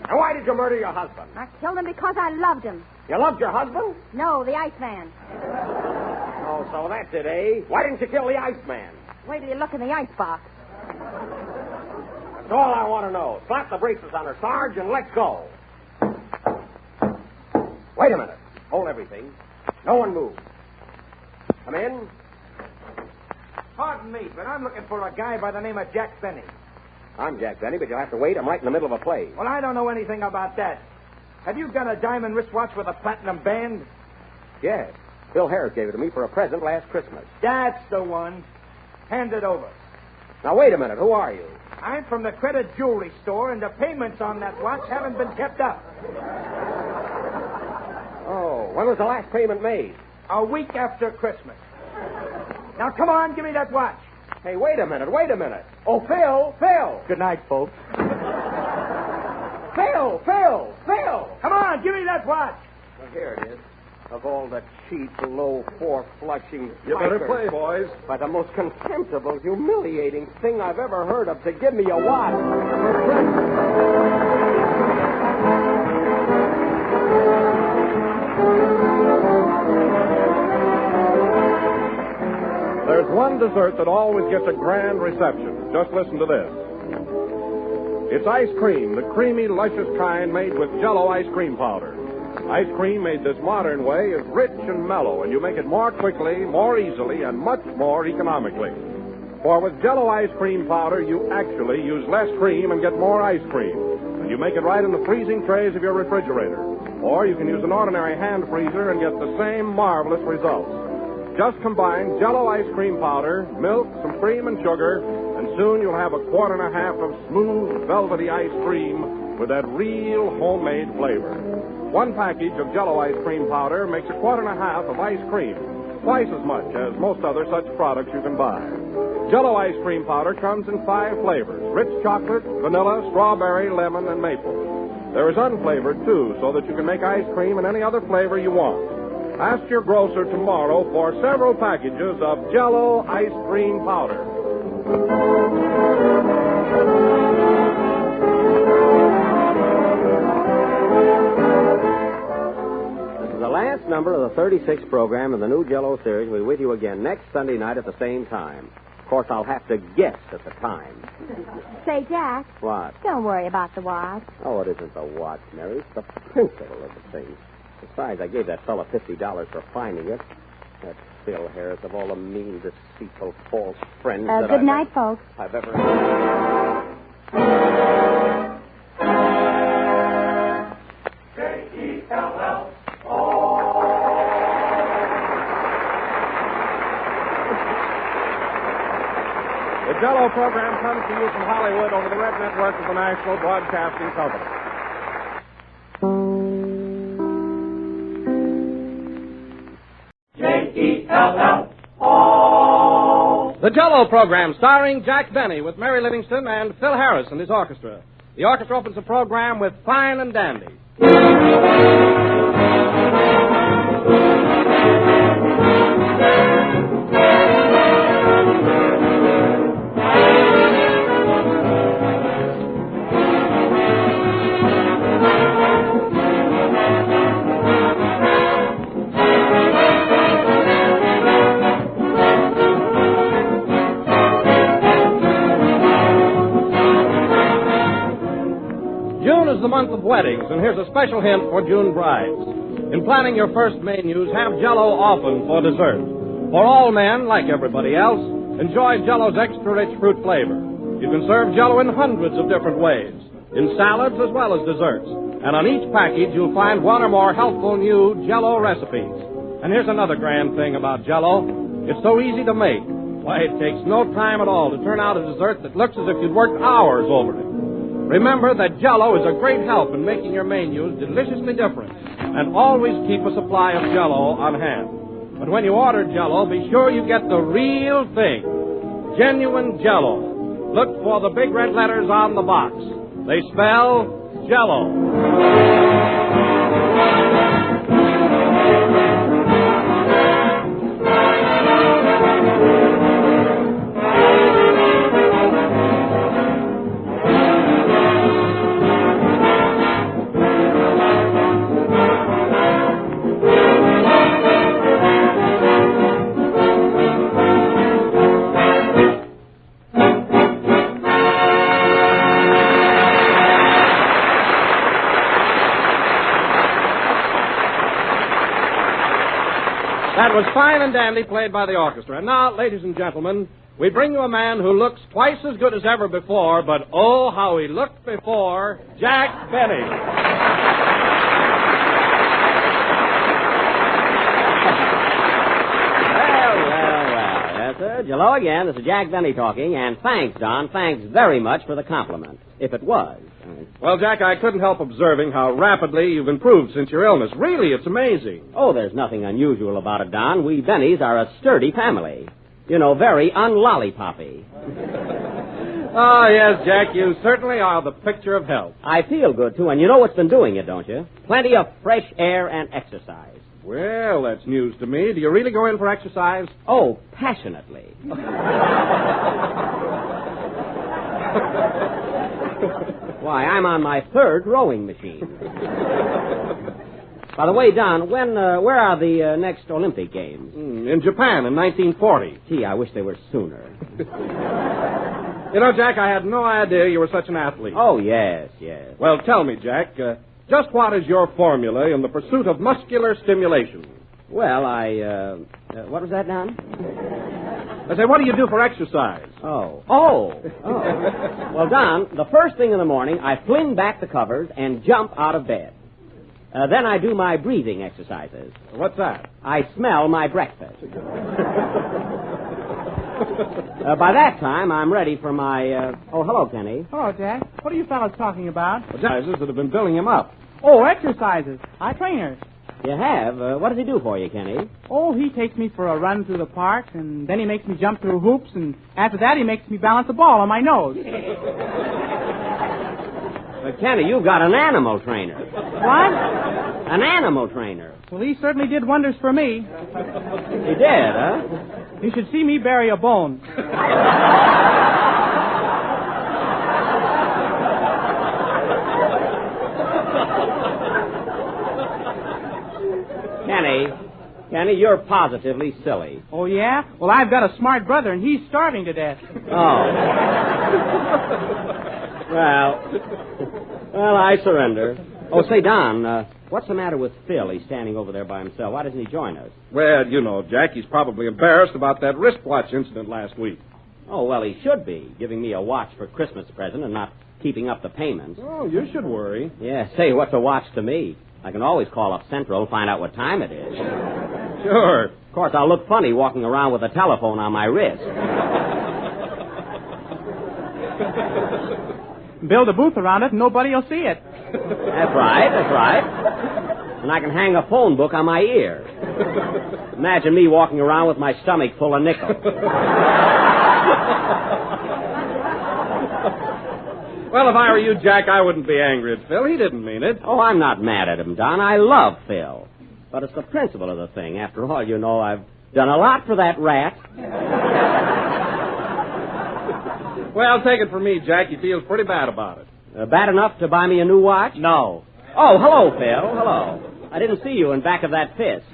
And why did you murder your husband? I killed him because I loved him. You loved your husband? No, the Iceman. Oh, so that's it, eh? Why didn't you kill the Iceman? Wait till you look in the icebox. That's all I want to know. Slap the braces on her, Sarge, and let's go. Wait a minute. Hold everything. No one move. Come in. Pardon me, but I'm looking for a guy by the name of Jack Benny. I'm Jack Benny, but you'll have to wait. I'm right in the middle of a play. Well, I don't know anything about that. Have you got a diamond wristwatch with a platinum band? Yes. Phil Harris gave it to me for a present last Christmas. That's the one. Hand it over. Now, wait a minute. Who are you? I'm from the credit jewelry store, and the payments on that watch haven't been kept up. Oh, when was the last payment made? A week after Christmas. Now, come on, give me that watch. Hey, wait a minute. Oh, Phil. Good night, folks. Phil. Come on, give me that watch. Well, here it is. Of all the cheap, low, four-flushing... You better play, boys. By the most contemptible, humiliating thing I've ever heard of to give me a watch for Christmas. There's one dessert that always gets a grand reception. Just listen to this. It's ice cream, the creamy, luscious kind made with Jell-O ice cream powder. Ice cream made this modern way is rich and mellow, and you make it more quickly, more easily, and much more economically. For with Jell-O ice cream powder, you actually use less cream and get more ice cream. And you make it right in the freezing trays of your refrigerator. Or you can use an ordinary hand freezer and get the same marvelous results. Just combine Jell-O ice cream powder, milk, some cream, and sugar, and soon you'll have a quart and a half of smooth, velvety ice cream with that real homemade flavor. One package of Jell-O ice cream powder makes a quart and a half of ice cream, twice as much as most other such products you can buy. Jell-O ice cream powder comes in 5 flavors: rich chocolate, vanilla, strawberry, lemon, and maple. There is unflavored, too, so that you can make ice cream in any other flavor you want. Ask your grocer tomorrow for several packages of Jell-O ice cream powder. This is the last number of the 36th program in the new Jell-O series. We'll be with you again next Sunday night at the same time. Of course, I'll have to guess at the time. Say, Jack. What? Don't worry about the watch. Oh, it isn't the watch, Mary. It's the principle of the thing. Besides, I gave that fellow $50 for finding it. That Phil Harris, of all the mean, deceitful, false friends that good night, folks. I've ever... K-E-L-L-O. The Jell-O program comes to you from Hollywood over the Red Network of the National Broadcasting Company. K-E-L-L-O. The Jell-O program starring Jack Benny with Mary Livingston and Phil Harris and his orchestra. The orchestra opens the program with Fine and Dandy. June is the month of weddings, and here's a special hint for June brides. In planning your first menus, have Jell-O often for dessert. For all men, like everybody else, enjoy Jell-O's extra-rich fruit flavor. You can serve Jell-O in hundreds of different ways, in salads as well as desserts. And on each package, you'll find one or more helpful new Jell-O recipes. And here's another grand thing about Jell-O. It's so easy to make. Why, it takes no time at all to turn out a dessert that looks as if you'd worked hours over it. Remember that Jell-O is a great help in making your menus deliciously different. And always keep a supply of Jell-O on hand. But when you order Jell-O, be sure you get the real thing. Genuine Jell-O. Look for the big red letters on the box. They spell Jell-O. That was fine and dandy, played by the orchestra. And now, ladies and gentlemen, we bring you a man who looks twice as good as ever before, but oh, how he looked before, Jack Benny. Well. Yes, sir. Hello again. This is Jack Benny talking, and thanks, Don. Thanks very much for the compliment, if it was. Well, Jack, I couldn't help observing how rapidly you've improved since your illness. Really, it's amazing. Oh, there's nothing unusual about it, Don. We Bennies are a sturdy family. You know, very unlollipoppy. Oh, yes, Jack, you certainly are the picture of health. I feel good, too, and you know what's been doing it, don't you? Plenty of fresh air and exercise. Well, that's news to me. Do you really go in for exercise? Oh, passionately. Why, I'm on my third rowing machine. By the way, Don, where are the next Olympic Games? In Japan in 1940. Gee, I wish they were sooner. You know, Jack, I had no idea you were such an athlete. Oh, yes. Well, tell me, Jack, just what is your formula in the pursuit of muscular stimulation? Well, what was that, Don? I say, what do you do for exercise? Oh. Well, Don, the first thing in the morning, I fling back the covers and jump out of bed. Then I do my breathing exercises. What's that? I smell my breakfast. By that time, I'm ready for my... Oh, hello, Kenny. Hello, Jack. What are you fellas talking about? Exercises that have been building him up. Oh, exercises. I train her. You have? What does he do for you, Kenny? Oh, he takes me for a run through the park, and then he makes me jump through hoops, and after that he makes me balance a ball on my nose. But, Kenny, you've got an animal trainer. What? An animal trainer. Well, he certainly did wonders for me. He did, huh? You should see me bury a bone. Kenny, you're positively silly. Oh, yeah? Well, I've got a smart brother, and he's starving to death. Oh. Well, I surrender. Oh, say, Don, what's the matter with Phil? He's standing over there by himself. Why doesn't he join us? Well, you know, Jack, he's probably embarrassed about that wristwatch incident last week. Oh, well, he should be, giving me a watch for Christmas present and not keeping up the payments. Oh, you should worry. Yeah, say, what's a watch to me? I can always call up Central, find out what time it is. Sure. Of course, I'll look funny walking around with a telephone on my wrist. Build a booth around it and nobody will see it. That's right. And I can hang a phone book on my ear. Imagine me walking around with my stomach full of nickels. Well, if I were you, Jack, I wouldn't be angry at Phil. He didn't mean it. Oh, I'm not mad at him, Don. I love Phil. But it's the principle of the thing. After all, you know, I've done a lot for that rat. Well, take it from me, Jack. He feels pretty bad about it. Bad enough to buy me a new watch? No. Oh, hello, Phil. Hello. I didn't see you in back of that fist.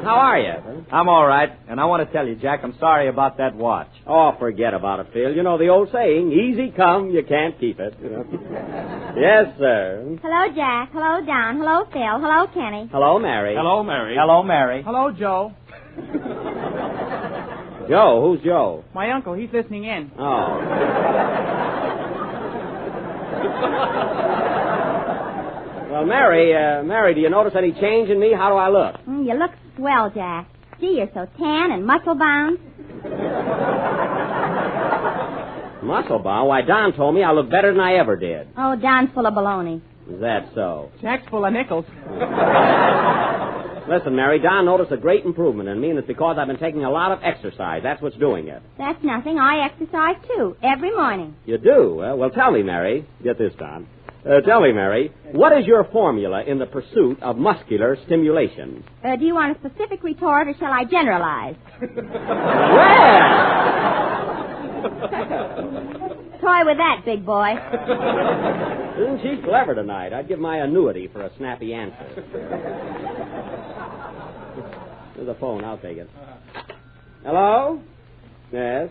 How are you? I'm all right, and I want to tell you, Jack, I'm sorry about that watch. Oh, forget about it, Phil. You know the old saying, easy come, you can't keep it. You know? Yes, sir. Hello, Jack. Hello, Don. Hello, Phil. Hello, Kenny. Hello, Mary. Hello, Mary. Hello, Mary. Hello, Joe. Joe? Who's Joe? My uncle. He's listening in. Oh. Well, Mary, do you notice any change in me? How do I look? You look swell, Jack. Gee, you're so tan and muscle-bound. Muscle-bound? Why, Don told me I look better than I ever did. Oh, Don's full of baloney. Is that so? Jack's full of nickels. Listen, Mary, Don noticed a great improvement in me, and it's because I've been taking a lot of exercise. That's what's doing it. That's nothing. I exercise, too, every morning. You do? Well, tell me, Mary. Get this, Don. Tell me, Mary, what is your formula in the pursuit of muscular stimulation? Do you want a specific retort, or shall I generalize? Toy with that, big boy. Isn't she clever tonight? I'd give my annuity for a snappy answer. There's a phone. I'll take it. Hello? Yes?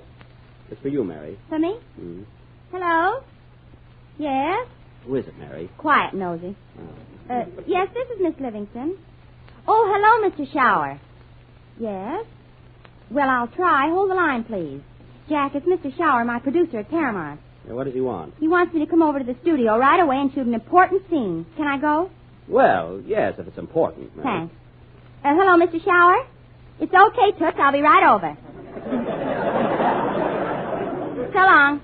It's for you, Mary. For me? Mm. Hello? Yes? Who is it, Mary? Quiet, nosy. Yes, this is Miss Livingston. Oh, hello, Mr. Shower. Yes? Well, I'll try. Hold the line, please. Jack, it's Mr. Shower, my producer at Paramount. What does he want? He wants me to come over to the studio right away and shoot an important scene. Can I go? Well, yes, if it's important, Mary. Thanks. Hello, Mr. Shower? It's okay, Toots. I'll be right over. So long.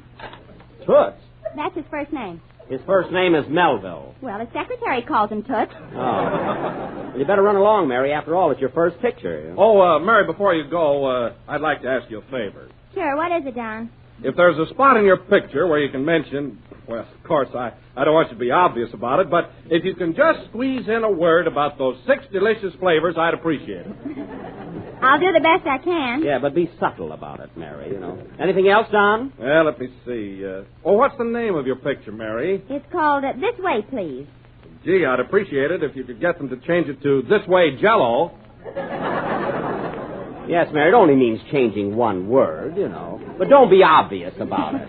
Toots? That's his first name. His first name is Melville. Well, his secretary calls him Toots. Oh. Well, you better run along, Mary. After all, it's your first picture. Oh, Mary, before you go, I'd like to ask you a favor. Sure, what is it, Don? If there's a spot in your picture where you can mention, well, of course, I don't want you to be obvious about it, but if you can just squeeze in a word about those 6 delicious flavors, I'd appreciate it. I'll do the best I can. Yeah, but be subtle about it, Mary, you know. Anything else, Don? Well, let me see. What's the name of your picture, Mary? It's called This Way, Please. Gee, I'd appreciate it if you could get them to change it to This Way, Jell-O. Yes, Mary, it only means changing one word, you know. But don't be obvious about it.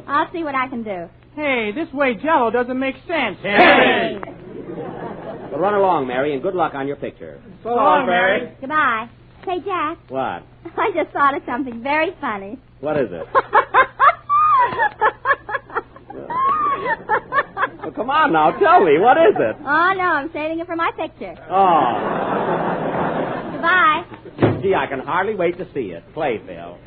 I'll see what I can do. Hey, This Way Jell-O doesn't make sense. Hey! Well, run along, Mary, and good luck on your picture. So long, Mary. Goodbye. Say, Jack. What? I just thought of something very funny. What is it? Well, come on now, tell me. What is it? Oh, no, I'm saving it for my picture. Oh. Goodbye. Gee, I can hardly wait to see it. Play, Phil.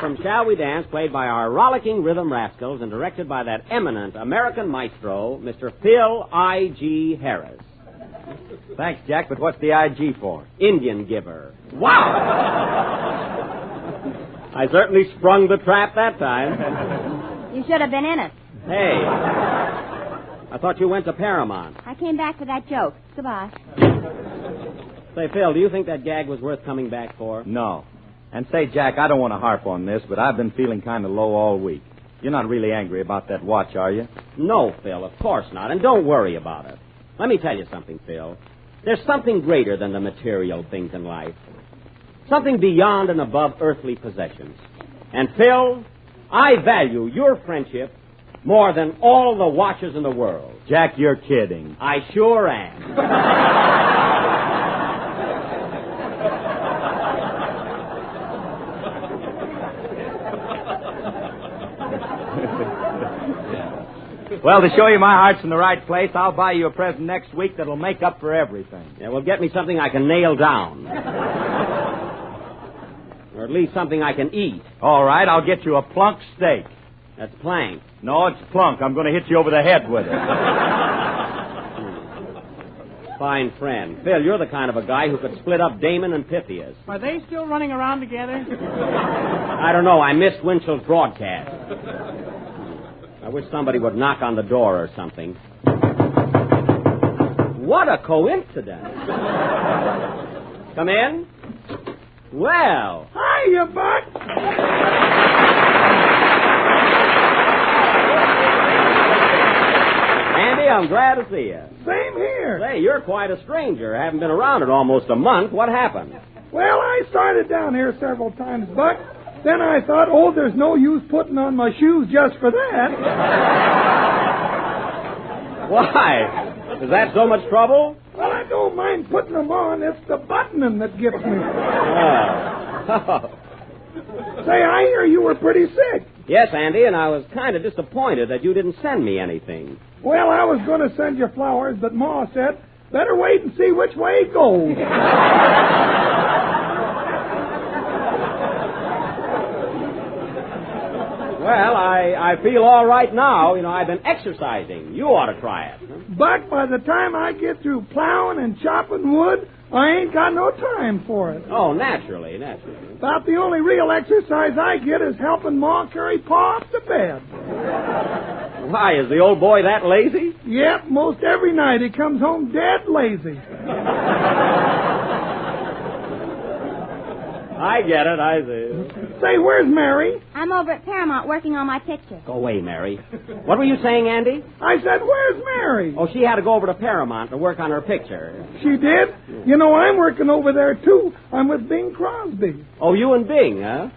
From Shall We Dance, played by our rollicking rhythm rascals and directed by that eminent American maestro, Mr. Phil I.G. Harris. Thanks, Jack, but what's the IG for? Indian giver. Wow! I certainly sprung the trap that time. You should have been in it. Hey. I thought you went to Paramount. I came back for that joke. Goodbye. Say, Phil, do you think that gag was worth coming back for? No. And say, Jack, I don't want to harp on this, but I've been feeling kind of low all week. You're not really angry about that watch, are you? No, Phil, of course not. And don't worry about it. Let me tell you something, Phil. There's something greater than the material things in life. Something beyond and above earthly possessions. And, Phil, I value your friendship more than all the watches in the world. Jack, you're kidding. I sure am. Well, to show you my heart's in the right place, I'll buy you a present next week that'll make up for everything. Yeah, well, get me something I can nail down. Or at least something I can eat. All right, I'll get you a plunk steak. That's plank. No, it's plunk. I'm going to hit you over the head with it. Fine friend. Phil, you're the kind of a guy who could split up Damon and Pythias. Are they still running around together? I don't know. I missed Winchell's broadcast. I wish somebody would knock on the door or something. What a coincidence. Come in. Well. Hiya, Buck. Andy, I'm glad to see you. Same here. Say, you're quite a stranger. Haven't been around in almost a month. What happened? Well, I started down here several times, Buck. Then I thought, there's no use putting on my shoes just for that. Why? Is that so much trouble? Well, I don't mind putting them on. It's the buttoning that gets me. Say, I hear you were pretty sick. Yes, Andy, and I was kind of disappointed that you didn't send me anything. Well, I was going to send you flowers, but Ma said, better wait and see which way it goes. Well, I feel all right now. You know, I've been exercising. You ought to try it. But by the time I get through plowing and chopping wood, I ain't got no time for it. Oh, naturally. About the only real exercise I get is helping Ma carry Pa up to bed. Why, is the old boy that lazy? Yep, most every night he comes home dead lazy. I get it, I see. Say, where's Mary? I'm over at Paramount working on my picture. Go away, Mary. What were you saying, Andy? I said, where's Mary? Oh, she had to go over to Paramount to work on her picture. She did? You know, I'm working over there, too. I'm with Bing Crosby. Oh, you and Bing, huh?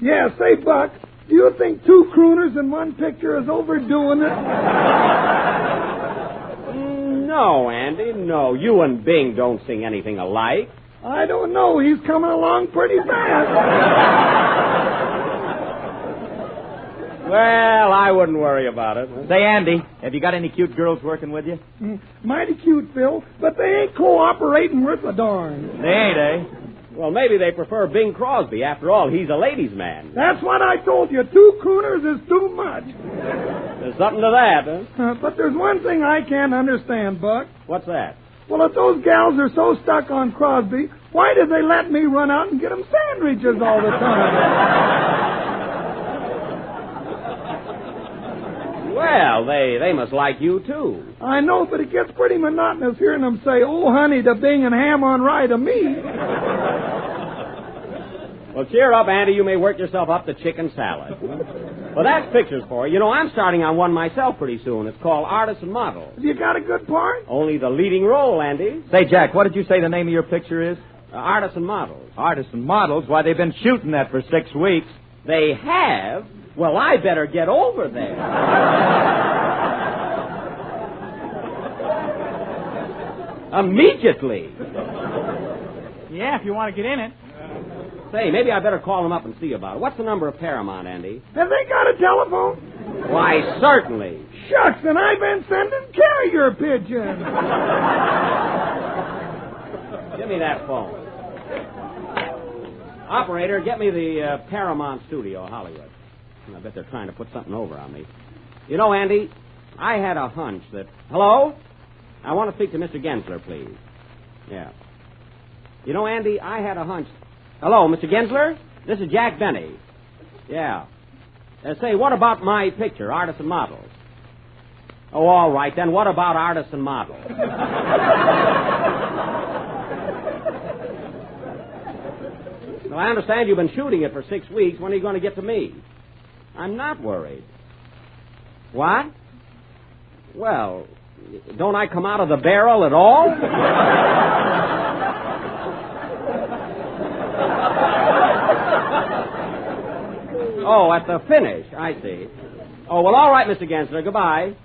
Yeah, say, Buck, do you think two crooners in one picture is overdoing it? No, Andy, no. You and Bing don't sing anything alike. I don't know. He's coming along pretty fast. Well, I wouldn't worry about it. Say, Andy, have you got any cute girls working with you? Mighty cute, Phil, but they ain't cooperating worth a darn. They ain't, eh? Well, maybe they prefer Bing Crosby. After all, he's a ladies' man. That's what I told you. Two crooners is too much. There's something to that, huh? But there's one thing I can't understand, Buck. What's that? Well, if those gals are so stuck on Crosby, why did they let me run out and get them sandwiches all the time? Well, they must like you, too. I know, but it gets pretty monotonous hearing them say, oh, honey, to Bing and ham on rye to me. Well, cheer up, Andy. You may work yourself up to chicken salad. Well, that's pictures for you. You know, I'm starting on one myself pretty soon. It's called Artists and Models. You got a good part? Only the leading role, Andy. Say, Jack, what did you say the name of your picture is? Artists and Models. Artists and Models? Why, they've been shooting that for 6 weeks. They have? Well, I better get over there. Immediately. Yeah, if you want to get in it. Say, maybe I better call them up and see about it. What's the number of Paramount, Andy? Have they got a telephone? Why, certainly. Shucks, and I've been sending carrier pigeons. Give me that phone. Operator, get me the Paramount Studio, Hollywood. I bet they're trying to put something over on me. You know, Andy, I had a hunch that... Hello? I want to speak to Mr. Gensler, please. Yeah. You know, Andy, I had a hunch... Hello, Mr. Gensler? This is Jack Benny. Yeah. Say, what about my picture, Artists and Models? Oh, all right. Then what about artists and models? Well, I understand you've been shooting it for 6 weeks. When are you going to get to me? I'm not worried. What? Well, don't I come out of the barrel at all? Oh, at the finish. I see. Oh, well, all right, Mr. Gensler. Goodbye.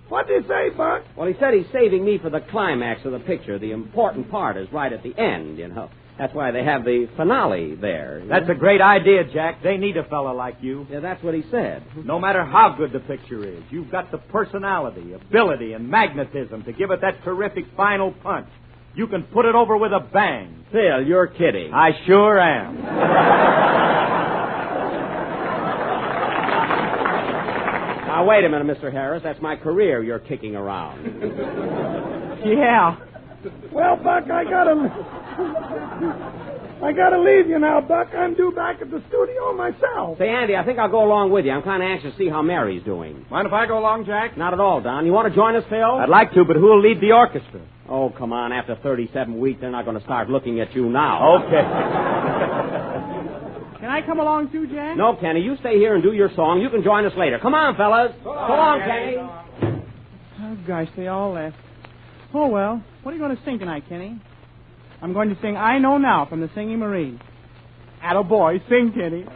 What'd he say, Buck? Well, he said he's saving me for the climax of the picture. The important part is right at the end, you know. That's why they have the finale there. That's a great idea, Jack. They need a fella like you. Yeah, that's what he said. No matter how good the picture is, you've got the personality, ability, and magnetism to give it that terrific final punch. You can put it over with a bang. Phil, you're kidding. I sure am. Now, wait a minute, Mr. Harris. That's my career you're kicking around. Yeah. Well, Buck, I gotta leave you now, Buck. I'm due back at the studio myself. Say, Andy, I think I'll go along with you. I'm kind of anxious to see how Mary's doing. Mind if I go along, Jack? Not at all, Don. You want to join us, Phil? I'd like to, but who'll lead the orchestra? Oh, come on. After 37 weeks, they're not going to start looking at you now. Okay. Can I come along too, Jack? No, Kenny. You stay here and do your song. You can join us later. Come on, fellas. So long, Kenny. Oh, gosh, they all left. Oh, well. What are you going to sing tonight, Kenny? I'm going to sing I Know Now from the Singing Marine. Attaboy, sing, Kenny.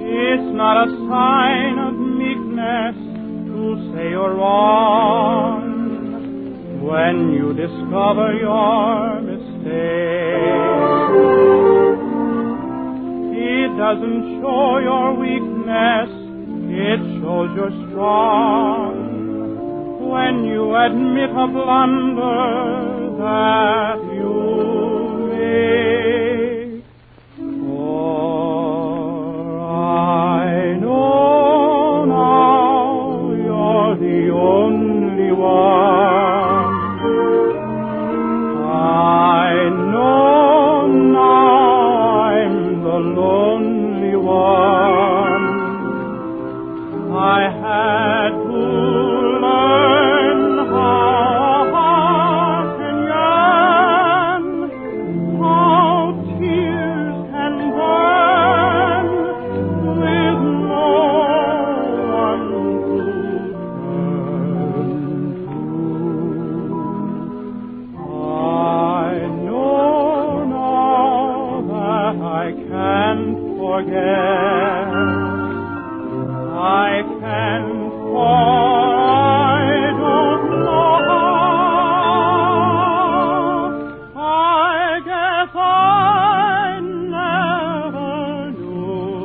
It's not a sign of meekness to say you're wrong when you discover your mistake. It doesn't show your weakness, it shows you're strong when you admit a blunder that you make. For I know now you're the only one. I know now I'm the lonely one. I had to learn how heart can yearn, how tears can burn with no one to turn to. I know now that I can't forget. I can't, for I don't know how. I guess I never knew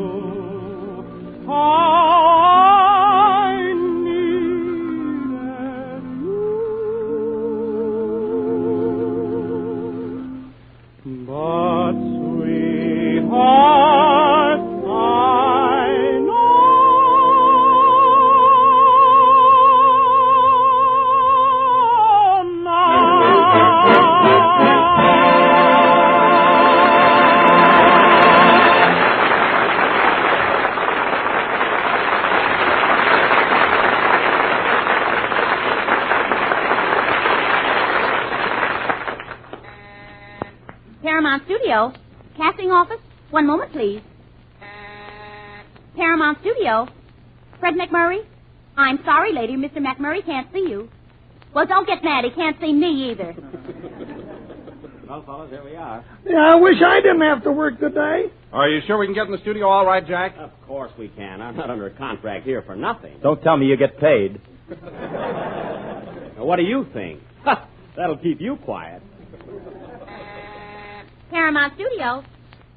how I needed you. But, sweetheart, I know Paramount Studio. Casting office. One moment, please. Paramount Studio. Fred McMurray? I'm sorry, lady. Mr. McMurray can't see you. Well, don't get mad. He can't see me either. Well, fellas, here we are. Yeah, I wish I didn't have to work today. Are you sure we can get in the studio all right, Jack? Of course we can. I'm not under a contract here for nothing. Don't tell me you get paid. Now, what do you think? That'll keep you quiet. Paramount Studio.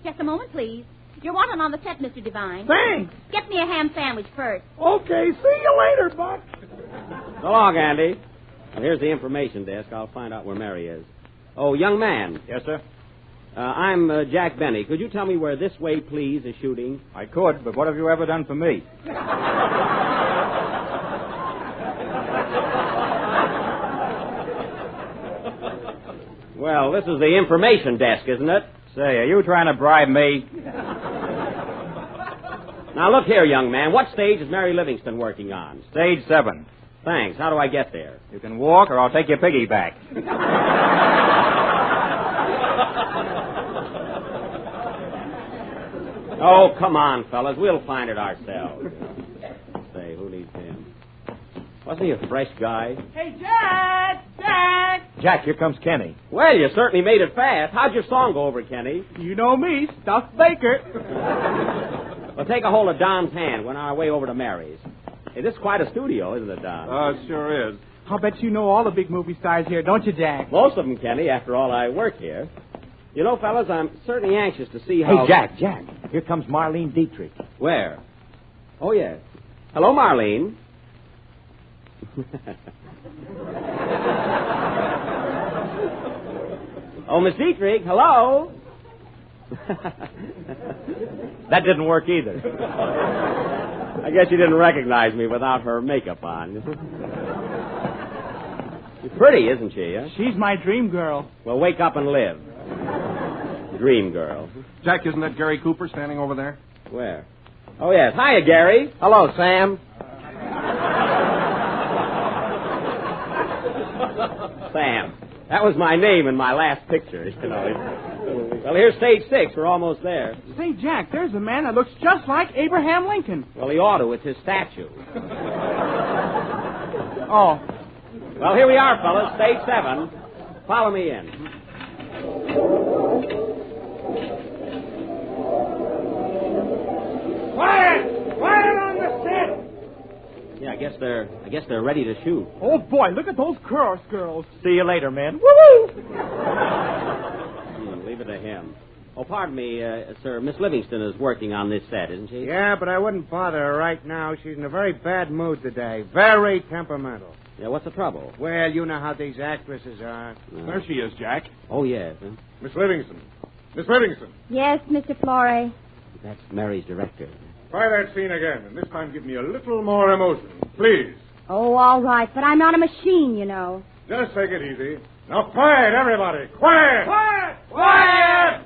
Just a moment, please. You're wanted on the set, Mr. Devine. Thanks. Get me a ham sandwich first. Okay, see you later, Buck. So long, Andy. Well, here's the information desk. I'll find out where Mary is. Oh, young man. Yes, sir? I'm Jack Benny. Could you tell me where This Way, Please is shooting? I could, but what have you ever done for me? Well, this is the information desk, isn't it? Say, are you trying to bribe me? Now, look here, young man. What stage is Mary Livingston working on? Stage 7. Thanks. How do I get there? You can walk or I'll take your piggyback. Oh, come on, fellas. We'll find it ourselves. Say, who needs him? Wasn't he a fresh guy? Hey, Jack! Jack! Jack, here comes Kenny. Well, you certainly made it fast. How'd your song go over, Kenny? You know me, Stuffed Baker. Well, take a hold of Don's hand. We're on our way over to Mary's. Hey, this is quite a studio, isn't it, Don? It sure is. I'll bet you know all the big movie stars here, don't you, Jack? Most of them, Kenny. After all, I work here. You know, fellas, I'm certainly anxious to see how... Hey, Jack. Here comes Marlene Dietrich. Where? Oh, yes. Hello, Marlene. Oh, Miss Dietrich, hello. That didn't work either. I guess you didn't recognize me without her makeup on. She's pretty, isn't she? Huh? She's my dream girl. Well, wake up and live. Dream girl. Jack, isn't that Gary Cooper standing over there? Where? Oh, yes. Hiya, Gary. Hello, Sam. Sam. That was my name in my last picture, you know. Well, here's stage 6. We're almost there. Say, Jack, there's a man that looks just like Abraham Lincoln. Well, he ought to. It's his statue. Oh. Well, here we are, fellas. Stage 7. Follow me in. Quiet! Quiet on the set! Yeah, I guess they're ready to shoot. Oh, boy, look at those chorus girls. See you later, man. Woo-woo! Leave it to him. Oh, pardon me, sir. Miss Livingston is working on this set, isn't she? Yeah, but I wouldn't bother her right now. She's in a very bad mood today. Very temperamental. Yeah, what's the trouble? Well, you know how these actresses are. No. There she is, Jack. Oh, yes. Huh? Miss Livingston. Miss Livingston. Yes, Mr. Florey. That's Mary's director. Try that scene again, and this time give me a little more emotion, please. Oh, all right, but I'm not a machine, you know. Just take it easy. Now, quiet, everybody. Quiet! Quiet! Quiet!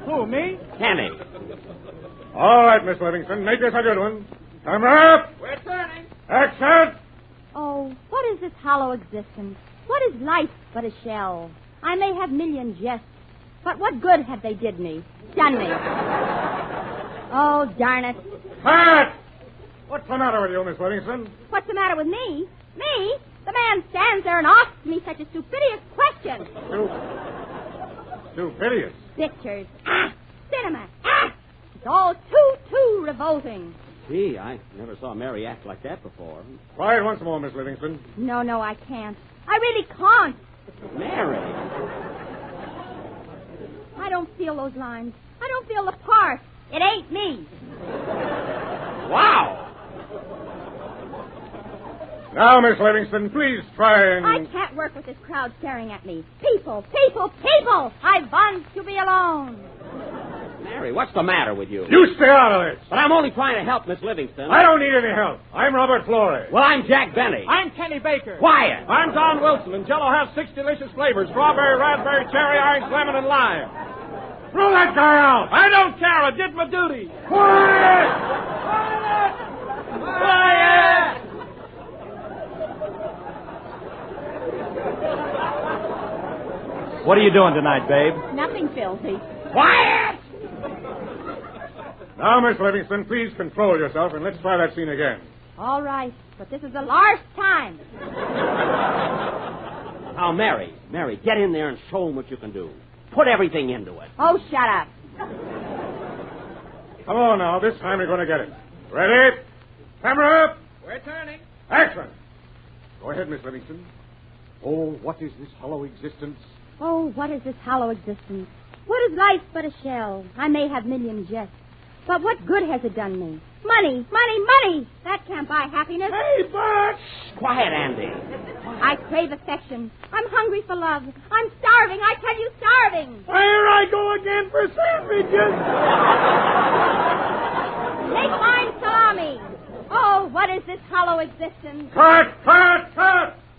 Who, me? Kenny. All right, Miss Livingston, make this a good one. Camera up. We're turning. Action! Oh, what is this hollow existence? What is life but a shell? I may have million jests, but what good have they did me? Done me. Oh, darn it. Quiet! What's the matter with you, Miss Livingston? What's the matter with me? Me? The man stands there and asks me such a stupendous question. Stupendous? Pictures. Cinema. It's all too revolting. Gee, I never saw Mary act like that before. Quiet once more, Miss Livingston. No, I can't. I really can't. Mary? I don't feel those lines. I don't feel the part. It ain't me. Wow! Now, Miss Livingston, please try and... I can't work with this crowd staring at me. People! I want to be alone. Mary, what's the matter with you? You stay out of this! But I'm only trying to help Miss Livingston. I don't need any help. I'm Robert Florey. Well, I'm Jack Benny. I'm Kenny Baker. Quiet! I'm Don Wilson, and Jell-O has 6 delicious flavors: strawberry, raspberry, cherry, orange, lemon, and lime. Throw that guy out! I don't care. I did my duty. Quiet! Quiet! What are you doing tonight, babe? Nothing filthy. Quiet! Now, Miss Livingston, please control yourself, and let's try that scene again. All right, but this is the last time. Now, Mary, get in there and show them what you can do. Put everything into it. Oh, shut up. Come on now, this time we're going to get it. Ready? Camera up! We're turning. Action! Go ahead, Miss Livingston. Oh, what is this hollow existence? Oh, what is this hollow existence? What is life but a shell? I may have million jests, but what good has it done me? Money! That can't buy happiness. Hey, Bert! Quiet, Andy. I crave affection. I'm hungry for love. I'm starving. I tell you, starving. Here I go again for sandwiches. Make mine salami. Oh, what is this hollow existence? Cut!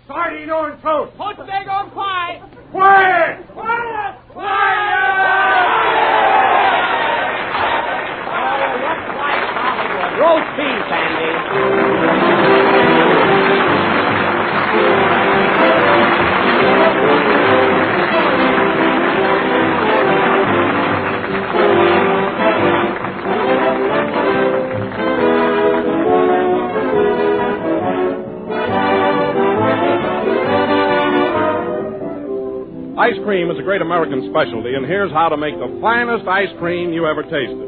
Sardine on toast! Put big on pie. Quiet! Quiet! Full speed, Sandy. Ice cream is a great American specialty, and here's how to make the finest ice cream you ever tasted.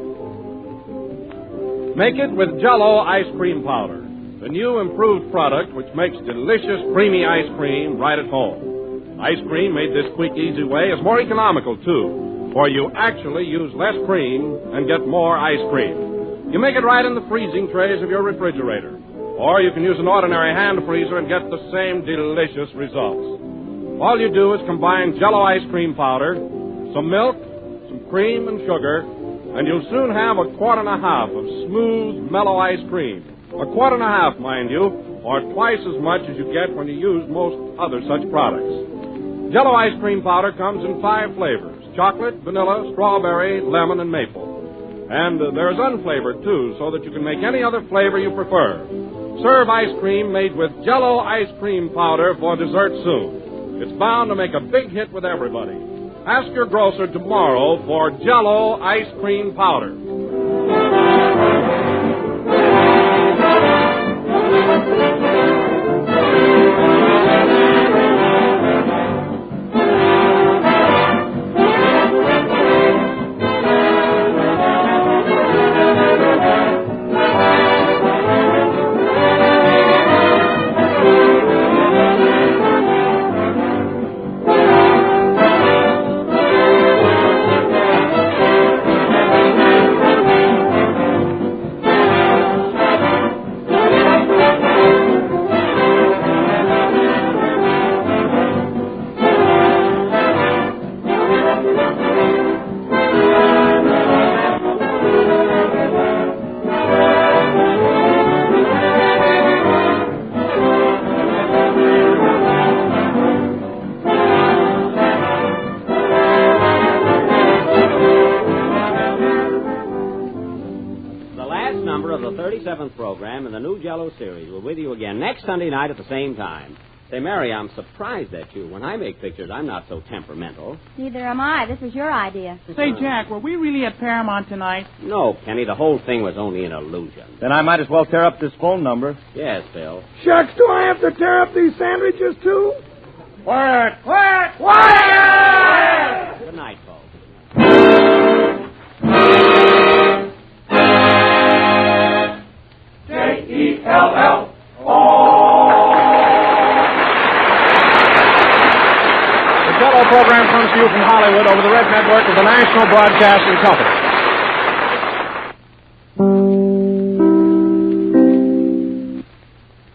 Make it with Jell-O ice cream powder, the new improved product which makes delicious, creamy ice cream right at home. Ice cream made this quick, easy way is more economical, too, for you actually use less cream and get more ice cream. You make it right in the freezing trays of your refrigerator, or you can use an ordinary hand freezer and get the same delicious results. All you do is combine Jell-O ice cream powder, some milk, some cream and sugar, and you'll soon have a quart and a half of smooth, mellow ice cream. A quart and a half, mind you, or twice as much as you get when you use most other such products. Jell-O ice cream powder comes in 5 flavors: chocolate, vanilla, strawberry, lemon, and maple. And there's unflavored, too, so that you can make any other flavor you prefer. Serve ice cream made with Jell-O ice cream powder for dessert soon. It's bound to make a big hit with everybody. Ask your grocer tomorrow for Jell-O ice cream powder. Program in the new Jell-O series. We're with you again next Sunday night at the same time. Say, Mary, I'm surprised at you. When I make pictures, I'm not so temperamental. Neither am I. This was your idea. Say, Jack, were we really at Paramount tonight? No, Kenny, the whole thing was only an illusion. Then I might as well tear up this phone number. Yes, Phil. Shucks, do I have to tear up these sandwiches, too? Quiet! Quiet! Quiet! Good night, folks. The Jell-O program comes to you from Hollywood over the Red Network of the National Broadcasting Company.